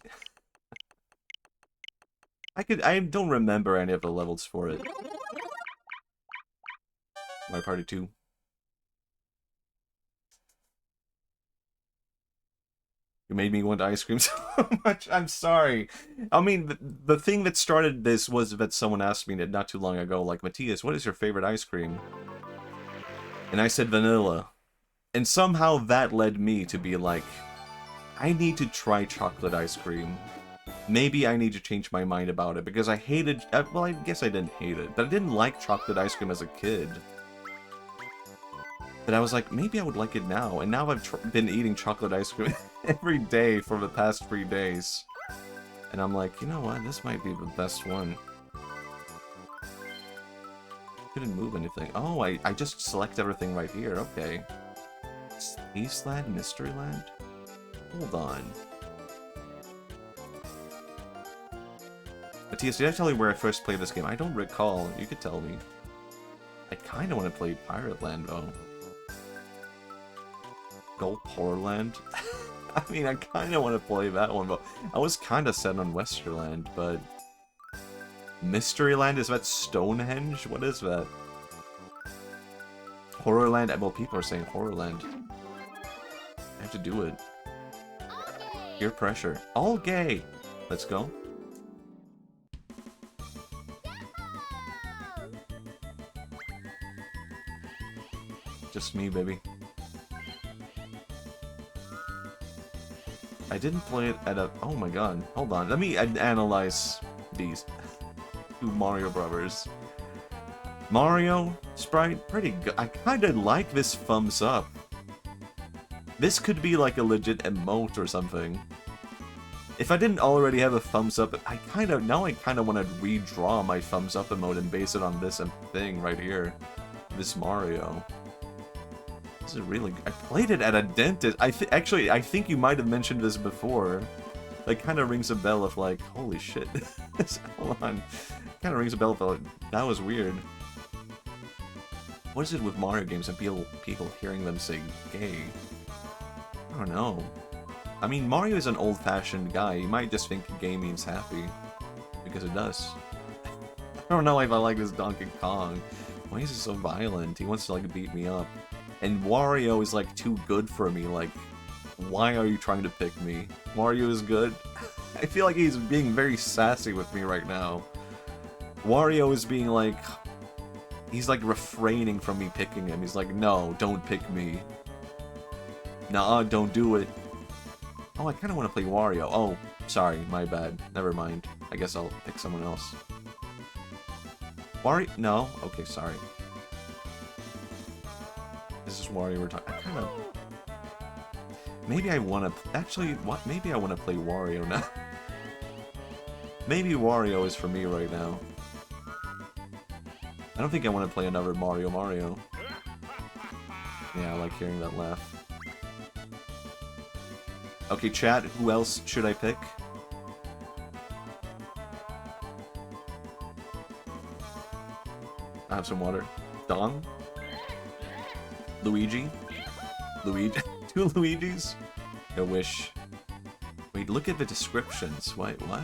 I don't remember any of the levels for it. Mario Party 2. You made me want ice cream so much. I'm sorry. I mean, the thing that started this was that someone asked me not too long ago, like, Matthias, what is your favorite ice cream? And I said vanilla. And somehow that led me to be like, I need to try chocolate ice cream. Maybe I need to change my mind about it, because I hated... well, I guess I didn't hate it, but I didn't like chocolate ice cream as a kid. But I was like, maybe I would like it now, and now I've been eating chocolate ice cream every day for the past 3 days. And I'm like, you know what, this might be the best one. Couldn't move anything. Oh, I just select everything right here, okay. Space Land? Mystery Land? Hold on. Matthias, did I tell you where I first played this game? I don't recall. You could tell me. I kind of want to play Pirate Land, though. Gulp Horror Land? I mean, I kind of want to play that one, but I was kind of set on Westerland, but... Mysteryland? Is that Stonehenge? What is that? Horrorland? Well, people are saying Horrorland. I have to do it. Peer pressure. All gay! Let's go. Just me, baby. I didn't play it at a... Oh my god. Hold on. Let me analyze these two Mario Brothers. Mario sprite, pretty good. I kind of like this thumbs up. This could be like a legit emote or something. If I didn't already have a thumbs up, I kind of want to redraw my thumbs up emote and base it on this thing right here. This Mario. This is really... I played it at a dentist. Actually, I think you might have mentioned this before. That kind of rings a bell of like, holy shit. Hold on. Kind of rings a bell of like, that was weird. What is it with Mario games and people hearing them say gay? I don't know. I mean, Mario is an old-fashioned guy. You might just think gay means happy. Because it does. I don't know if I like this Donkey Kong. Why is he so violent? He wants to like beat me up. And Wario is like too good for me, like, why are you trying to pick me? Wario is good? I feel like he's being very sassy with me right now. Wario is being like, he's like refraining from me picking him. He's like, no, don't pick me. Nah, don't do it. Oh, I kind of want to play Wario. Oh, sorry, my bad. Never mind. I guess I'll pick someone else. Wario? No? Okay, sorry. This is Wario we're talking. I kind of... Maybe I want to... Actually, what? Maybe I want to play Wario now. Maybe Wario is for me right now. I don't think I want to play another Mario. Yeah, I like hearing that laugh. Okay, chat, who else should I pick? I have some water. Dong? Luigi? Luigi? Two Luigis? I wish. Wait, look at the descriptions. Wait, what?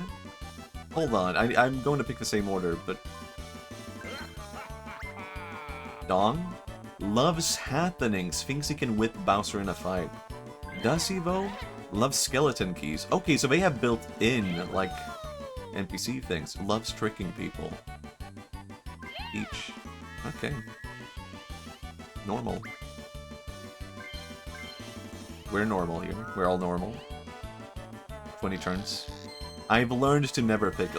Hold on, I'm going to pick the same order, but... Dong? Loves happenings, thinks he can whip Bowser in a fight. Does he, though? Loves skeleton keys. Okay, so they have built-in, like, NPC things. Loves tricking people. Peach. Okay. Normal. We're normal here. We're all normal. 20 turns. I've learned to never pick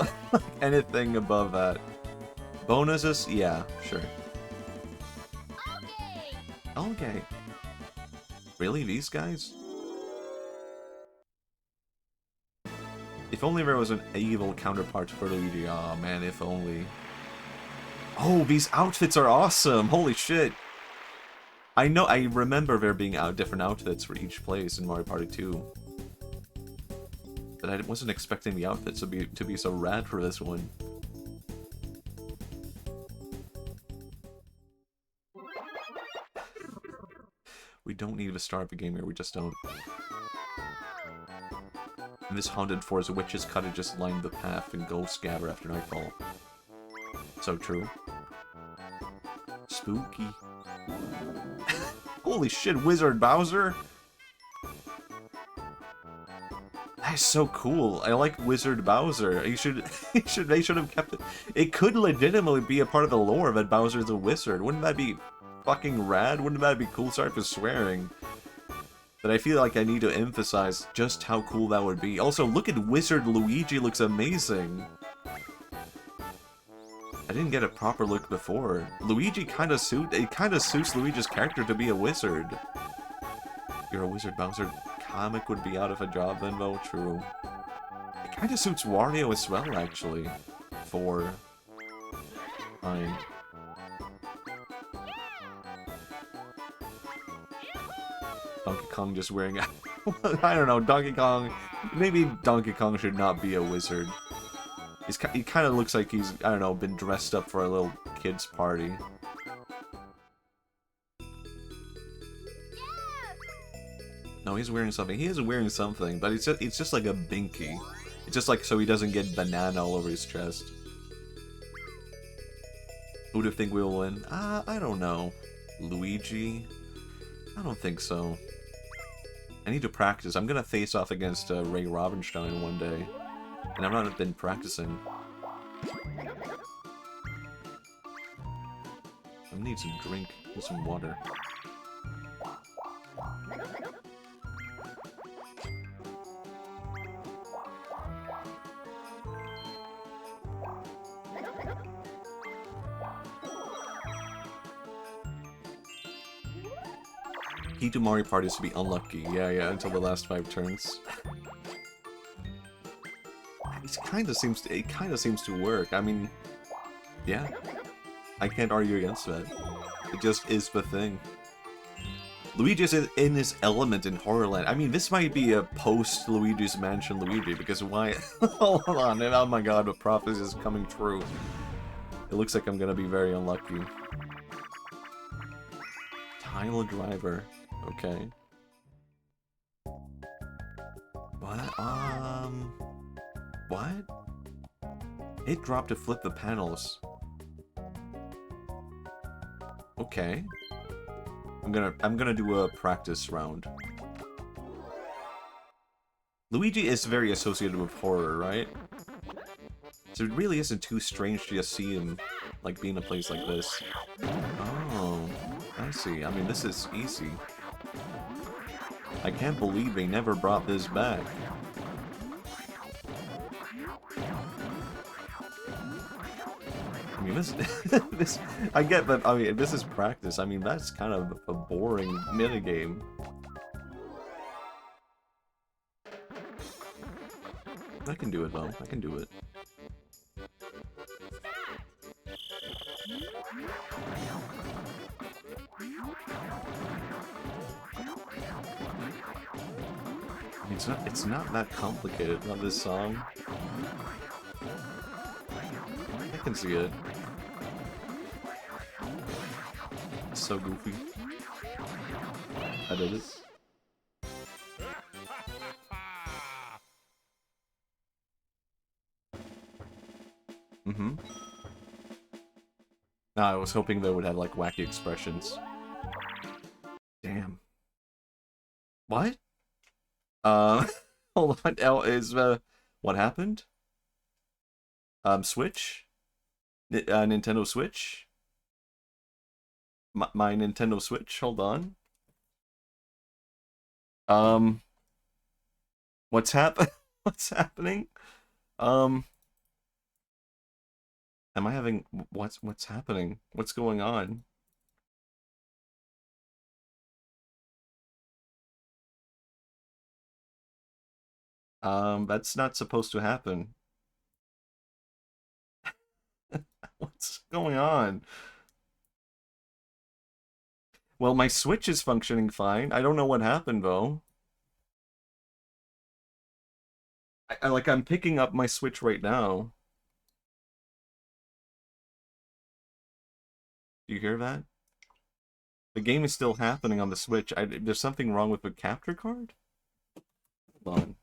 anything above that. Bonuses? Yeah, sure. Okay. Really? These guys? If only there was an evil counterpart for Luigi. Aw, oh, man, if only. Oh, these outfits are awesome! Holy shit! I remember there being different outfits for each place in Mario Party 2. But I wasn't expecting the outfits to be so rad for this one. We don't need to start the game here, we just don't. In this haunted forest, witches' cottages line the path and ghosts gather after nightfall. So true. Spooky. Holy shit, Wizard Bowser! That's so cool. I like Wizard Bowser. They should have kept it. It could legitimately be a part of the lore that Bowser's a wizard. Wouldn't that be fucking rad? Wouldn't that be cool? Sorry for swearing. But I feel like I need to emphasize just how cool that would be. Also, look at Wizard Luigi, looks amazing. I didn't get a proper look before. Luigi kind of suits Luigi's character to be a wizard. You're a wizard, Bowser. Comic would be out of a job then, though. True. It kind of suits Wario as well, actually. For... Fine. Donkey Kong just wearing... I don't know, Donkey Kong... Maybe Donkey Kong should not be a wizard. He kind of looks like he's, I don't know, been dressed up for a little kid's party. No, he's wearing something. He is wearing something, but it's just like a binky. It's just like so he doesn't get banana all over his chest. Who do you think will win? I don't know. Luigi? I don't think so. I need to practice. I'm gonna face off against Ray Robinstein one day. And I've not been practicing. I need some drink. Need some water. Key to Mario Party is to be unlucky. Yeah, until the last 5 turns. It kind of seems to work. I mean, yeah. I can't argue against that. It just is the thing. Luigi's in his element in Horrorland. I mean, this might be a post-Luigi's Mansion Luigi, because why... Hold on, oh my god, the prophecy is coming true. It looks like I'm gonna be very unlucky. Tile driver. Okay. What? What? It dropped to flip the panels. Okay. I'm gonna do a practice round. Luigi is very associated with horror, right? So it really isn't too strange to just see him, like, be in a place like this. Oh, I see. I mean, this is easy. I can't believe they never brought this back. I mean, this, I get that, I mean, this is practice. I mean, that's kind of a boring minigame. I can do it, though. I can do it. It's not that complicated, not this song. I can see it. It's so goofy. I did it. Mm-hmm. No, I was hoping they would have, like, wacky expressions. Damn. What? Hold on, what happened? Switch? Nintendo Switch? My Nintendo Switch, hold on. What's what's happening? Am I having, what's happening? What's going on? That's not supposed to happen. What's going on? Well, my Switch is functioning fine. I don't know what happened, though. I'm picking up my Switch right now. Do you hear that? The game is still happening on the Switch. There's something wrong with the capture card? Hold on.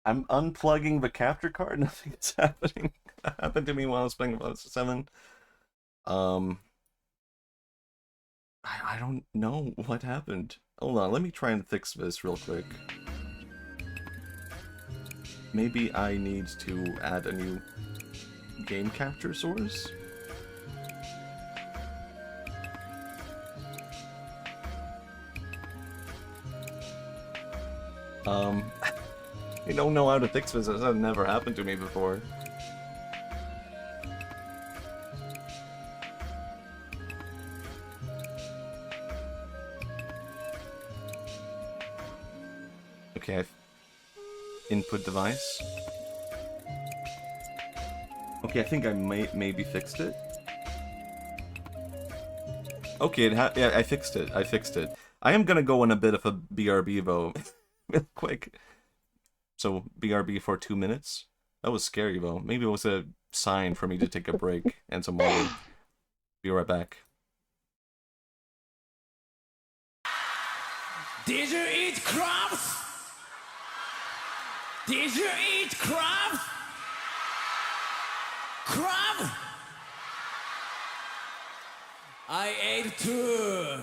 I'm unplugging the capture card. Nothing is happening. That happened to me while I was playing Fallout 7. I don't know what happened. Hold on, let me try and fix this real quick. Maybe I need to add a new game capture source? I don't know how to fix this. This has never happened to me before. Okay, input device. Okay, I think I maybe fixed it. Okay, yeah, I fixed it. I fixed it. I am gonna go on a bit of a BRB though, real quick. So BRB for 2 minutes. That was scary though. Maybe it was a sign for me to take a break and some water. Be right back. Did you eat crabs? Did you eat crab? Crab? I ate too.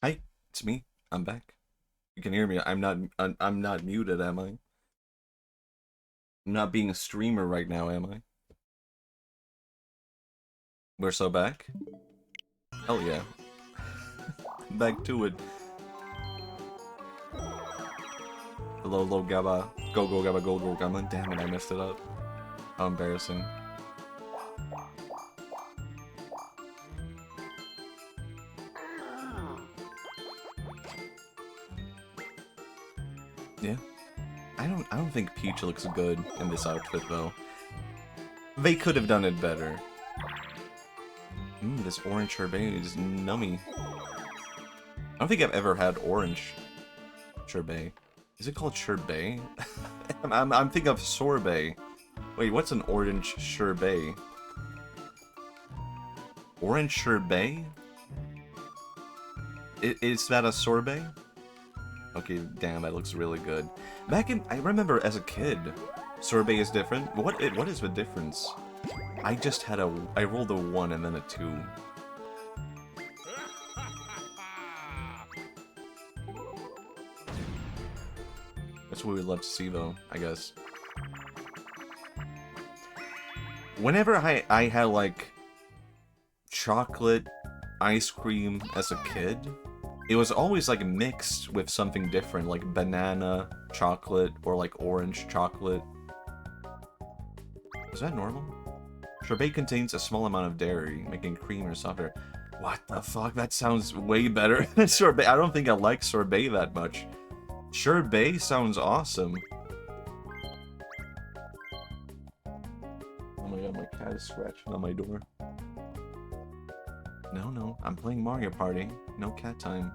Hi, it's me. I'm back. You can hear me. I'm not muted, am I? I'm not being a streamer right now, am I? We're so back? Hell yeah. Back to it. Hello, hello, Gabba. Go, go, Gabba, go, go, Gabba. Damn it, I messed it up. How embarrassing. Yeah. I don't think Peach looks good in this outfit, though. They could have done it better. This orange sherbet is nummy. I don't think I've ever had orange sherbet. Is it called sherbet? I'm thinking of sorbet. Wait, what's an orange sherbet? Orange sherbet? Is that a sorbet? Okay, damn, that looks really good. I remember as a kid, sorbet is different. What is the difference? I rolled a 1 and then a 2. That's what we'd love to see, though, I guess. Whenever I had, like, chocolate ice cream as a kid, it was always, like, mixed with something different, like banana chocolate or, like, orange chocolate. Is that normal? Sorbet contains a small amount of dairy, making cream softer. What the fuck? That sounds way better than sorbet. I don't think I like sorbet that much. Sherbet sounds awesome. Oh my god, my cat is scratching on my door. No, I'm playing Mario Party. No cat time.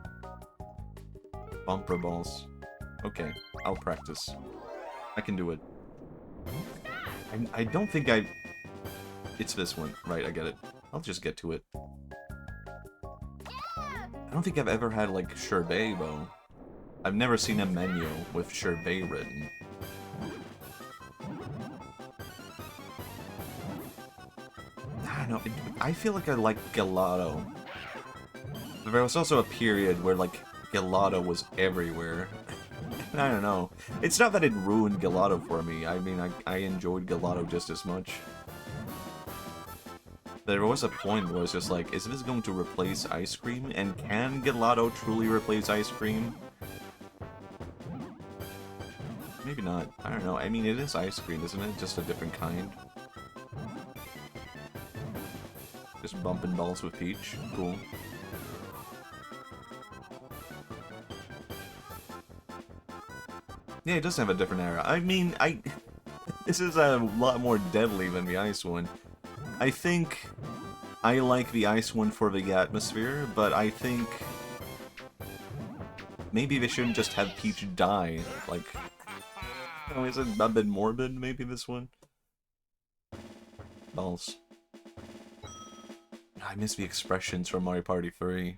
Bumper balls. Okay, I'll practice. I can do it. I don't think I... It's this one. Right, I get it. I'll just get to it. I don't think I've ever had, like, sherbet, though. I've never seen a menu with sherbet written. I don't know. I feel like I like gelato. There was also a period where, like, gelato was everywhere. I don't know. It's not that it ruined gelato for me. I mean, I enjoyed gelato just as much. There was a point where it's just like, is this going to replace ice cream? And can gelato truly replace ice cream? Maybe not. I don't know. I mean, it is ice cream, isn't it? Just a different kind. Just bumping balls with Peach. Cool. Yeah, it does have a different era. I mean, this is a lot more deadly than the ice one. I think I like the ice one for the atmosphere, but I think maybe they shouldn't just have Peach die. Like, oh, is it a bit morbid, maybe, this one? Balls. I miss the expressions from Mario Party 3.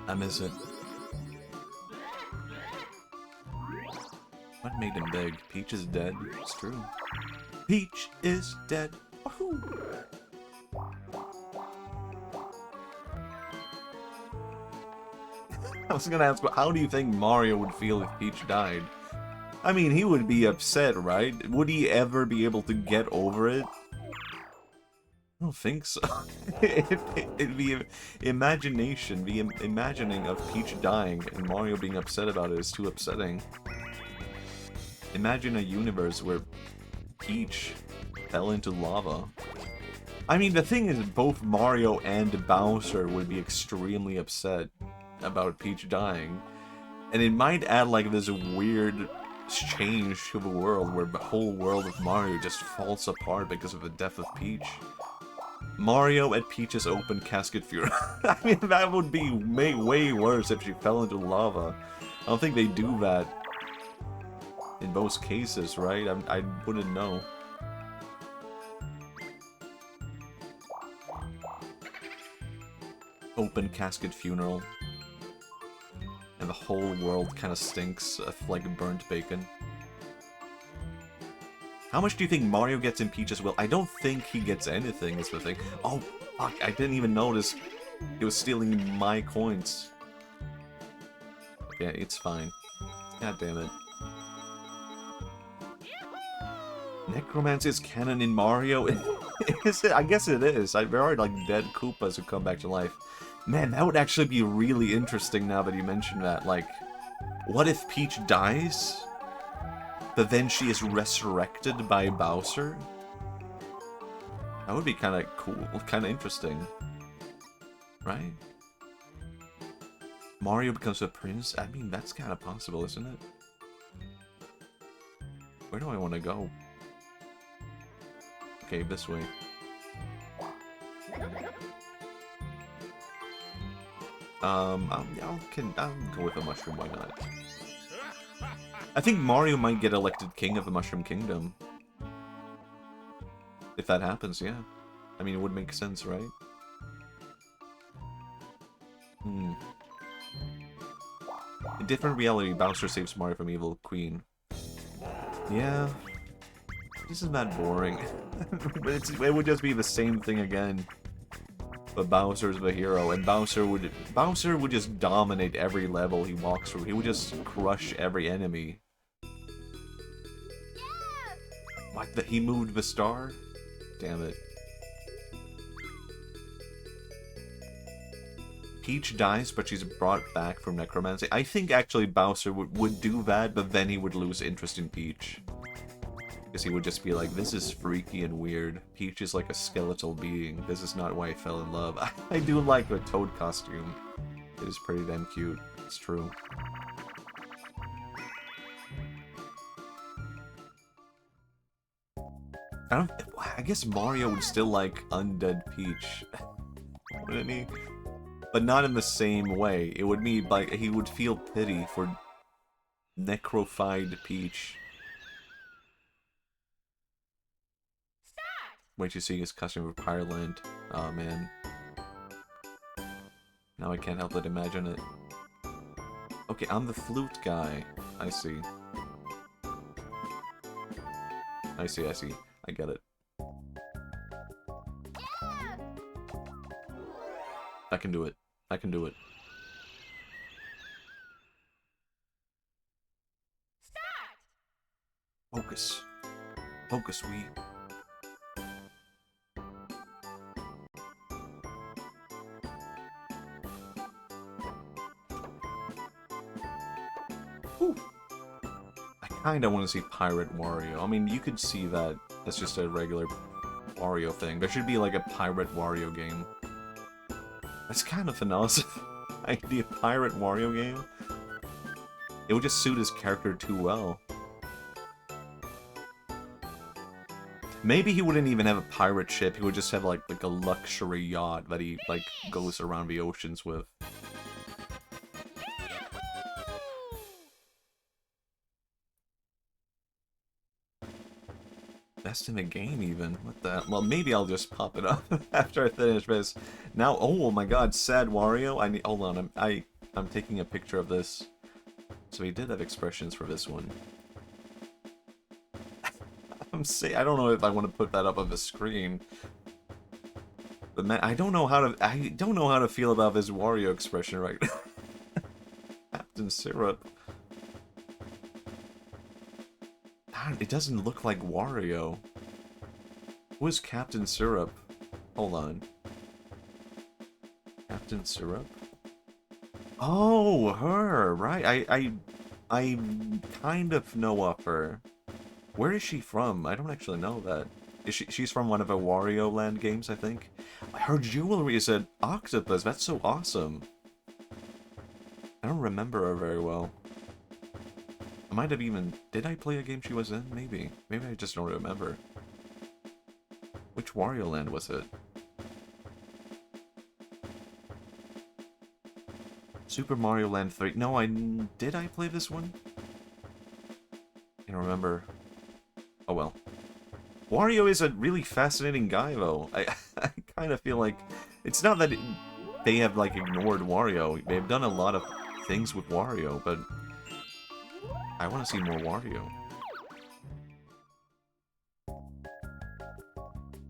I miss it. What made him beg? Peach is dead. It's true. Peach is dead. Woohoo! I was gonna ask, how do you think Mario would feel if Peach died? I mean, he would be upset, right? Would he ever be able to get over it? I don't think so. The imagination, the imagining of Peach dying and Mario being upset about it is too upsetting. Imagine a universe where Peach fell into lava. I mean, the thing is, both Mario and Bowser would be extremely upset about Peach dying. And it might add, like, this weird change to the world where the whole world of Mario just falls apart because of the death of Peach. Mario at Peach's open casket funeral. I mean, that would be way worse if she fell into lava. I don't think they do that in most cases, right? I wouldn't know. open casket funeral. And the whole world kind of stinks of, like, burnt bacon. How much do you think Mario gets in Peach as well? I don't think he gets anything, is the thing. Oh, fuck, I didn't even notice. He was stealing my coins. Yeah, it's fine. God damn it. Necromancy is canon in Mario? Is it? I guess it is. There are, like, dead Koopas who come back to life. Man, that would actually be really interesting now that you mentioned that. Like, what if Peach dies, but then she is resurrected by Bowser? That would be kind of cool, kind of interesting. Right? Mario becomes a prince? I mean, that's kind of possible, isn't it? Where do I want to go? Okay, this way. I'll go with a mushroom, why not? I think Mario might get elected king of the Mushroom Kingdom. If that happens, yeah. I mean, it would make sense, right? Hmm. In different reality, Bowser saves Mario from Evil Queen. Yeah. This is not boring. It would just be the same thing again. But Bowser's the hero, and Bowser would just dominate every level he walks through. He would just crush every enemy. What? That he moved the star? Damn it. Peach dies, but she's brought back from necromancy. I think actually Bowser would do that, but then he would lose interest in Peach. Because he would just be like, this is freaky and weird. Peach is like a skeletal being. This is not why I fell in love. I do like the Toad costume. It is pretty damn cute. It's true. I guess Mario would still like undead Peach. Wouldn't he? But not in the same way. It would mean like he would feel pity for necrofied Peach. Wait to see his costume of Pyroland. Oh man. Now I can't help but imagine it. Okay, I'm the flute guy. I see. I see. I get it. I can do it. I can do it. Focus. Focus, we. Whew. I kinda want to see Pirate Wario. I mean, you could see that as just a regular Wario thing. There should be like a Pirate Wario game. That's kind of an awesome idea. Pirate Wario game? It would just suit his character too well. Maybe he wouldn't even have a pirate ship. He would just have like a luxury yacht that he like goes around the oceans with. Best in the game, even. What the? Well, maybe I'll just pop it up after I finish this. Now, oh my God, sad Wario. I need. Hold on, I'm taking a picture of this. So he did have expressions for this one. I don't know if I want to put that up on the screen. But man, I don't know how to feel about this Wario expression right now. Captain Syrup. It doesn't look like Wario. Who is Captain Syrup? Hold on. Captain Syrup? Oh, her, right. I kind of know of her. Where is she from? I don't actually know that. She's from one of the Wario Land games, I think. Her jewelry is an octopus. That's so awesome. I don't remember her very well. I might have even... Did I play a game she was in? Maybe. Maybe I just don't remember. Which Wario Land was it? Super Mario Land 3. No, did I play this one? I don't remember. Oh well. Wario is a really fascinating guy, though. I kind of feel like... It's not that... they have, like, ignored Wario. They've done a lot of things with Wario, but I want to see more Wario.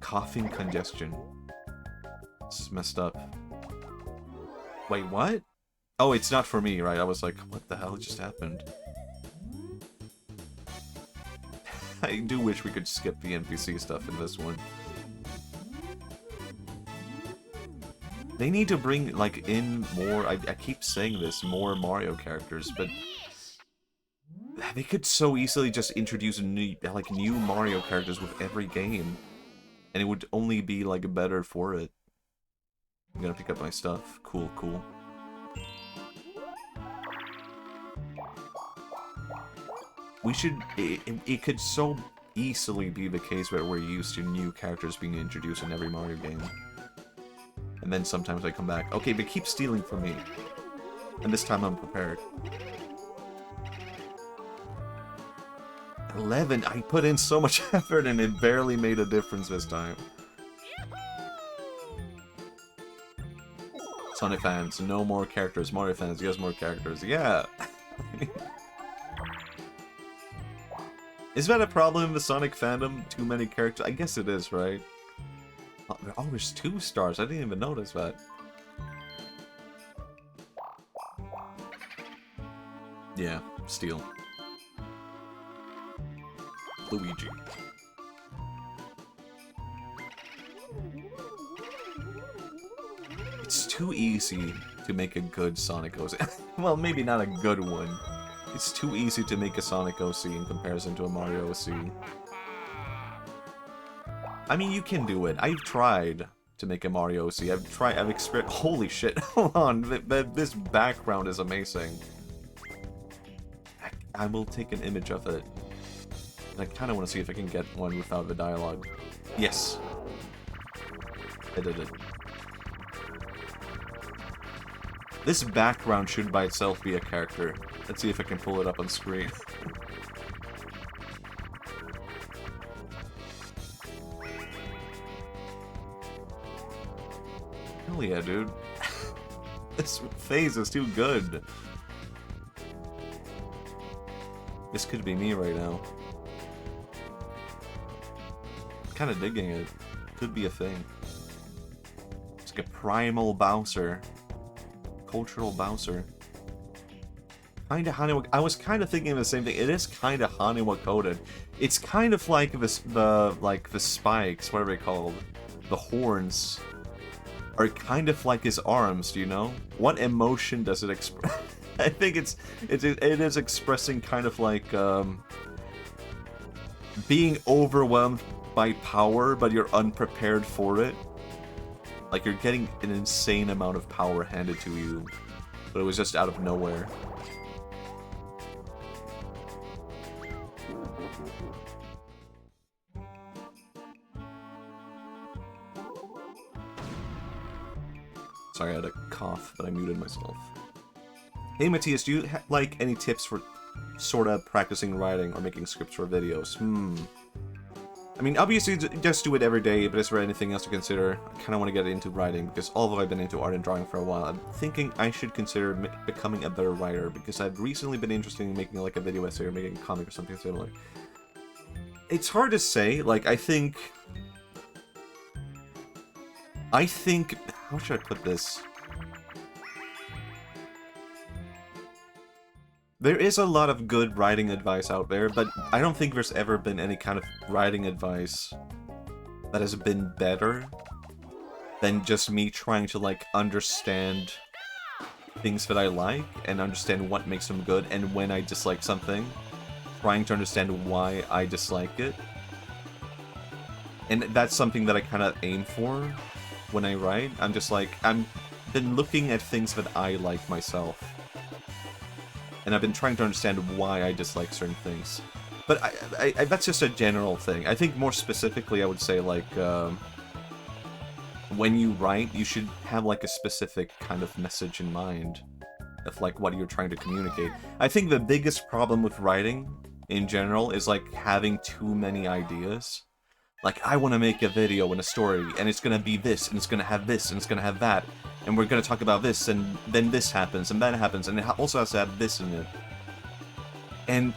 Coughing congestion. It's messed up. Wait, what? Oh, it's not for me, right? I was like, what the hell just happened? I do wish we could skip the NPC stuff in this one. They need to bring, like, in more, I keep saying this, more Mario characters, but they could so easily just introduce new Mario characters with every game. And it would only be, like, better for it. I'm gonna pick up my stuff. Cool, cool. We should... It could so easily be the case where we're used to new characters being introduced in every Mario game. And then sometimes I come back, okay, but keep stealing from me. And this time I'm prepared. 11, I put in so much effort and it barely made a difference this time. Sonic fans, no more characters. Mario fans, yes, more characters. Yeah! Is that a problem with Sonic fandom? Too many characters? I guess it is, right? Oh, there's 2 stars. I didn't even notice that. Yeah, steal. Luigi. It's too easy to make a good Sonic OC. Well, maybe not a good one. It's too easy to make a Sonic OC in comparison to a Mario OC. I mean, you can do it. I've tried to make a Mario OC. I've experienced... Holy shit, hold on. This background is amazing. I will take an image of it. I kind of want to see if I can get one without the dialogue. Yes. I did it. This background should by itself be a character. Let's see if I can pull it up on screen. Hell yeah, dude. This phase is too good. This could be me right now. Kind of digging it. Could be a thing. It's like a primal Bowser. Cultural Bowser. Kinda Haniwa. I was kind of thinking the same thing. It is kind of Haniwa coded. It's kind of like the spikes, whatever they're called, the horns, are kind of like his arms. Do you know what emotion does it express? I think it is expressing kind of like being overwhelmed by power, but you're unprepared for it. Like you're getting an insane amount of power handed to you, but it was just out of nowhere. Sorry, I had a cough, but I muted myself. Hey Matthias, do you like any tips for sort of practicing writing or making scripts for videos? I mean, obviously, just do it every day, but is there anything else to consider? I kind of want to get into writing, because although I've been into art and drawing for a while, I'm thinking I should consider becoming a better writer, because I've recently been interested in making like a video essay or making a comic or something similar. It's hard to say, like, I think, how should I put this? There is a lot of good writing advice out there, but I don't think there's ever been any kind of writing advice that has been better than just me trying to, like, understand things that I like and understand what makes them good, and when I dislike something, trying to understand why I dislike it. And that's something that I kind of aim for when I write. I'm just like, I've been looking at things that I like myself. And I've been trying to understand why I dislike certain things. But that's just a general thing. I think more specifically I would say, like, when you write, you should have, like, a specific kind of message in mind of, like, what you're trying to communicate. I think the biggest problem with writing, in general, is, like, having too many ideas. Like, I want to make a video and a story, and it's gonna be this, and it's gonna have this, and it's gonna have that. and we're gonna talk about this, and then this happens, and that happens, and it also has to have this in it. And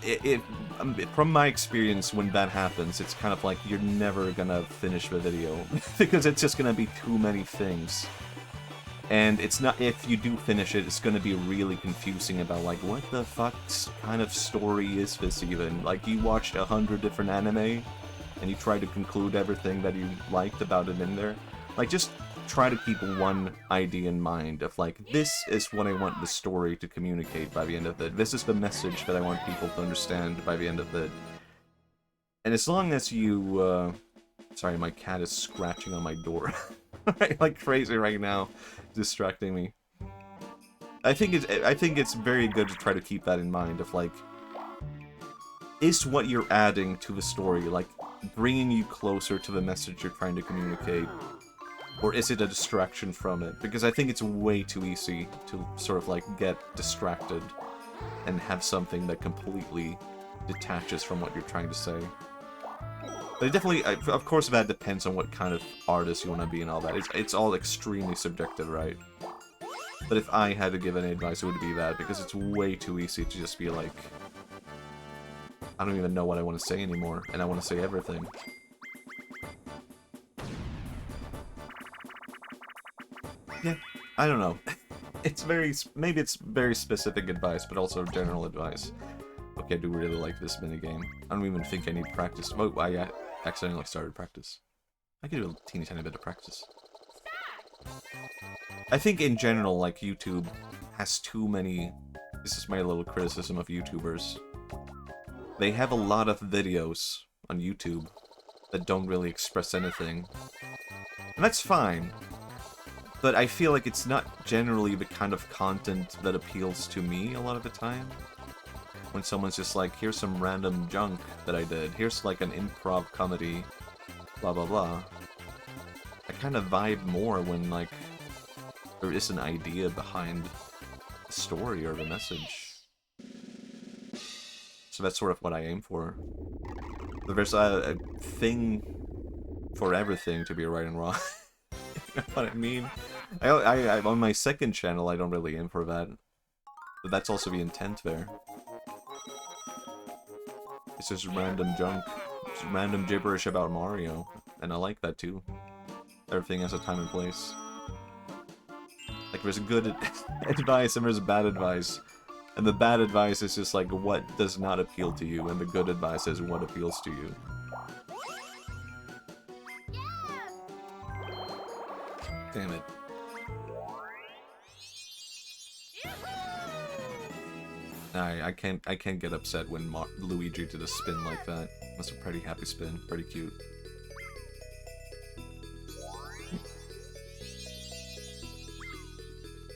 from my experience, when that happens, it's kind of like you're never gonna finish the video because it's just gonna be too many things. And it's not, if you do finish it, it's gonna be really confusing about like, what the fuck kind of story is this even? Like, you watched 100 different anime, and you try to conclude everything that you liked about it in there. Like, just try to keep one idea in mind of like, this is what I want the story to communicate by the end of it. This is the message that I want people to understand by the end of it. And as long as you, sorry, my cat is scratching on my door. Like crazy right now, distracting me. I think it's very good to try to keep that in mind of like, is what you're adding to the story like bringing you closer to the message you're trying to communicate, or is it a distraction from it? Because I think it's way too easy to sort of like get distracted and have something that completely detaches from what you're trying to say. But it definitely, of course, that depends on what kind of artist you want to be and all that. It's all extremely subjective, right? But if I had to give any advice, it would be that, because it's way too easy to just be like, I don't even know what I want to say anymore, and I want to say everything. Yeah, I don't know. Maybe it's very specific advice, but also general advice. Okay, I do really like this minigame. I don't even think I need practice. Oh, I accidentally started practice. I could do a teeny tiny bit of practice. I think in general, like, YouTube has too many... This is my little criticism of YouTubers. They have a lot of videos on YouTube that don't really express anything. And that's fine. But I feel like it's not generally the kind of content that appeals to me a lot of the time. When someone's just like, here's some random junk that I did. Here's like an improv comedy, blah blah blah. I kind of vibe more when like there is an idea behind the story or the message. So that's sort of what I aim for. But there's a thing for everything to be right and wrong. You know what I mean? I on my second channel, I don't really aim for that. But that's also the intent there. It's just random junk. It's random gibberish about Mario. And I like that too. Everything has a time and place. Like, there's good advice and there's bad advice. And the bad advice is just like what does not appeal to you, and the good advice is what appeals to you. Damn it. I can't get upset when Luigi did a spin like that. That's a pretty happy spin, pretty cute.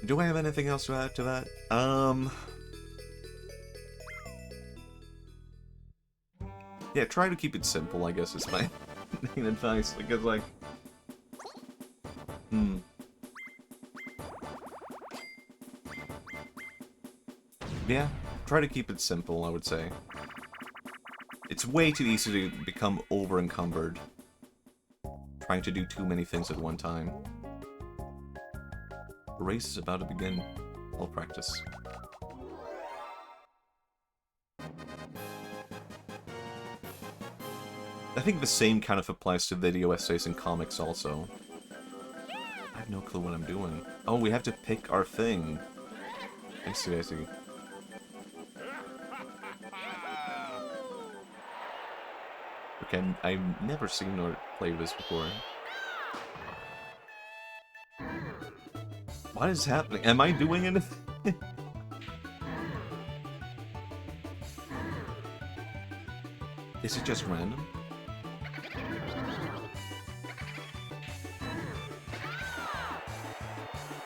Do I have anything else to add to that? Yeah, try to keep it simple, I guess, is my main advice, because, like... Yeah, try to keep it simple, I would say. It's way too easy to become over-encumbered, trying to do too many things at one time. The race is about to begin. I'll practice. I think the same kind of applies to video essays and comics also. I have no clue what I'm doing. Oh, we have to pick our thing. I see, I see. Okay, I've never seen or played this before. What is happening? Am I doing anything? Is it just random?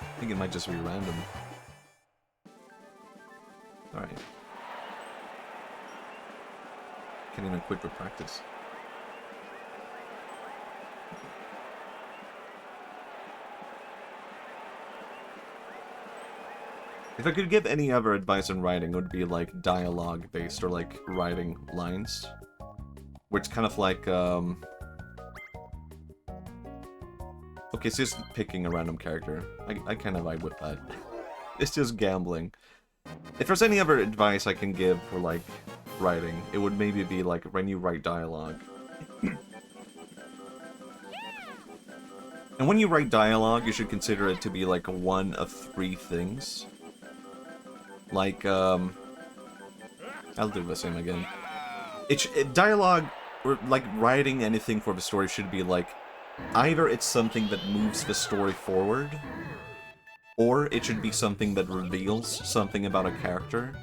I think it might just be random. Alright. Can't even quit for practice. If I could give any other advice on writing, it would be like dialogue-based, or like writing lines. Where it's kind of like, Okay, it's just picking a random character. I kind of vibe with that. It's just gambling. If there's any other advice I can give for, like, writing, it would maybe be, like, when you write dialogue. And when you write dialogue, you should consider it to be, like, one of 3 things. Like, I'll do the same again. Dialogue, or, like, writing anything for the story should be, like, either it's something that moves the story forward, or it should be something that reveals something about a character,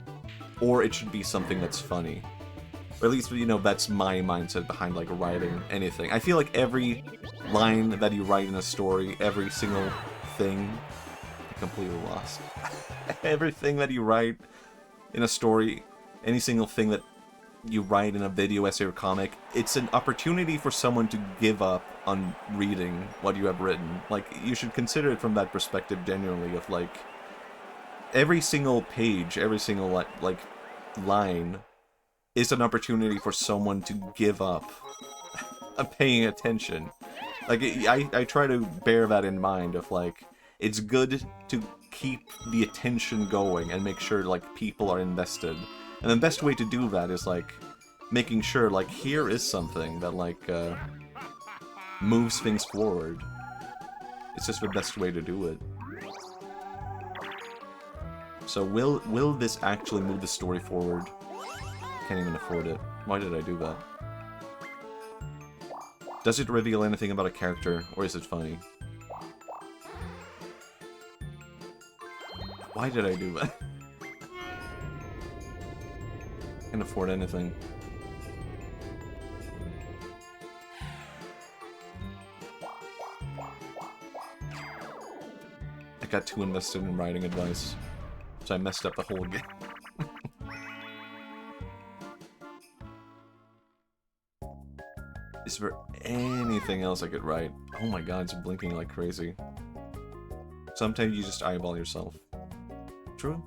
or it should be something that's funny. Or at least, you know, that's my mindset behind, like, writing anything. I feel like every line that you write in a story, every single thing... I completely lost. Everything that you write in a story, any single thing that you write in a video essay or comic, it's an opportunity for someone to give up on reading what you have written. Like, you should consider it from that perspective genuinely of, like, every single page, every single, like, line is an opportunity for someone to give up on paying attention. Like, I try to bear that in mind of, like, it's good to keep the attention going and make sure, like, people are invested. And the best way to do that is, like, making sure, like, here is something that, like, moves things forward. It's just the best way to do it. So, will this actually move the story forward? Can't even afford it. Why did I do that? Does it reveal anything about a character, or is it funny? Why did I do that? Can't afford anything. I got too invested in writing advice, so I messed up the whole game. Is there anything else I could write? Oh my god, it's blinking like crazy. Sometimes you just eyeball yourself. True?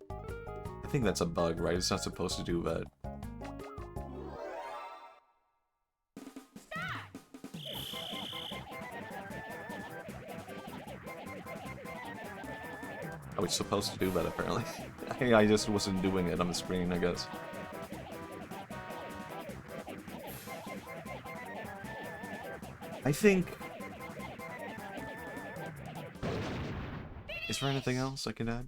I think that's a bug, right? It's not supposed to do that. Oh, it's supposed to do that, apparently. I just wasn't doing it on the screen, I guess. I think... Is there anything else I can add?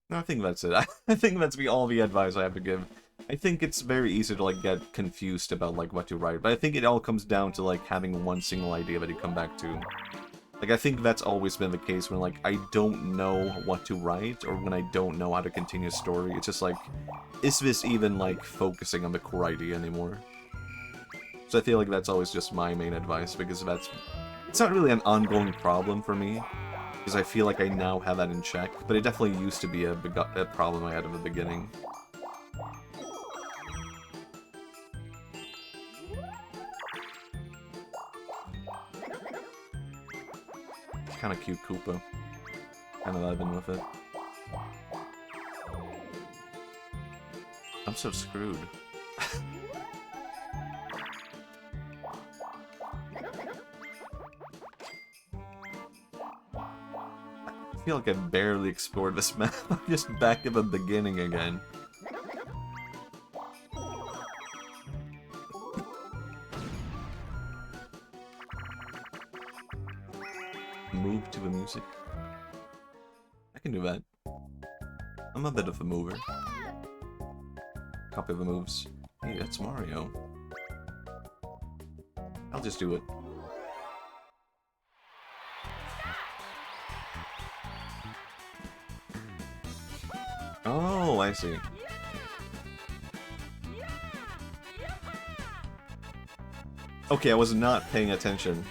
No, I think that's it. I think that's all the advice I have to give. I think it's very easy to, like, get confused about, like, what to write, but I think it all comes down to, like, having one single idea that you come back to. Like, I think that's always been the case when, like, I don't know what to write, or when I don't know how to continue a story. It's just like, is this even, like, focusing on the core idea anymore? So I feel like that's always just my main advice, because that's... It's not really an ongoing problem for me, because I feel like I now have that in check, but it definitely used to be a problem I had in the beginning. Kinda cute Koopa. Kinda vibing with it. I'm so screwed. I feel like I've barely explored this map. I'm just back at the beginning again. Move to the music. I can do that. I'm a bit of a mover. Copy the moves. Hey, that's Mario. I'll just do it. Oh, I see. Okay, I was not paying attention.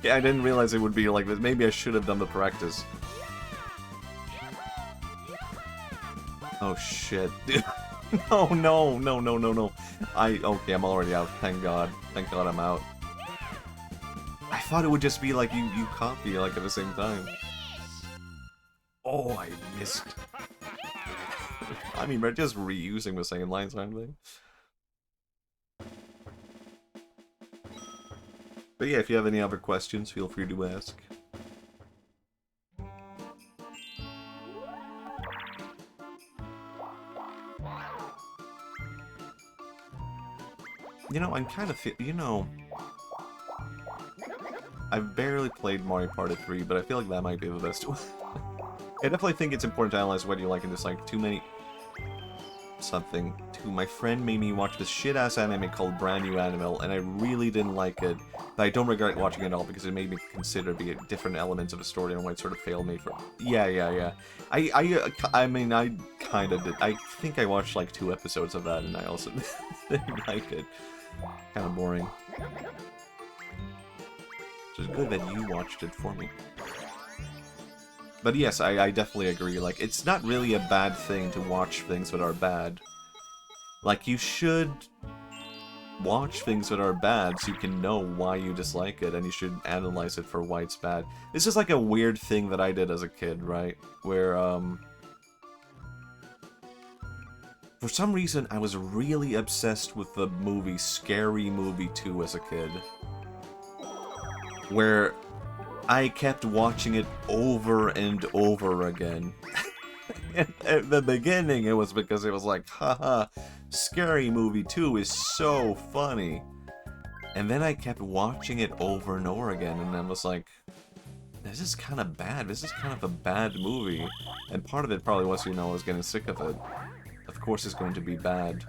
Yeah, I didn't realize it would be like this. Maybe I should have done the practice. Oh shit, dude. No, no, no, no, no, no. Okay, I'm already out. Thank God. Thank God I'm out. I thought it would just be like you copy like at the same time. Oh, I missed. I mean, they're just reusing the same lines, aren't they? But yeah, if you have any other questions, feel free to ask. You know, I'm kind of you know, I've barely played Mario Party 3, but I feel like that might be the best one. I definitely think it's important to analyze what you like and dislike. Too many... something. Too. My friend made me watch this shit-ass anime called Brand New Animal, and I really didn't like it. But I don't regret watching it at all because it made me consider the different elements of a story and why it sort of failed me for... Yeah. I mean, I kind of did. I think I watched like 2 episodes of that, and I also didn't like it. Kind of boring. So it's good that you watched it for me. But yes, I definitely agree. Like, it's not really a bad thing to watch things that are bad. Like, you should watch things that are bad so you can know why you dislike it, and you should analyze it for why it's bad. This is like a weird thing that I did as a kid, right? Where, for some reason, I was really obsessed with the movie Scary Movie 2 as a kid. Where I kept watching it over and over again. At the beginning, it was because it was like, haha, Scary Movie 2 is so funny. And then I kept watching it over and over again, and I was like, this is kind of bad. This is kind of a bad movie. And part of it probably was, you know, I was getting sick of it. Of course it's going to be bad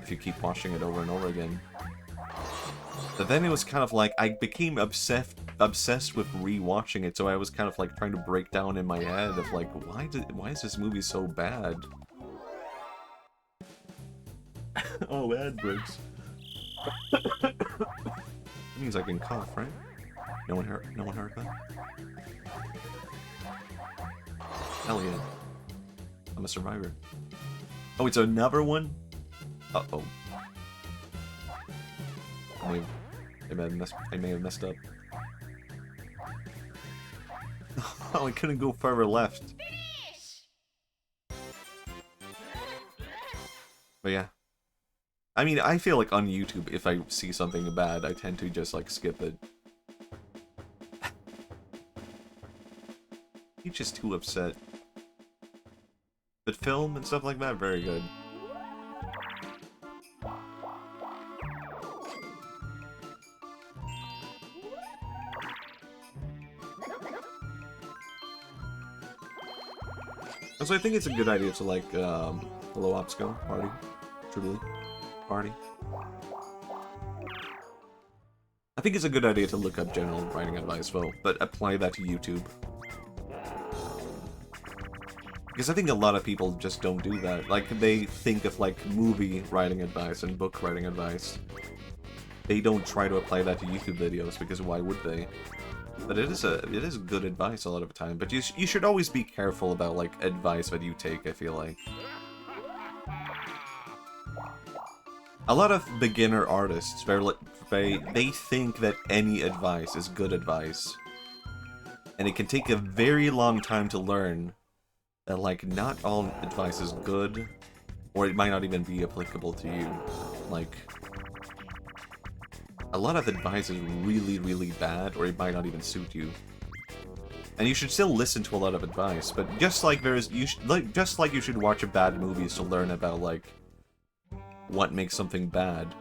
if you keep watching it over and over again. But then it was kind of like, I became obsessed with rewatching it, so I was kind of like trying to break down in my head of like, why is this movie so bad? Oh, ad breaks. That means I can cough, right? No one heard that? Hell yeah. I'm a survivor. Oh, it's another one? Uh-oh. I may have messed up. Oh, I couldn't go further left. But yeah. I mean, I feel like on YouTube, if I see something bad, I tend to just, like, skip it. He's just too upset. But film and stuff like that, very good. So I think it's a good idea to, like, hello Opsco, party, truly, party. I think it's a good idea to look up general writing advice, though, but apply that to YouTube. Because I think a lot of people just don't do that. Like, they think of, like, movie writing advice and book writing advice. They don't try to apply that to YouTube videos, because why would they? But it is good advice a lot of the time. But you should always be careful about, like, advice that you take, I feel like. A lot of beginner artists, they think that any advice is good advice. And it can take a very long time to learn that, like, not all advice is good, or it might not even be applicable to you. Like, a lot of advice is really, really bad, or it might not even suit you. And you should still listen to a lot of advice, but just like just like you should watch bad movies to learn about, like, what makes something bad,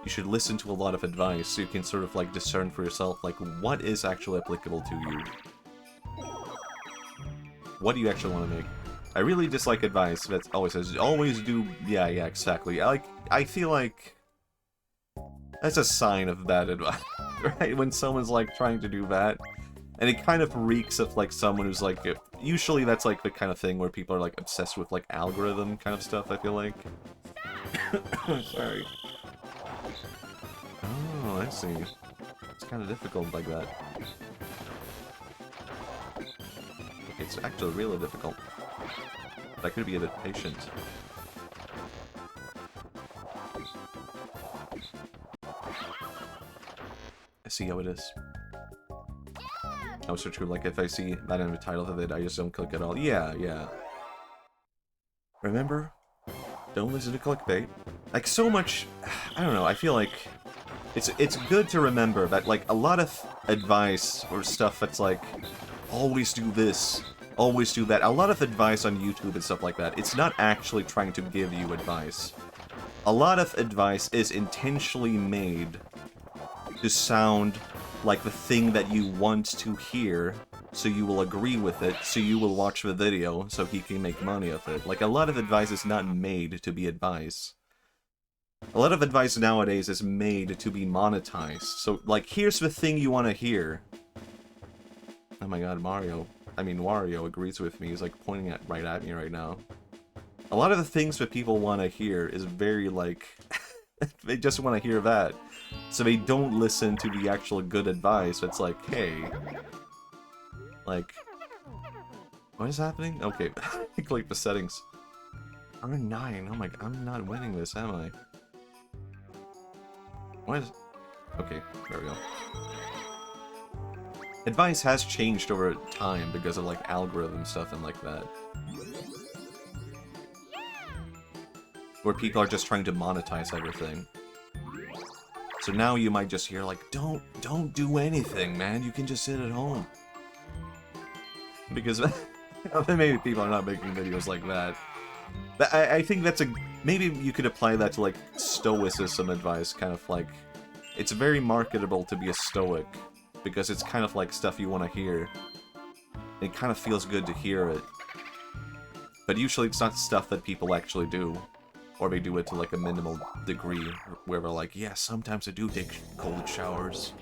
you should listen to a lot of advice so you can sort of, like, discern for yourself, like, what is actually applicable to you. What do you actually want to make? I really dislike advice that always says, always do... Yeah, exactly. I feel like that's a sign of bad advice, right? When someone's, like, trying to do that. And it kind of reeks of, like, someone who's, like... Usually that's, like, the kind of thing where people are, like, obsessed with, like, algorithm kind of stuff, I feel like. Sorry. Oh, I see. It's kind of difficult like that. Okay, it's actually really difficult. But I could be a bit patient. I see how it is. Oh, so true, like, if I see that in the title of it, I just don't click at all. Yeah. Remember? Don't listen to clickbait. Like, so much... I don't know, I feel like... It's good to remember that, like, a lot of advice or stuff that's like, always do this, always do that. A lot of advice on YouTube and stuff like that, it's not actually trying to give you advice. A lot of advice is intentionally made to sound like the thing that you want to hear, so you will agree with it, so you will watch the video, so he can make money off it. Like, a lot of advice is not made to be advice. A lot of advice nowadays is made to be monetized. So, like, here's the thing you want to hear. Oh my god, Wario agrees with me. He's, like, pointing right at me right now. A lot of the things that people want to hear is very, like... they just want to hear that. So they don't listen to the actual good advice. It's like, hey... Like... What is happening? Okay, I clicked the settings. I'm 9. Oh my god, I'm not winning this, am I? What is... Okay, there we go. Advice has changed over time because of, like, algorithm stuff and like that. Where people are just trying to monetize everything. So now you might just hear, like, don't do anything, man. You can just sit at home. Because maybe people are not making videos like that. But I think that's a... Maybe you could apply that to, like, stoicism advice, kind of like... It's very marketable to be a stoic, because it's kind of like stuff you want to hear. It kind of feels good to hear it. But usually it's not stuff that people actually do. Or they do it to, like, a minimal degree, where they're like, yeah, sometimes I do take cold showers.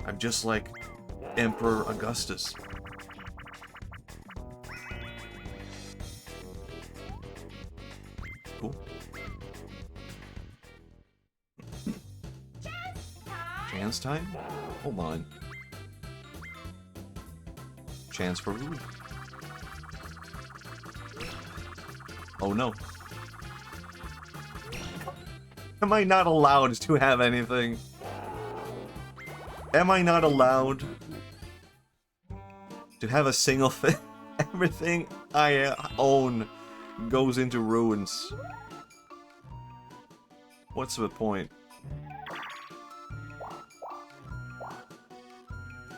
I'm just like Emperor Augustus. Cool. Chance time? Hold on. Chance for food. Oh no. Am I not allowed to have anything? Am I not allowed to have a single thing? Everything I own goes into ruins. What's the point?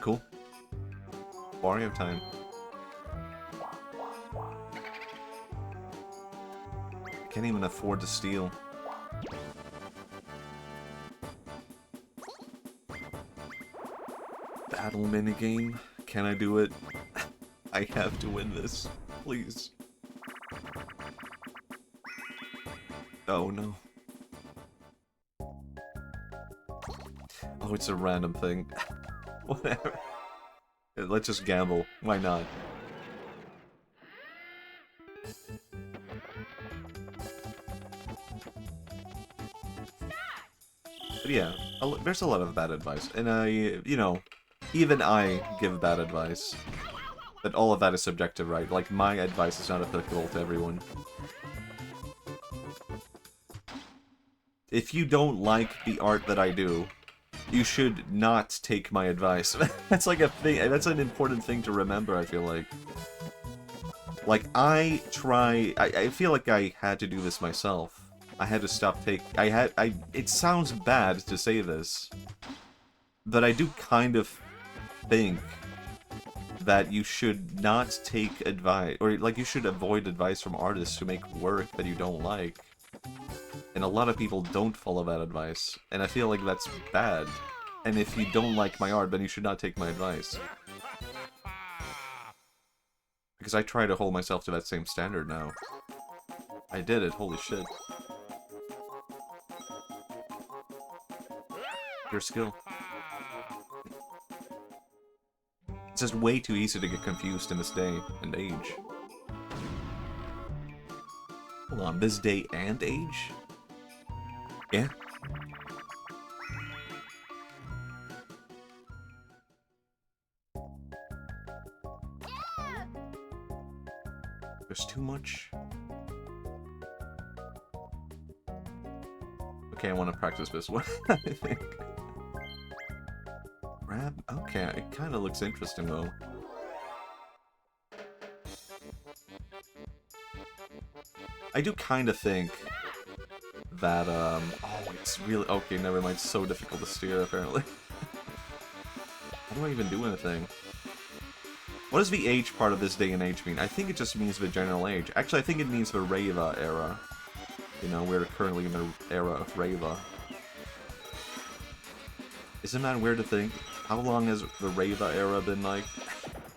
Cool. Wario time. Can't even afford to steal. Battle minigame? Can I do it? I have to win this. Please. Oh no. Oh, it's a random thing. Whatever. Let's just gamble. Why not? But yeah, there's a lot of bad advice. And you know, even I give bad advice. But all of that is subjective, right? Like, my advice is not applicable to everyone. If you don't like the art that I do, you should not take my advice. That's like a thing, that's an important thing to remember, I feel like. Like, I feel like I had to do this myself. I had to stop it sounds bad to say this, but I do kind of think that you should not take advice, or like you should avoid advice from artists who make work that you don't like. And a lot of people don't follow that advice, and I feel like that's bad. And if you don't like my art, then you should not take my advice. Because I try to hold myself to that same standard now. I did it, holy shit. Your skill. It's just way too easy to get confused in this day and age. Hold on, this day and age? Yeah. There's too much. Okay, I want to practice this one, I think. Grab? Okay, it kind of looks interesting, though. I do kind of think that, oh, it's really... Okay, never mind. It's so difficult to steer, apparently. How do I even do anything? What does the age part of this day and age mean? I think it just means the general age. Actually, I think it means the Reva era. You know, we're currently in the era of Reva. Isn't that weird to think? How long has the Reva era been like?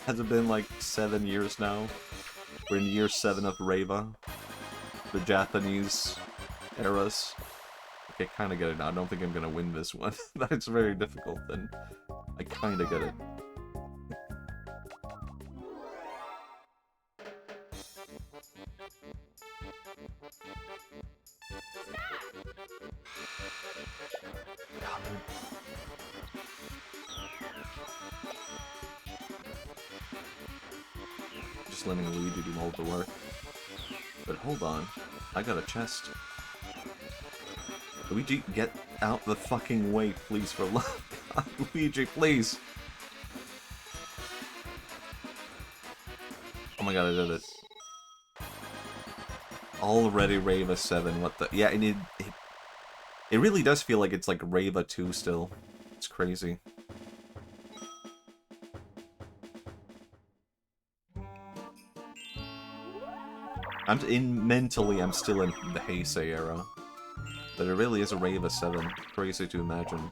Has it been like 7 years now? We're in year 7 of Reva. The Japanese eras. Okay, I kinda get it now. I don't think I'm gonna win this one. That's very difficult, and I kinda get it. Just letting Luigi do all the work. But hold on, I got a chest. Luigi, get out the fucking way, please, for love. God, Luigi, please! Oh my god, I did it. Already Reva 7, what the... Yeah, and it really does feel like it's like Reva 2 still. It's crazy. Mentally, I'm still in the Heisei era. But it really is a Reva 7. Crazy to imagine.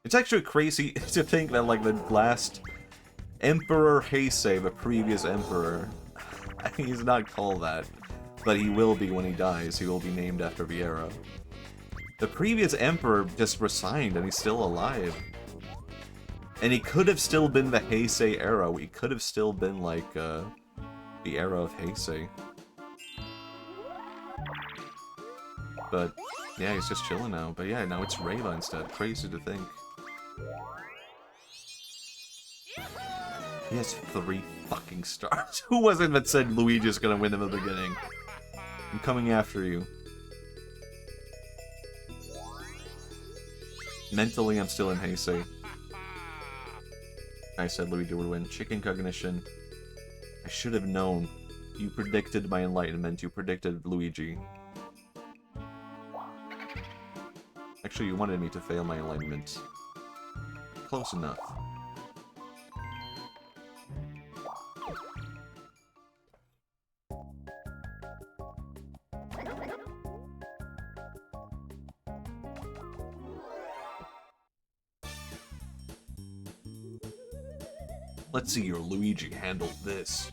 It's actually crazy to think that, like, the last Emperor Heisei, the previous Emperor, he's not called that, but he will be when he dies. He will be named after the era. The previous Emperor just resigned, and he's still alive. And he could have still been the Heisei era. We could have still been, like, the era of Heisei. But, yeah, he's just chilling now. But yeah, now it's Reva instead. Crazy to think. He has 3 fucking stars. Who was it that said Luigi's gonna win in the beginning? I'm coming after you. Mentally, I'm still in Heisei. I said Luigi would win. Chicken cognition. I should have known. You predicted my enlightenment. You predicted Luigi. Actually, you wanted me to fail my enlightenment. Close enough. Let's see your Luigi handle this.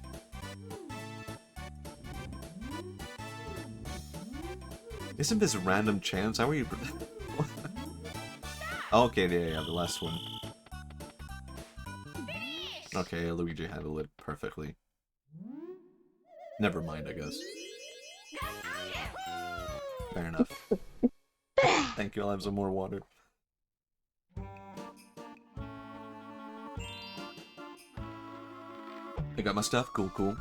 Isn't this random chance? How are you... Okay, yeah, the last one. Okay, Luigi handled it perfectly. Never mind, I guess. Fair enough. Thank you, I'll have some more water. I got my stuff, cool.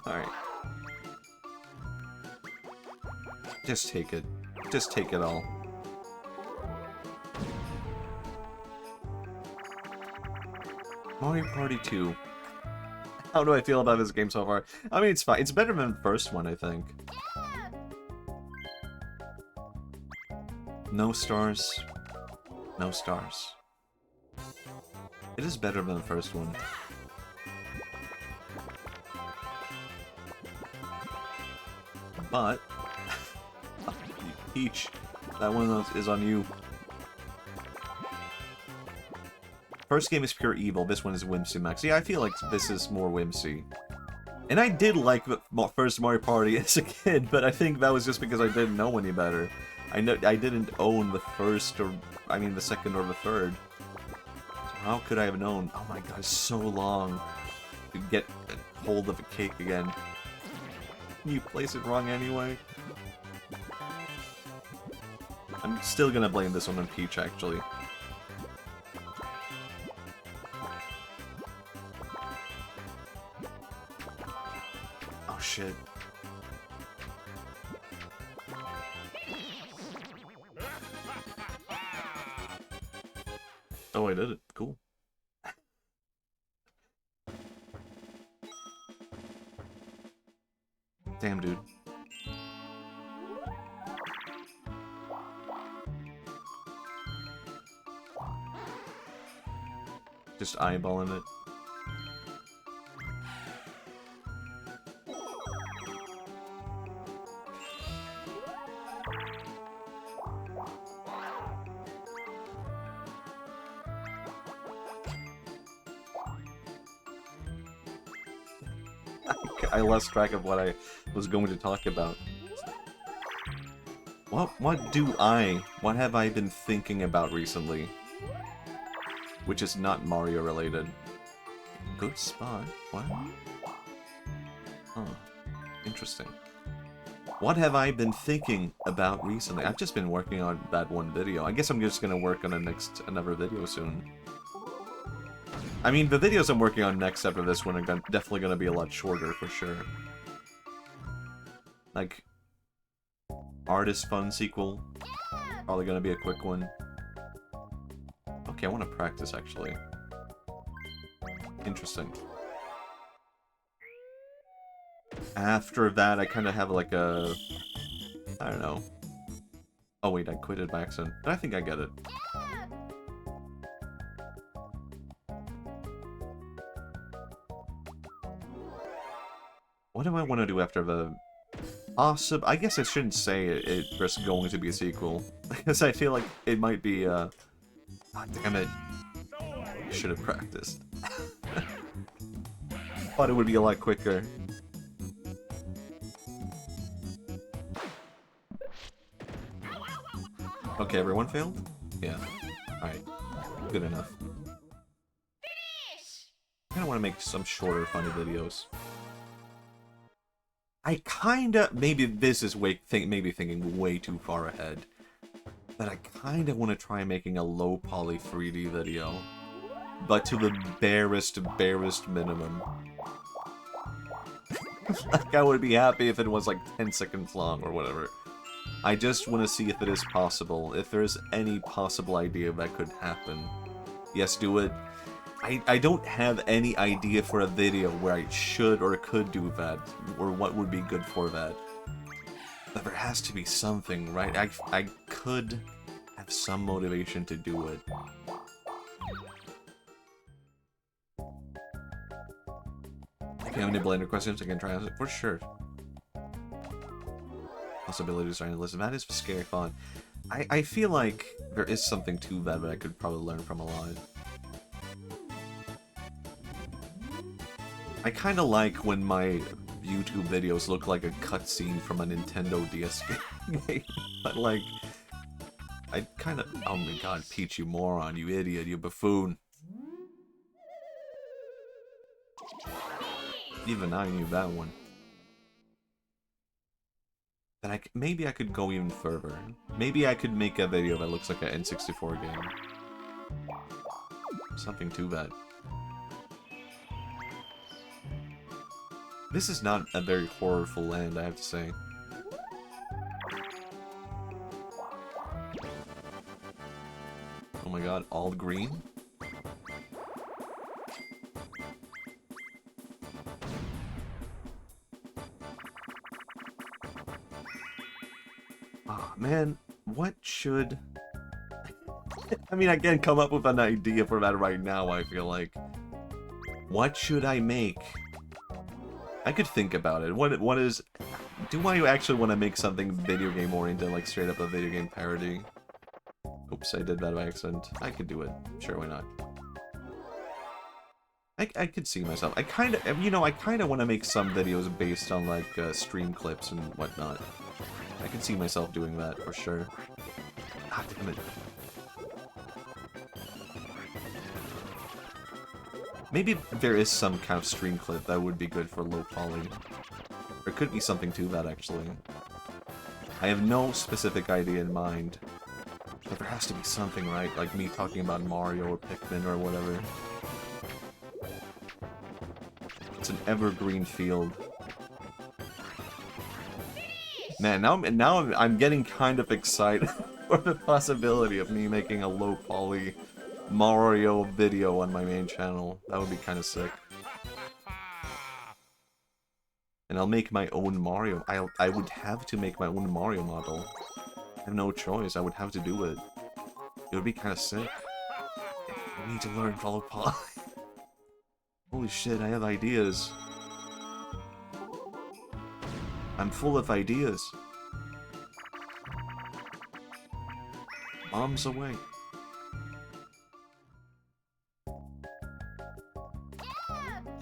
Alright. Just take it. Just take it all. Mario Party 2. How do I feel about this game so far? I mean, it's fine. It's better than the first one, I think. No stars. No stars. It is better than the first one. But... Peach, that one is on you. First game is pure evil, this one is whimsy max. Yeah, I feel like this is more whimsy. And I did like the first Mario Party as a kid, but I think that was just because I didn't know any better. I didn't own the first, or I mean the second or the third. So how could I have known? Oh my god, it's so long to get a hold of a cake again. You place it wrong anyway. I'm still gonna blame this one on Peach, actually. Oh shit. Oh, I did it. Cool. Damn, dude. Just eyeballing it. I lost track of what I was going to talk about. What have I been thinking about recently? Which is not Mario related. Good spot. What? Huh. Interesting. What have I been thinking about recently? I've just been working on that one video. I guess I'm just gonna work on another video soon. I mean, the videos I'm working on next after this one are definitely gonna be a lot shorter, for sure. Like, Artist Fun sequel. Probably gonna be a quick one. Okay, I want to practice, actually. Interesting. After that, I kind of have like a... I don't know. Oh wait, I quitted by accident. But I think I get it. What do I want to do after the... Awesome. I guess I shouldn't say there's going to be a sequel. Because I feel like it might be, Oh, damn it. I should have practiced. Thought it would be a lot quicker. Okay, everyone failed? Yeah. Alright. Good enough. I kinda want to make some shorter, funny videos. I kinda... Maybe this is maybe thinking way too far ahead. But I kinda want to try making a low poly 3D video. But to the barest minimum. Like, I would be happy if it was like 10 seconds long or whatever. I just want to see if it is possible. If there's any possible idea that could happen. Yes, do it. I don't have any idea for a video where I should or could do that, or what would be good for that. But there has to be something, right? I could have some motivation to do it. If you have any Blender questions, I can try it for sure. Possibilities are endless. That is scary fun. I feel like there is something to that I could probably learn from a lot. I kind of like when my YouTube videos look like a cutscene from a Nintendo DS game. But like, I kind of... Oh my god, Peach, you moron, you idiot, you buffoon. Even I knew that one. Then maybe I could go even further. Maybe I could make a video that looks like an N64 game. Something to that. This is not a very horrorful land, I have to say. Oh my god, all green? Ah, man, what should... I mean, I can't come up with an idea for that right now, I feel like. What should I make? I could think about it. What is... Do I actually want to make something video game oriented, like straight up a video game parody? Oops, I did that by accident. I could do it. Sure, why not? I could see myself. I kind of, you know, I kind of want to make some videos based on, like, stream clips and whatnot. I can see myself doing that, for sure. Ah, damn it. Maybe there is some kind of stream clip that would be good for low poly. There could be something to that, actually. I have no specific idea in mind. But there has to be something, right? Like me talking about Mario or Pikmin or whatever. It's an evergreen field. Man, now I'm getting kind of excited for the possibility of me making a low poly Mario video on my main channel. That would be kind of sick. And I'll make my own Mario. I would have to make my own Mario model. I have no choice. I would have to do it. It would be kind of sick. I need to learn Follow Paw. Holy shit, I have ideas. I'm full of ideas. Bombs away.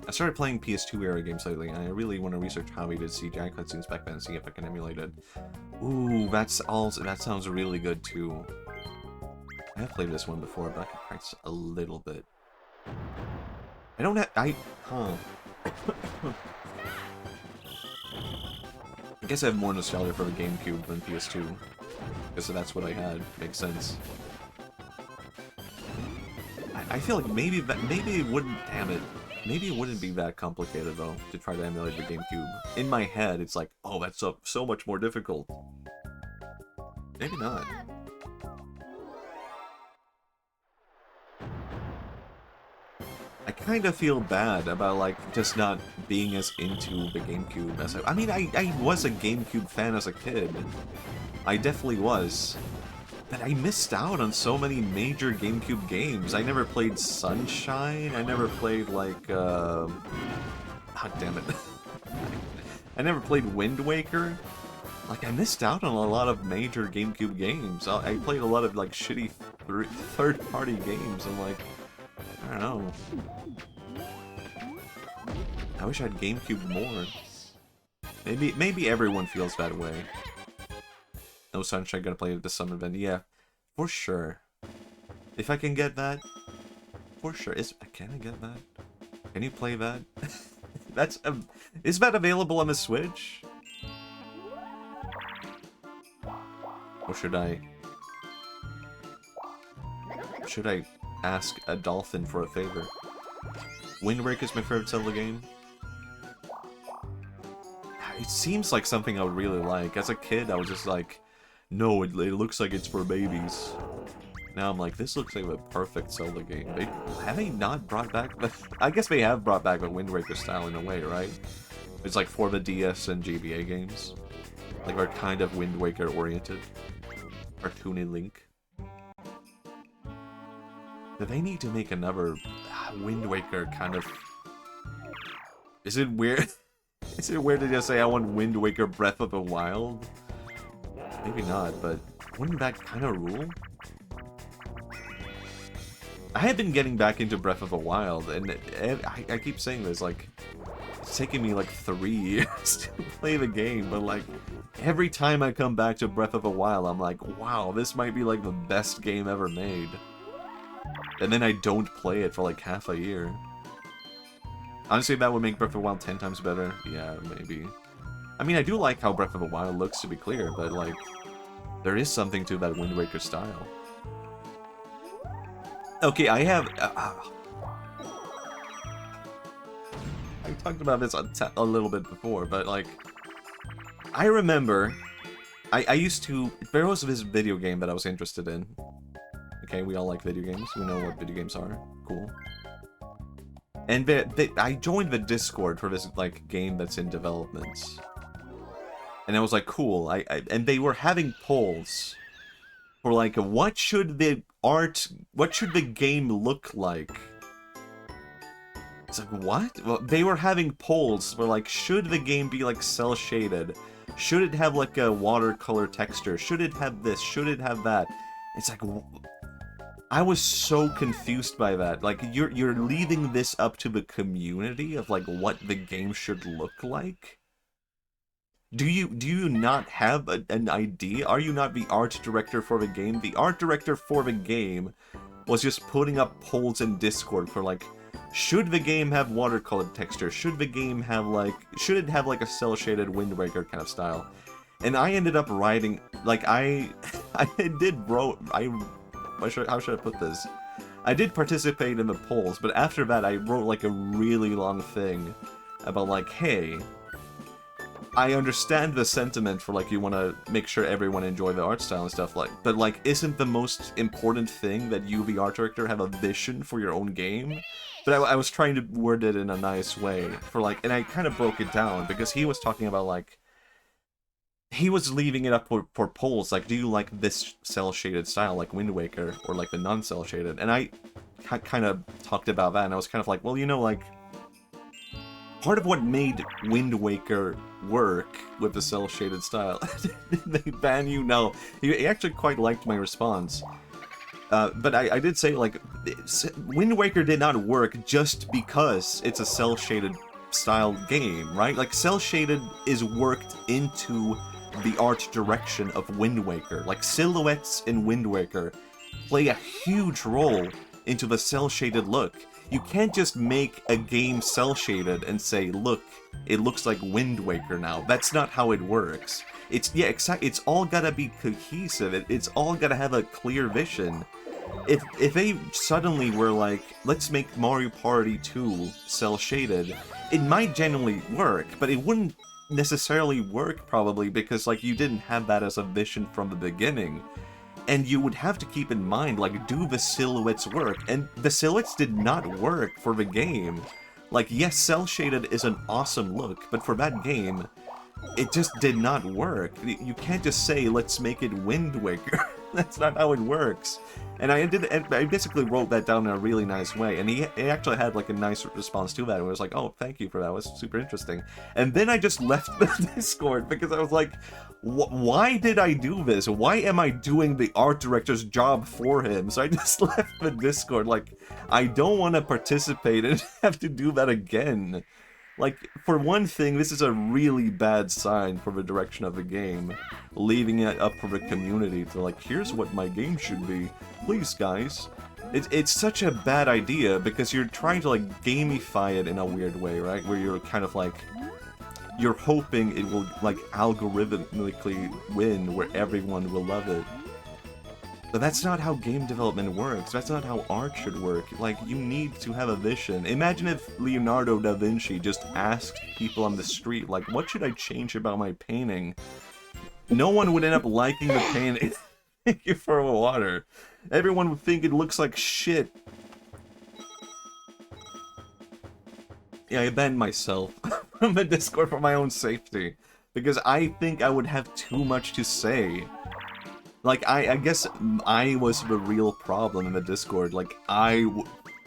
I started playing PS2 era games lately, and I really want to research how we did CGI cutscenes back then and see if I can emulate it. Ooh, that sounds really good too. I have played this one before, but I can practice a little bit. I don't have... I guess I have more nostalgia for the GameCube than PS2. Because that's what I had. Makes sense. I feel like maybe it wouldn't... Damn it. Maybe it wouldn't be that complicated, though, to try to emulate the GameCube. In my head, it's like, oh, that's so much more difficult. Maybe not. I kind of feel bad about, like, just not being as into the GameCube as I mean, I was a GameCube fan as a kid. I definitely was. But I missed out on so many major GameCube games. I never played Sunshine. I never played, like, oh, damn it. I never played Wind Waker. Like, I missed out on a lot of major GameCube games. I played a lot of, like, shitty third-party games. I'm like... I don't know. I wish I had GameCube more. Maybe everyone feels that way. No Sunshine, gonna play the summer event. Yeah, for sure. If I can get that, for sure. Can I get that? Can you play that? Is that available on the Switch? Or should I ask a dolphin for a favor? Wind Waker is my favorite Zelda game. It seems like something I would really like. As a kid, I was just like, no, it looks like it's for babies. Now I'm like, this looks like a perfect Zelda game. Have they not brought back... I guess they have brought back the Wind Waker style in a way, right? It's like for the DS and GBA games. Like, they're kind of Wind Waker oriented. Cartoony Link. Do they need to make another Wind Waker kind of... Is it weird? Is it weird to just say I want Wind Waker Breath of the Wild? Maybe not, but wouldn't that kind of rule? I have been getting back into Breath of the Wild, and I keep saying this, like, it's taking me like 3 years to play the game, but like, every time I come back to Breath of the Wild, I'm like, wow, this might be like the best game ever made. And then I don't play it for like half a year. Honestly, that would make Breath of the Wild 10 times better. Yeah, maybe. I mean, I do like how Breath of the Wild looks, to be clear, but like, there is something to that Wind Waker style. Okay, I have... I talked about this a little bit before, but like, I remember, I used to... There was this video game that I was interested in. Okay, we all like video games. We know what video games are. Cool. And I joined the Discord for this, like, game that's in development. And I was like, cool. And they were having polls for, like, what should the game look like? It's like, what? Well, they were having polls for, like, should the game be, like, cel-shaded? Should it have, like, a watercolor texture? Should it have this? Should it have that? It's like... I was so confused by that. Like, you're leaving this up to the community of, like, what the game should look like? Do you not have an idea? Are you not the art director for the game? The art director for the game was just putting up polls in Discord for, like, should the game have watercolor texture? Should the game have, like... Should it have, like, a cel-shaded Wind Waker kind of style? And I ended up writing... Like, how should I put this? I did participate in the polls, but after that I wrote like a really long thing about like, hey, I understand the sentiment for, like, you want to make sure everyone enjoy the art style and stuff, like, but, like, isn't the most important thing that you, the art director, have a vision for your own game? But I was trying to word it in a nice way, for, like, and I kind of broke it down, because he was talking about, like, he was leaving it up for polls, like, do you like this cel-shaded style, like Wind Waker, or, like, the non-cel-shaded? And I kind of talked about that, and I was kind of like, well, you know, like, part of what made Wind Waker work with the cel-shaded style... Did they ban you? No. He actually quite liked my response. But I did say, like, Wind Waker did not work just because it's a cel-shaded style game, right? Like, cel-shaded is worked into the art direction of Wind Waker. Like, silhouettes in Wind Waker play a huge role into the cel-shaded look. You can't just make a game cel-shaded and say, look, it looks like Wind Waker now. That's not how it works. It's all gotta be cohesive. It's all gotta have a clear vision. If they suddenly were like, let's make Mario Party 2 cel-shaded, it might genuinely work, but it wouldn't necessarily work probably because, like, you didn't have that as a vision from the beginning. And you would have to keep in mind, like, do the silhouettes work? And the silhouettes did not work for the game. Like, yes, cel-shaded is an awesome look, but for that game, it just did not work. You can't just say, let's make it Wind Waker. That's not how it works. And I basically wrote that down in a really nice way, and he actually had, like, a nice response to that, and was like, oh, thank you for that, it was super interesting. And then I just left the Discord, because I was like, why did I do this? Why am I doing the art director's job for him? So I just left the Discord, like, I don't want to participate and have to do that again. Like, for one thing, this is a really bad sign for the direction of the game. Leaving it up for the community to, like, here's what my game should be. Please, guys. It's such a bad idea, because you're trying to, like, gamify it in a weird way, right? Where you're kind of, like, you're hoping it will, like, algorithmically win, where everyone will love it. But that's not how game development works. That's not how art should work. Like, you need to have a vision. Imagine if Leonardo da Vinci just asked people on the street, like, what should I change about my painting? No one would end up liking the painting. Thank you for water. Everyone would think it looks like shit. Yeah, I banned myself from the Discord for my own safety. Because I think I would have too much to say. Like, I guess I was the real problem in the Discord. Like, I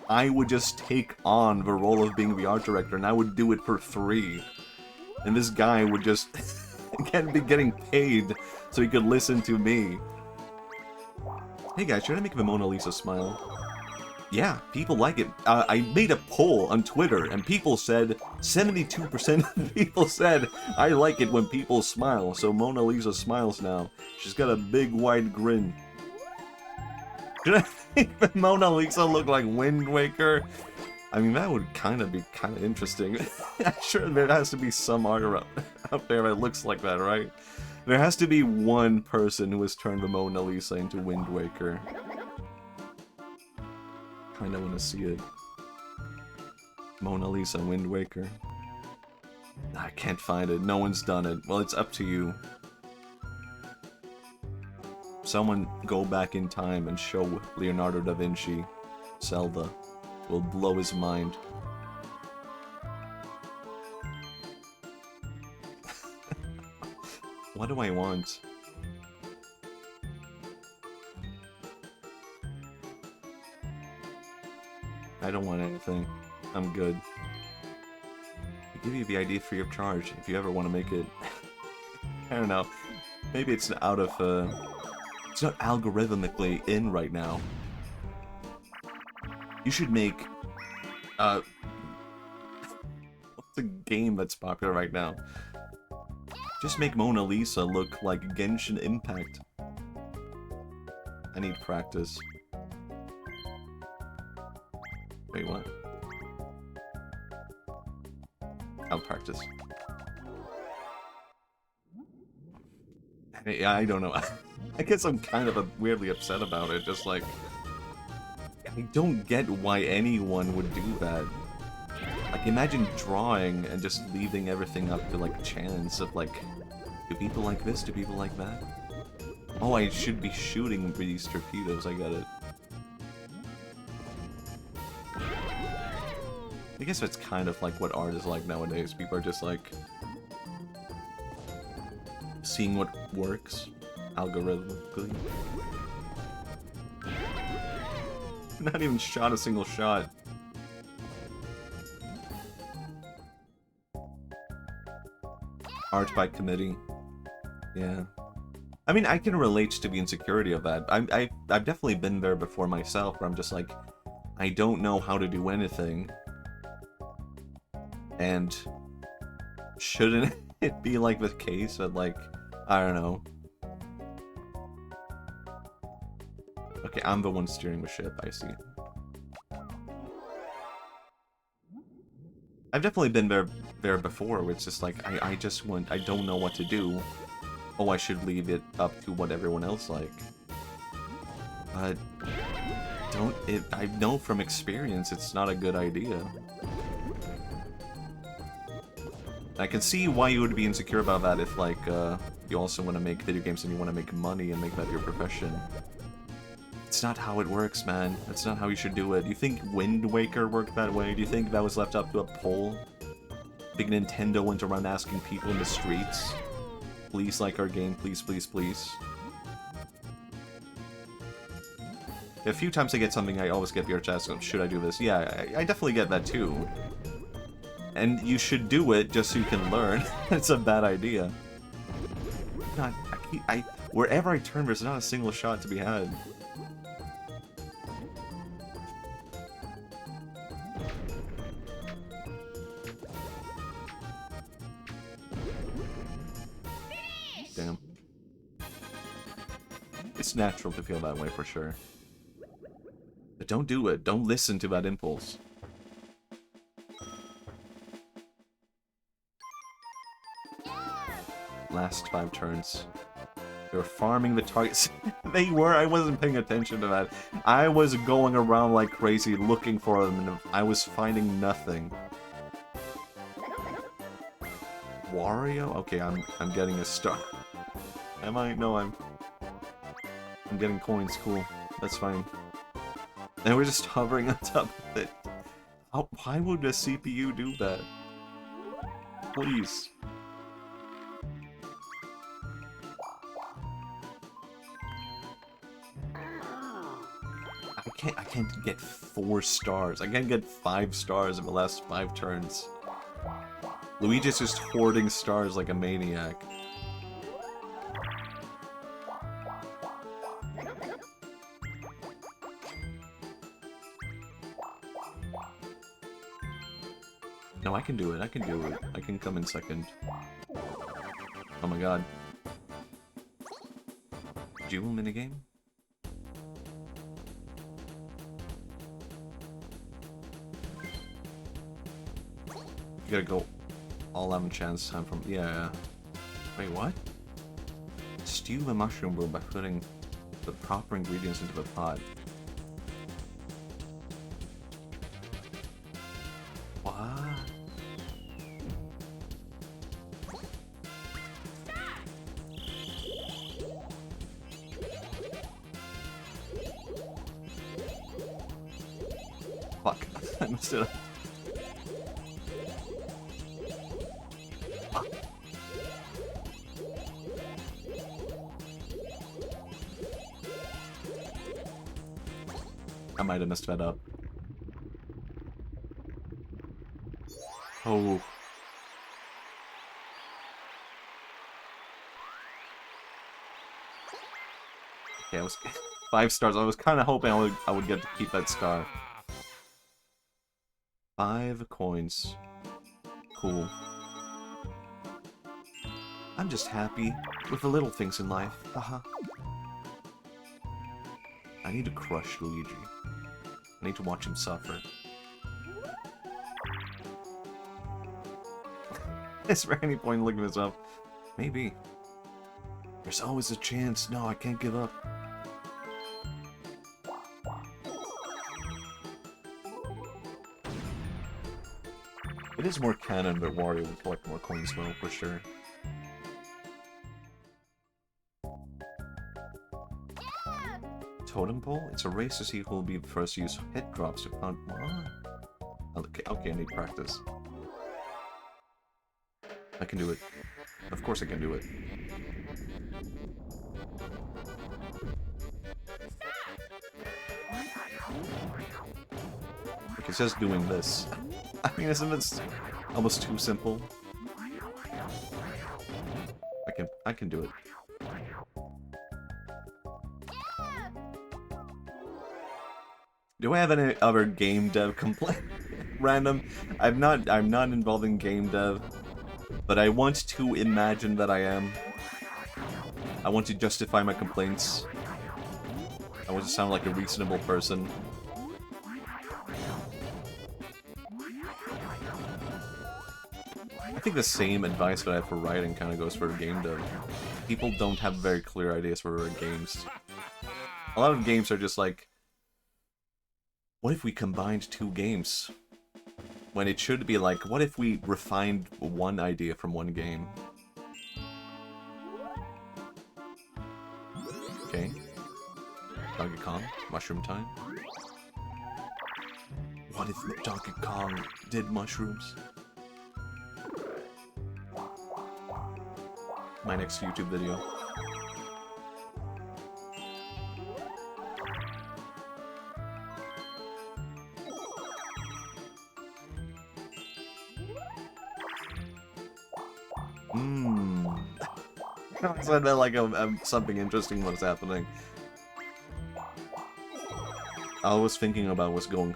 would just take on the role of being the art director, and I would do it for free. And this guy would just be getting paid so he could listen to me. Hey guys, should I make the Mona Lisa smile? Yeah, people like it. I made a poll on Twitter, and people said, 72% of people said, I like it when people smile, so Mona Lisa smiles now. She's got a big wide grin. Should I make the Mona Lisa look like Wind Waker? I mean, that would kind of be interesting. I'm sure there has to be some art out there that looks like that, right? There has to be one person who has turned the Mona Lisa into Wind Waker. Kinda wanna see it. Mona Lisa, Wind Waker. I can't find it. No one's done it. Well, it's up to you. Someone go back in time and show Leonardo da Vinci Zelda. Will blow his mind. What do I want? I don't want anything. I'm good. I give you the idea free of charge if you ever want to make it. I don't know. Maybe it's out of, it's not algorithmically in right now. You should make, what's a game that's popular right now? Just make Mona Lisa look like Genshin Impact. I need practice. Wait, what? I'll practice. I don't know. I guess I'm kind of weirdly upset about it. Just like, I don't get why anyone would do that. Like, imagine drawing and just leaving everything up to, like, chance of, like, do people like this? Do people like that? Oh, I should be shooting these torpedoes. I got it. I guess that's kind of like what art is like nowadays. People are just, like, seeing what works algorithmically. Not even shot a single shot. Art by committee. Yeah. I mean, I can relate to the insecurity of that. I've definitely been there before myself, where I'm just like, I don't know how to do anything. And shouldn't it be like the case that, like, I don't know. Okay, I'm the one steering the ship, I see. I've definitely been there before, where it's just like, I don't know what to do. Oh, I should leave it up to what everyone else like. But, I know from experience it's not a good idea. I can see why you would be insecure about that if, like, you also want to make video games and you want to make money and make that your profession. It's not how it works, man. That's not how you should do it. Do you think Wind Waker worked that way? Do you think that was left up to a poll? Big Nintendo went around asking people in the streets, please like our game, please, please, please. A few times I get something, I always get the urge to ask, should I do this? Yeah, I definitely get that too. And you should do it just so you can learn. It's a bad idea. God, wherever I turn, there's not a single shot to be had. Damn. It's natural to feel that way for sure. But don't do it. Don't listen to that impulse. Last 5 turns. They were farming the targets. They were. I wasn't paying attention to that. I was going around like crazy looking for them, and I was finding nothing. Wario? Okay, I'm getting a star. Am I? No, I'm getting coins. Cool. That's fine. And we're just hovering on top of it. Why would a CPU do that? Please. I can't get 4 stars. I can't get 5 stars in the last 5 turns. Luigi's just hoarding stars like a maniac. No, I can do it. I can do it. I can come in second. Oh my god. Jewel minigame? You gotta go all 11 chance time from... Yeah. Wait, what? Stew the mushroom brew by putting the proper ingredients into the pot. What? Fuck. I messed it up. I might have messed that up. Oh. Okay, I was 5 stars. I was kind of hoping I would get to keep that star. 5 coins. Cool. I'm just happy with the little things in life. Haha. I need to crush Luigi. I need to watch him suffer. Is there any point in looking this up? Maybe. There's always a chance. No, I can't give up. It is more canon that Wario would collect more coins, though, for sure. Totem pole? It's a race to see who will be the first to use hit drops to found. Okay, okay, I need practice. I can do it. Of course I can do it. Like, it's just doing this. I mean, isn't this almost too simple? I can do it. Do I have any other game dev complaint? Random. I'm not involved in game dev, but I want to imagine that I am. I want to justify my complaints. I want to sound like a reasonable person. I think the same advice that I have for writing kind of goes for game dev. People don't have very clear ideas for their games. A lot of games are just like, what if we combined two games? When it should be like, what if we refined one idea from one game? Okay. Donkey Kong, mushroom time. What if Donkey Kong did mushrooms? My next YouTube video. So I meant like something interesting was happening. I was thinking about what's going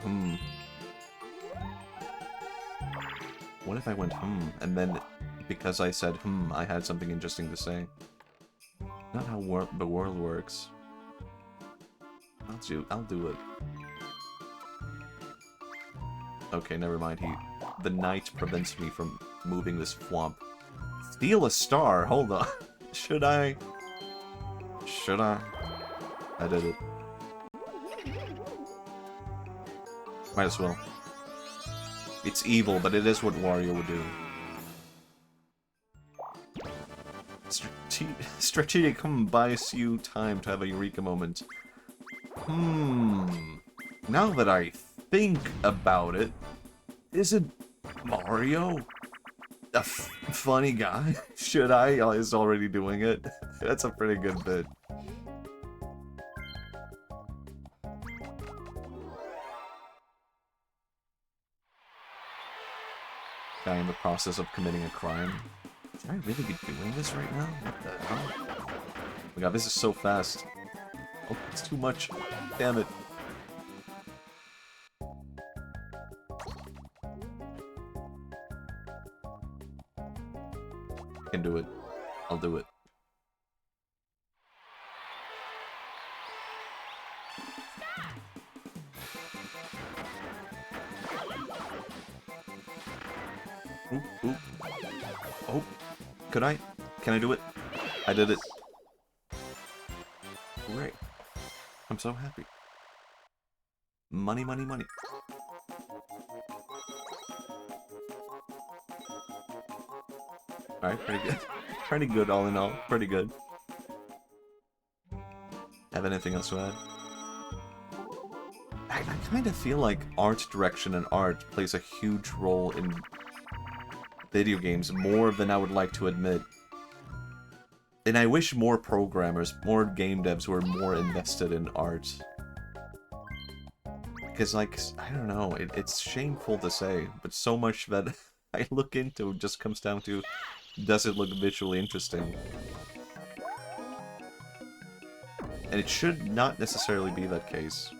What if I went and then because I said I had something interesting to say. Not how the world works. I'll do it. Okay, never mind. The knight prevents me from moving this flump. Steal a star? Hold on. Should I? Should I? I did it. Might as well. It's evil, but it is what Wario would do. Strategic buys you time to have a eureka moment. Now that I think about it, isn't Mario a funny guy? Should I? Oh, he's already doing it. That's a pretty good bit. Guy in the process of committing a crime. Should I really be doing this right now? What the hell? Oh my god, this is so fast. Oh, it's too much. Damn it. I can do it. I'll do it. Oop, oop. Oh, could I? Can I do it? I did it. Great. I'm so happy. Money, money, money. Alright, pretty good. Pretty good all in all. Pretty good. Have anything else to add? I kind of feel like art direction and art plays a huge role in video games, more than I would like to admit. And I wish more programmers, more game devs were more invested in art. Because, like, I don't know, it's shameful to say, but so much that I look into just comes down to, does it look visually interesting? And it should not necessarily be that case.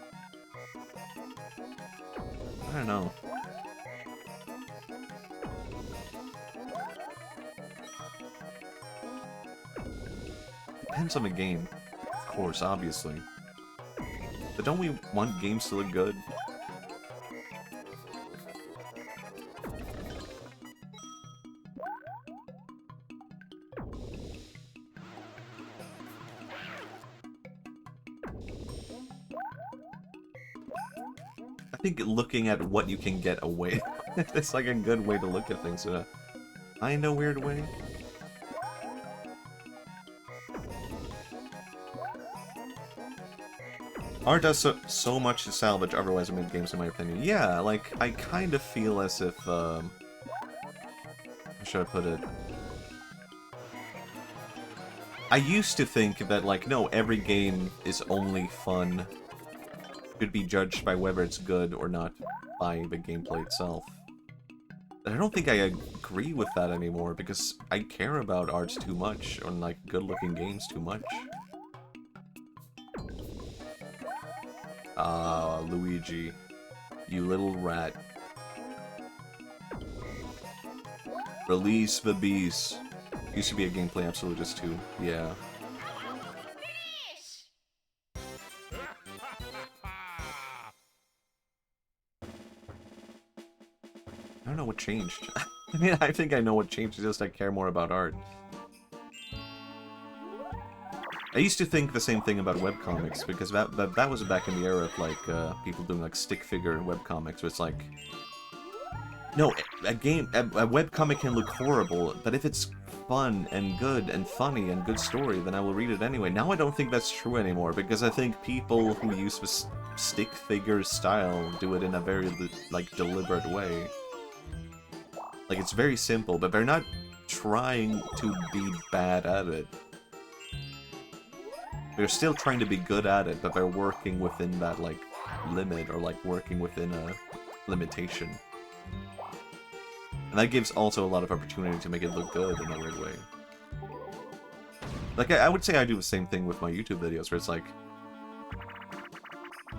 I don't know. Depends on the game, of course, obviously. But don't we want games to look good? think looking at what you can get away, it's like a good way to look at things in a kinda weird way. Art does so much to salvage otherwise made games, in my opinion. Yeah, like, I kind of feel as if, how should I put it? I used to think that, like, no, every game is only fun. Could be judged by whether it's good or not by the gameplay itself. But I don't think I agree with that anymore, because I care about art too much, or, like, good-looking games too much. Ah, Luigi. You little rat. Release the beast. Used to be a gameplay absolutist too. Yeah. I don't know what changed. I mean, I think I know what changed, it's just I care more about art. I used to think the same thing about webcomics, because that was back in the era of, like, people doing, like, stick figure webcomics, where it's like... No, a webcomic can look horrible, but if it's fun and good and funny and good story, then I will read it anyway. Now I don't think that's true anymore, because I think people who use the stick figure style do it in a very, like, deliberate way. Like, it's very simple, but they're not trying to be bad at it. They're still trying to be good at it, but they're working within that, like, limit, or, like, working within a limitation. And that gives also a lot of opportunity to make it look good in a weird way. Like, I would say I do the same thing with my YouTube videos, where it's like...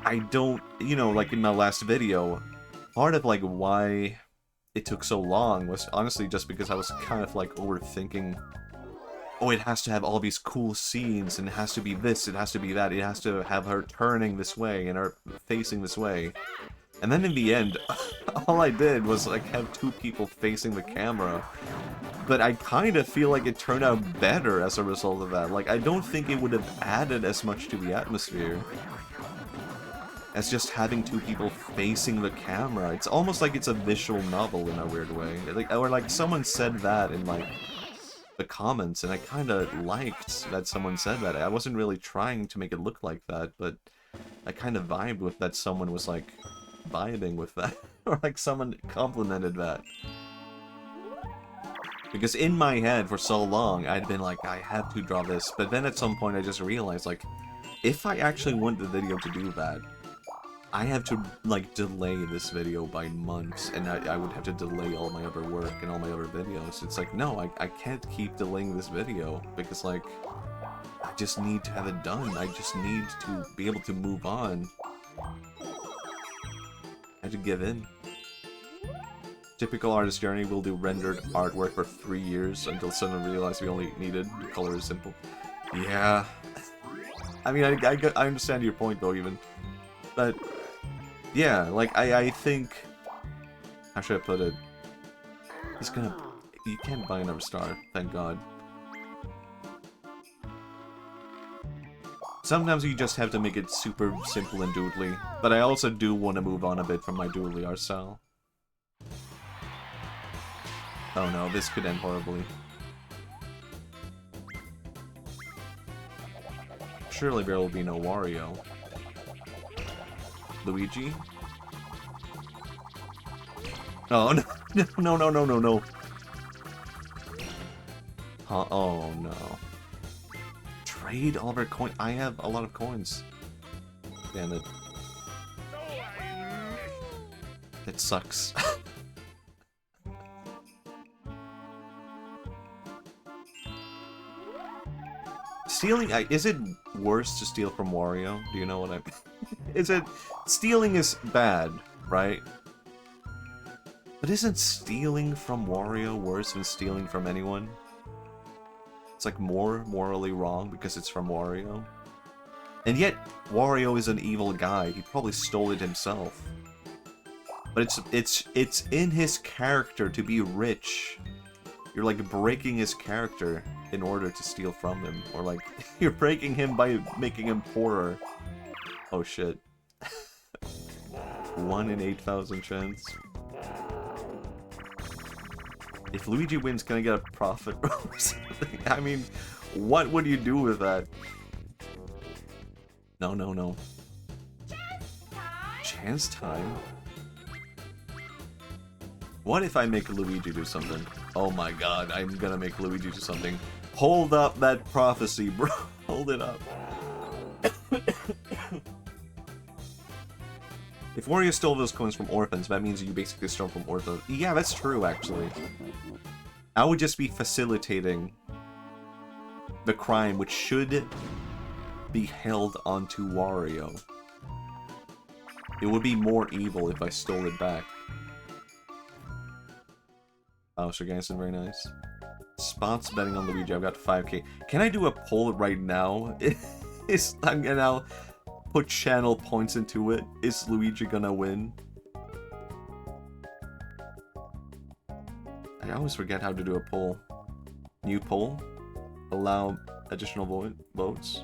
I don't... You know, like in my last video, part of, like, why it took so long was honestly just because I was kind of, like, overthinking... Oh, it has to have all these cool scenes, and it has to be this, it has to be that, it has to have her turning this way, and her facing this way. And then in the end, all I did was, like, have two people facing the camera. But I kind of feel like it turned out better as a result of that. Like, I don't think it would have added as much to the atmosphere as just having two people facing the camera. It's almost like it's a visual novel in a weird way. Like, or, like, someone said that in, like, the comments, and I kind of liked that someone said that. I wasn't really trying to make it look like that, but I kind of vibed with that someone was, like, vibing with that. Or, like, someone complimented that. Because in my head, for so long, I'd been like, I have to draw this, but then at some point I just realized, like, if I actually want the video to do that, I have to, like, delay this video by months, and I would have to delay all my other work and all my other videos. It's like, no, I can't keep delaying this video, because, like, I just need to have it done. I just need to be able to move on. I had to give in. Typical artist journey, will do rendered artwork for 3 years until suddenly realize we only needed the color is simple. Yeah. I mean, I understand your point, though, even. But... yeah, like, I think... how should I put it? He's gonna... you can't buy another star, thank God. Sometimes you just have to make it super simple and doodly, but I also do want to move on a bit from my doodly art style. Oh no, this could end horribly. Surely there will be no Wario. Luigi? Oh, no, no, no, no, no, no. Huh? Oh, no. Trade all of our coins. I have a lot of coins. Damn it. It sucks. Stealing, is it worse to steal from Wario? Do you know what I mean? Is it... stealing is bad, right? But isn't stealing from Wario worse than stealing from anyone? It's like more morally wrong because it's from Wario. And yet, Wario is an evil guy. He probably stole it himself. But it's in his character to be rich. You're like breaking his character in order to steal from him. Or like, you're breaking him by making him poorer. Oh shit. 1 in 8,000 chance. If Luigi wins, can I get a profit or something? I mean, what would you do with that? No, no, no. Chance time? What if I make Luigi do something? Oh my god, I'm gonna make Luigi do something. Hold up that prophecy, bro. Hold it up. If Wario stole those coins from orphans, that means you basically stole from orphans. Yeah, that's true, actually. I would just be facilitating the crime, which should be held onto Wario. It would be more evil if I stole it back. Bowser Ganson, very nice. Spots betting on Luigi, I've got 5k. Can I do a poll right now? I'm gonna now put channel points into it. Is Luigi gonna win? I always forget how to do a poll. New poll? Allow additional votes?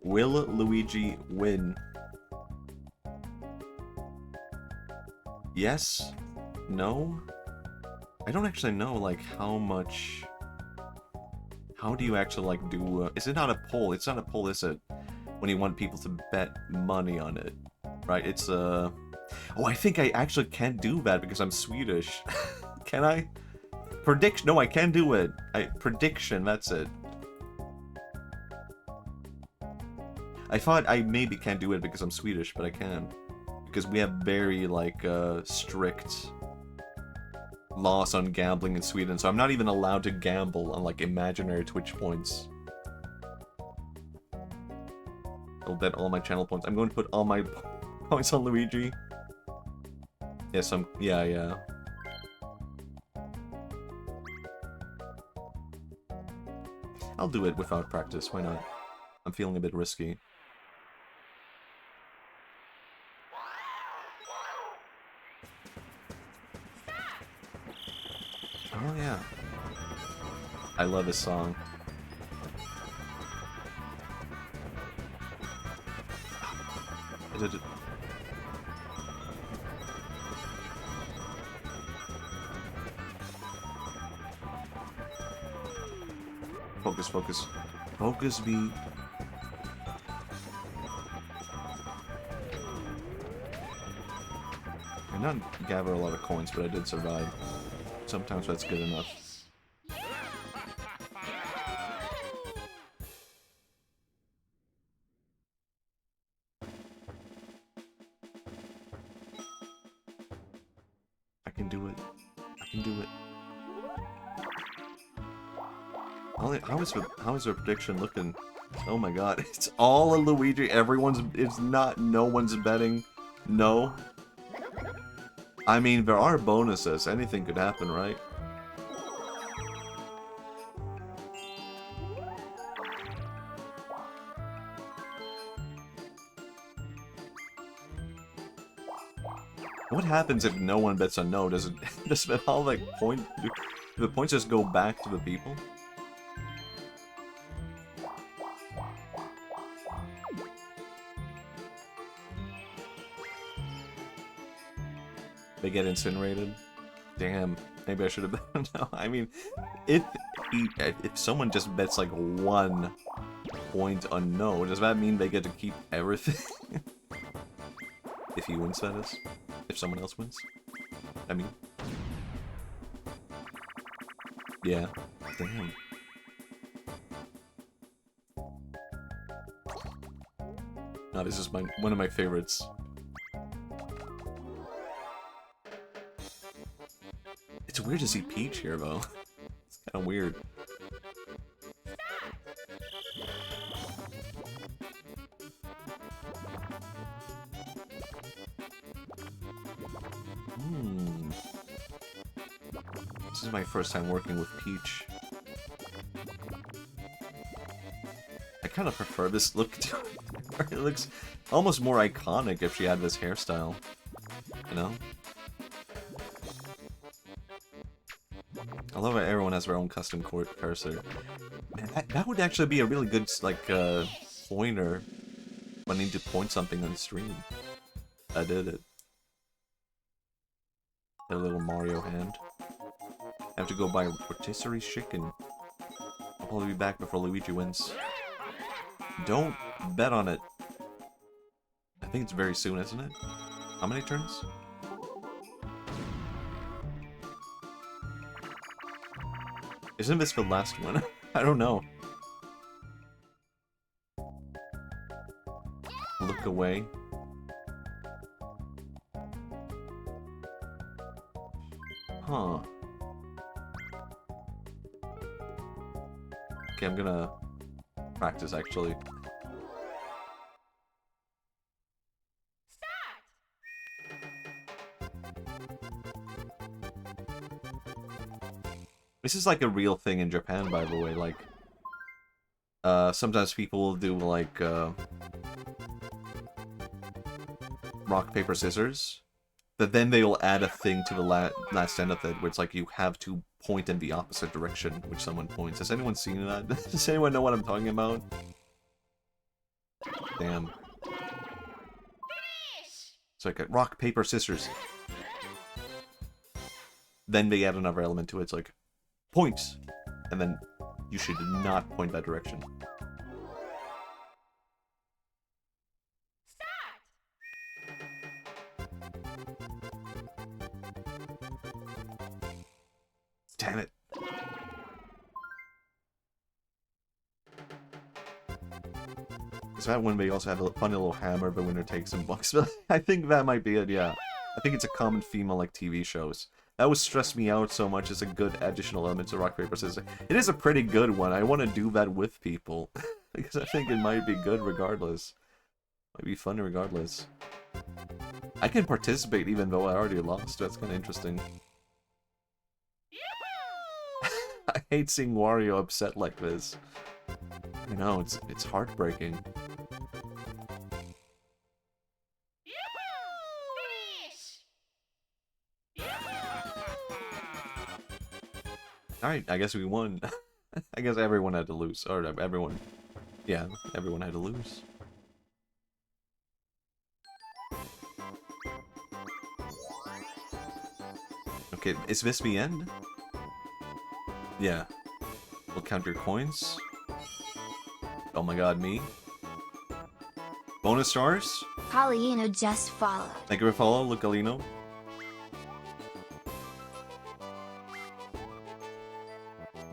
Will Luigi win? Yes? No? I don't actually know, like, how much... How do you actually, like, do... is it not a poll? It's not a poll, is it? When you want people to bet money on it. Right, it's, Oh, I think I actually can't do that because I'm Swedish. Can I? Prediction... No, I can do it. Prediction, that's it. I thought I maybe can't do it because I'm Swedish, but I can. Because we have very, like, strict laws on gambling in Sweden, so I'm not even allowed to gamble on, like, imaginary Twitch points. I'll bet all my channel points. I'm going to put all my points on Luigi. Yes, yeah. I'll do it without practice, why not? I'm feeling a bit risky. Oh yeah. I love this song. I did it. Focus, focus. Focus, B. I did not gather a lot of coins, but I did survive. Sometimes that's good enough. I can do it. I can do it. How is our prediction looking? Oh my god, it's all a Luigi. It's not, no one's betting. No. I mean, there are bonuses. Anything could happen, right? What happens if no one bets on no? Does it all, like, point... Do the points just go back to the people? They get incinerated? Damn, maybe I should have bet. No, I mean, if someone just bets like 1 point on no, does that mean they get to keep everything? If he wins, that is. If someone else wins. I mean. Yeah. Damn. No, this is one of my favorites. It's weird to see Peach here, though. It's kind of weird. This is my first time working with Peach. I kind of prefer this look to her. It looks almost more iconic if she had this hairstyle. You know? I love how everyone has their own custom cursor. Man, that would actually be a really good, like, pointer I need to point something on the stream. I did it. A little Mario hand. I have to go buy rotisserie chicken. I'll probably be back before Luigi wins. Don't bet on it. I think it's very soon, isn't it? How many turns? Isn't this the last one? I don't know. Look away. Huh. Okay, I'm gonna practice actually. This is like a real thing in Japan, by the way, like, sometimes people will do, like, rock, paper, scissors, but then they'll add a thing to the last end of it, where it's like you have to point in the opposite direction which someone points. Has anyone seen that? Does anyone know what I'm talking about? Damn. It's like a rock, paper, scissors. Then they add another element to it, it's like, point! And then you should not point that direction. Damn it. Is that when they also have a funny little hammer, the winner takes some bucks? I think that might be it, yeah. I think it's a common theme on, like, TV shows. That would stress me out so much as a good additional element to rock, paper, scissors. It is a pretty good one. I want to do that with people. Because I think it might be good regardless. Might be fun regardless. I can participate even though I already lost. That's kind of interesting. I hate seeing Wario upset like this. You know, it's heartbreaking. Alright, I guess we won. I guess everyone had to lose. Or everyone... Yeah, everyone had to lose. Okay, is this the end? Yeah. We'll count your coins. Oh my god, me? Bonus stars? Colleeno just follow. Thank you for follow, Lucalino.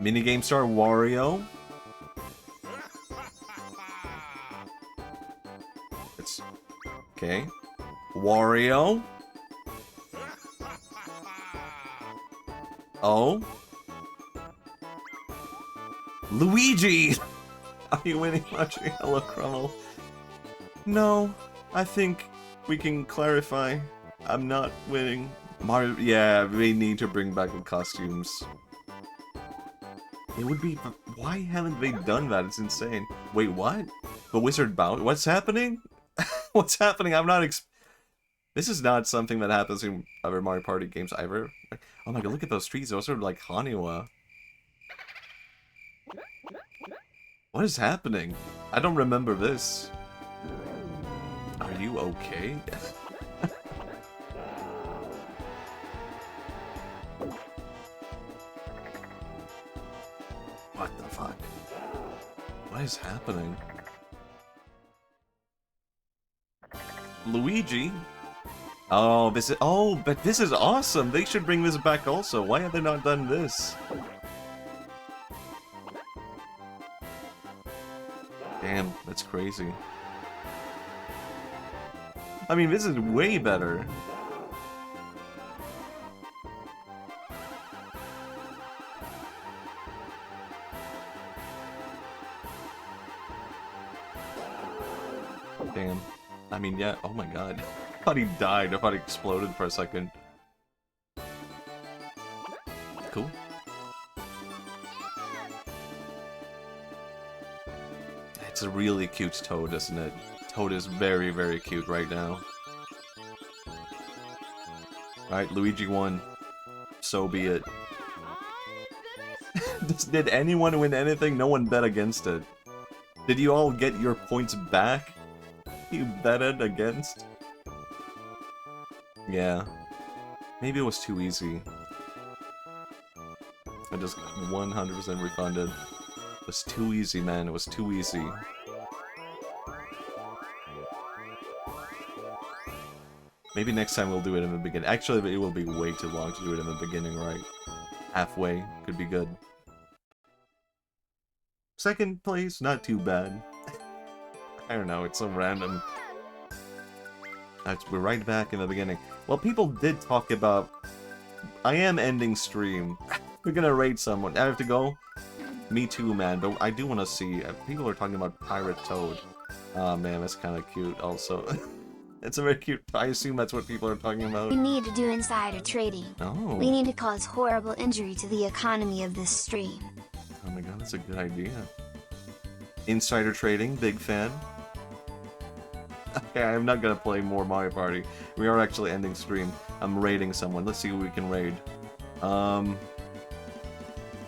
Minigame star Wario. It's okay. Wario. Oh. Luigi! Are you winning, Marjorie? Hello, Crummel. No, I think we can clarify. I'm not winning. Mario, yeah, we need to bring back the costumes. It would be... Why haven't they done that? It's insane. Wait, what? The Wizard Bounty? What's happening? What's happening? I'm not This is not something that happens in other Mario Party games either. Oh my god, look at those trees. Those are like Haniwa. What is happening? I don't remember this. Are you okay? What the fuck? What is happening? Luigi? Oh, this is... Oh, but this is awesome! They should bring this back also. Why have they not done this? Damn, that's crazy. I mean, this is way better. Damn. I mean, yeah, oh my god. I thought he died. I thought he exploded for a second. Cool. It's a really cute Toad, isn't it? Toad is very, very cute right now. Alright, Luigi won. So be it. Did anyone win anything? No one bet against it. Did you all get your points back? You betted against? Yeah. Maybe it was too easy. I just got 100% refunded. It was too easy, man. It was too easy. Maybe next time we'll do it in the beginning. Actually, it will be way too long to do it in the beginning, right? Halfway could be good. Second place, not too bad. I don't know, it's so random. We're right back in the beginning. Well, people did talk about... I am ending stream. We're gonna raid someone. I have to go? Me too, man, but I do want to see... people are talking about Pirate Toad. Oh man, that's kind of cute also. It's a very cute... I assume that's what people are talking about. We need to do insider trading. Oh. We need to cause horrible injury to the economy of this stream. Oh my god, that's a good idea. Insider trading, big fan. Okay, I'm not gonna play more Mario Party. We are actually ending stream. I'm raiding someone. Let's see who we can raid.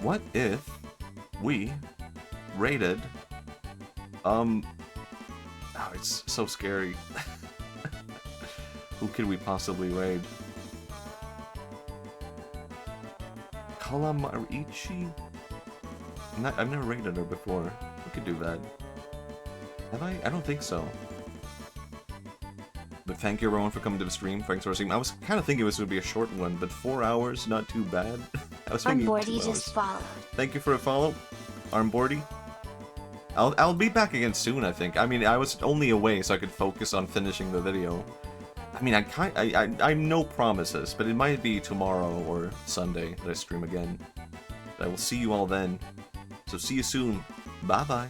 What if we raided... Oh, it's so scary. Who could we possibly raid? Kalamarichi? I've never raided her before. We could do that. Have I? I don't think so. But thank you everyone for coming to the stream. Thanks for watching. I was kind of thinking this would be a short one, but 4 hours, not too bad. I was thinking 2 Armbordy hours. just followed. Thank you for a follow, Armbordy. I'll be back again soon, I think. I mean, I was only away so I could focus on finishing the video. I mean, I'm no promises, but it might be tomorrow or Sunday that I stream again. But I will see you all then. So see you soon. Bye-bye.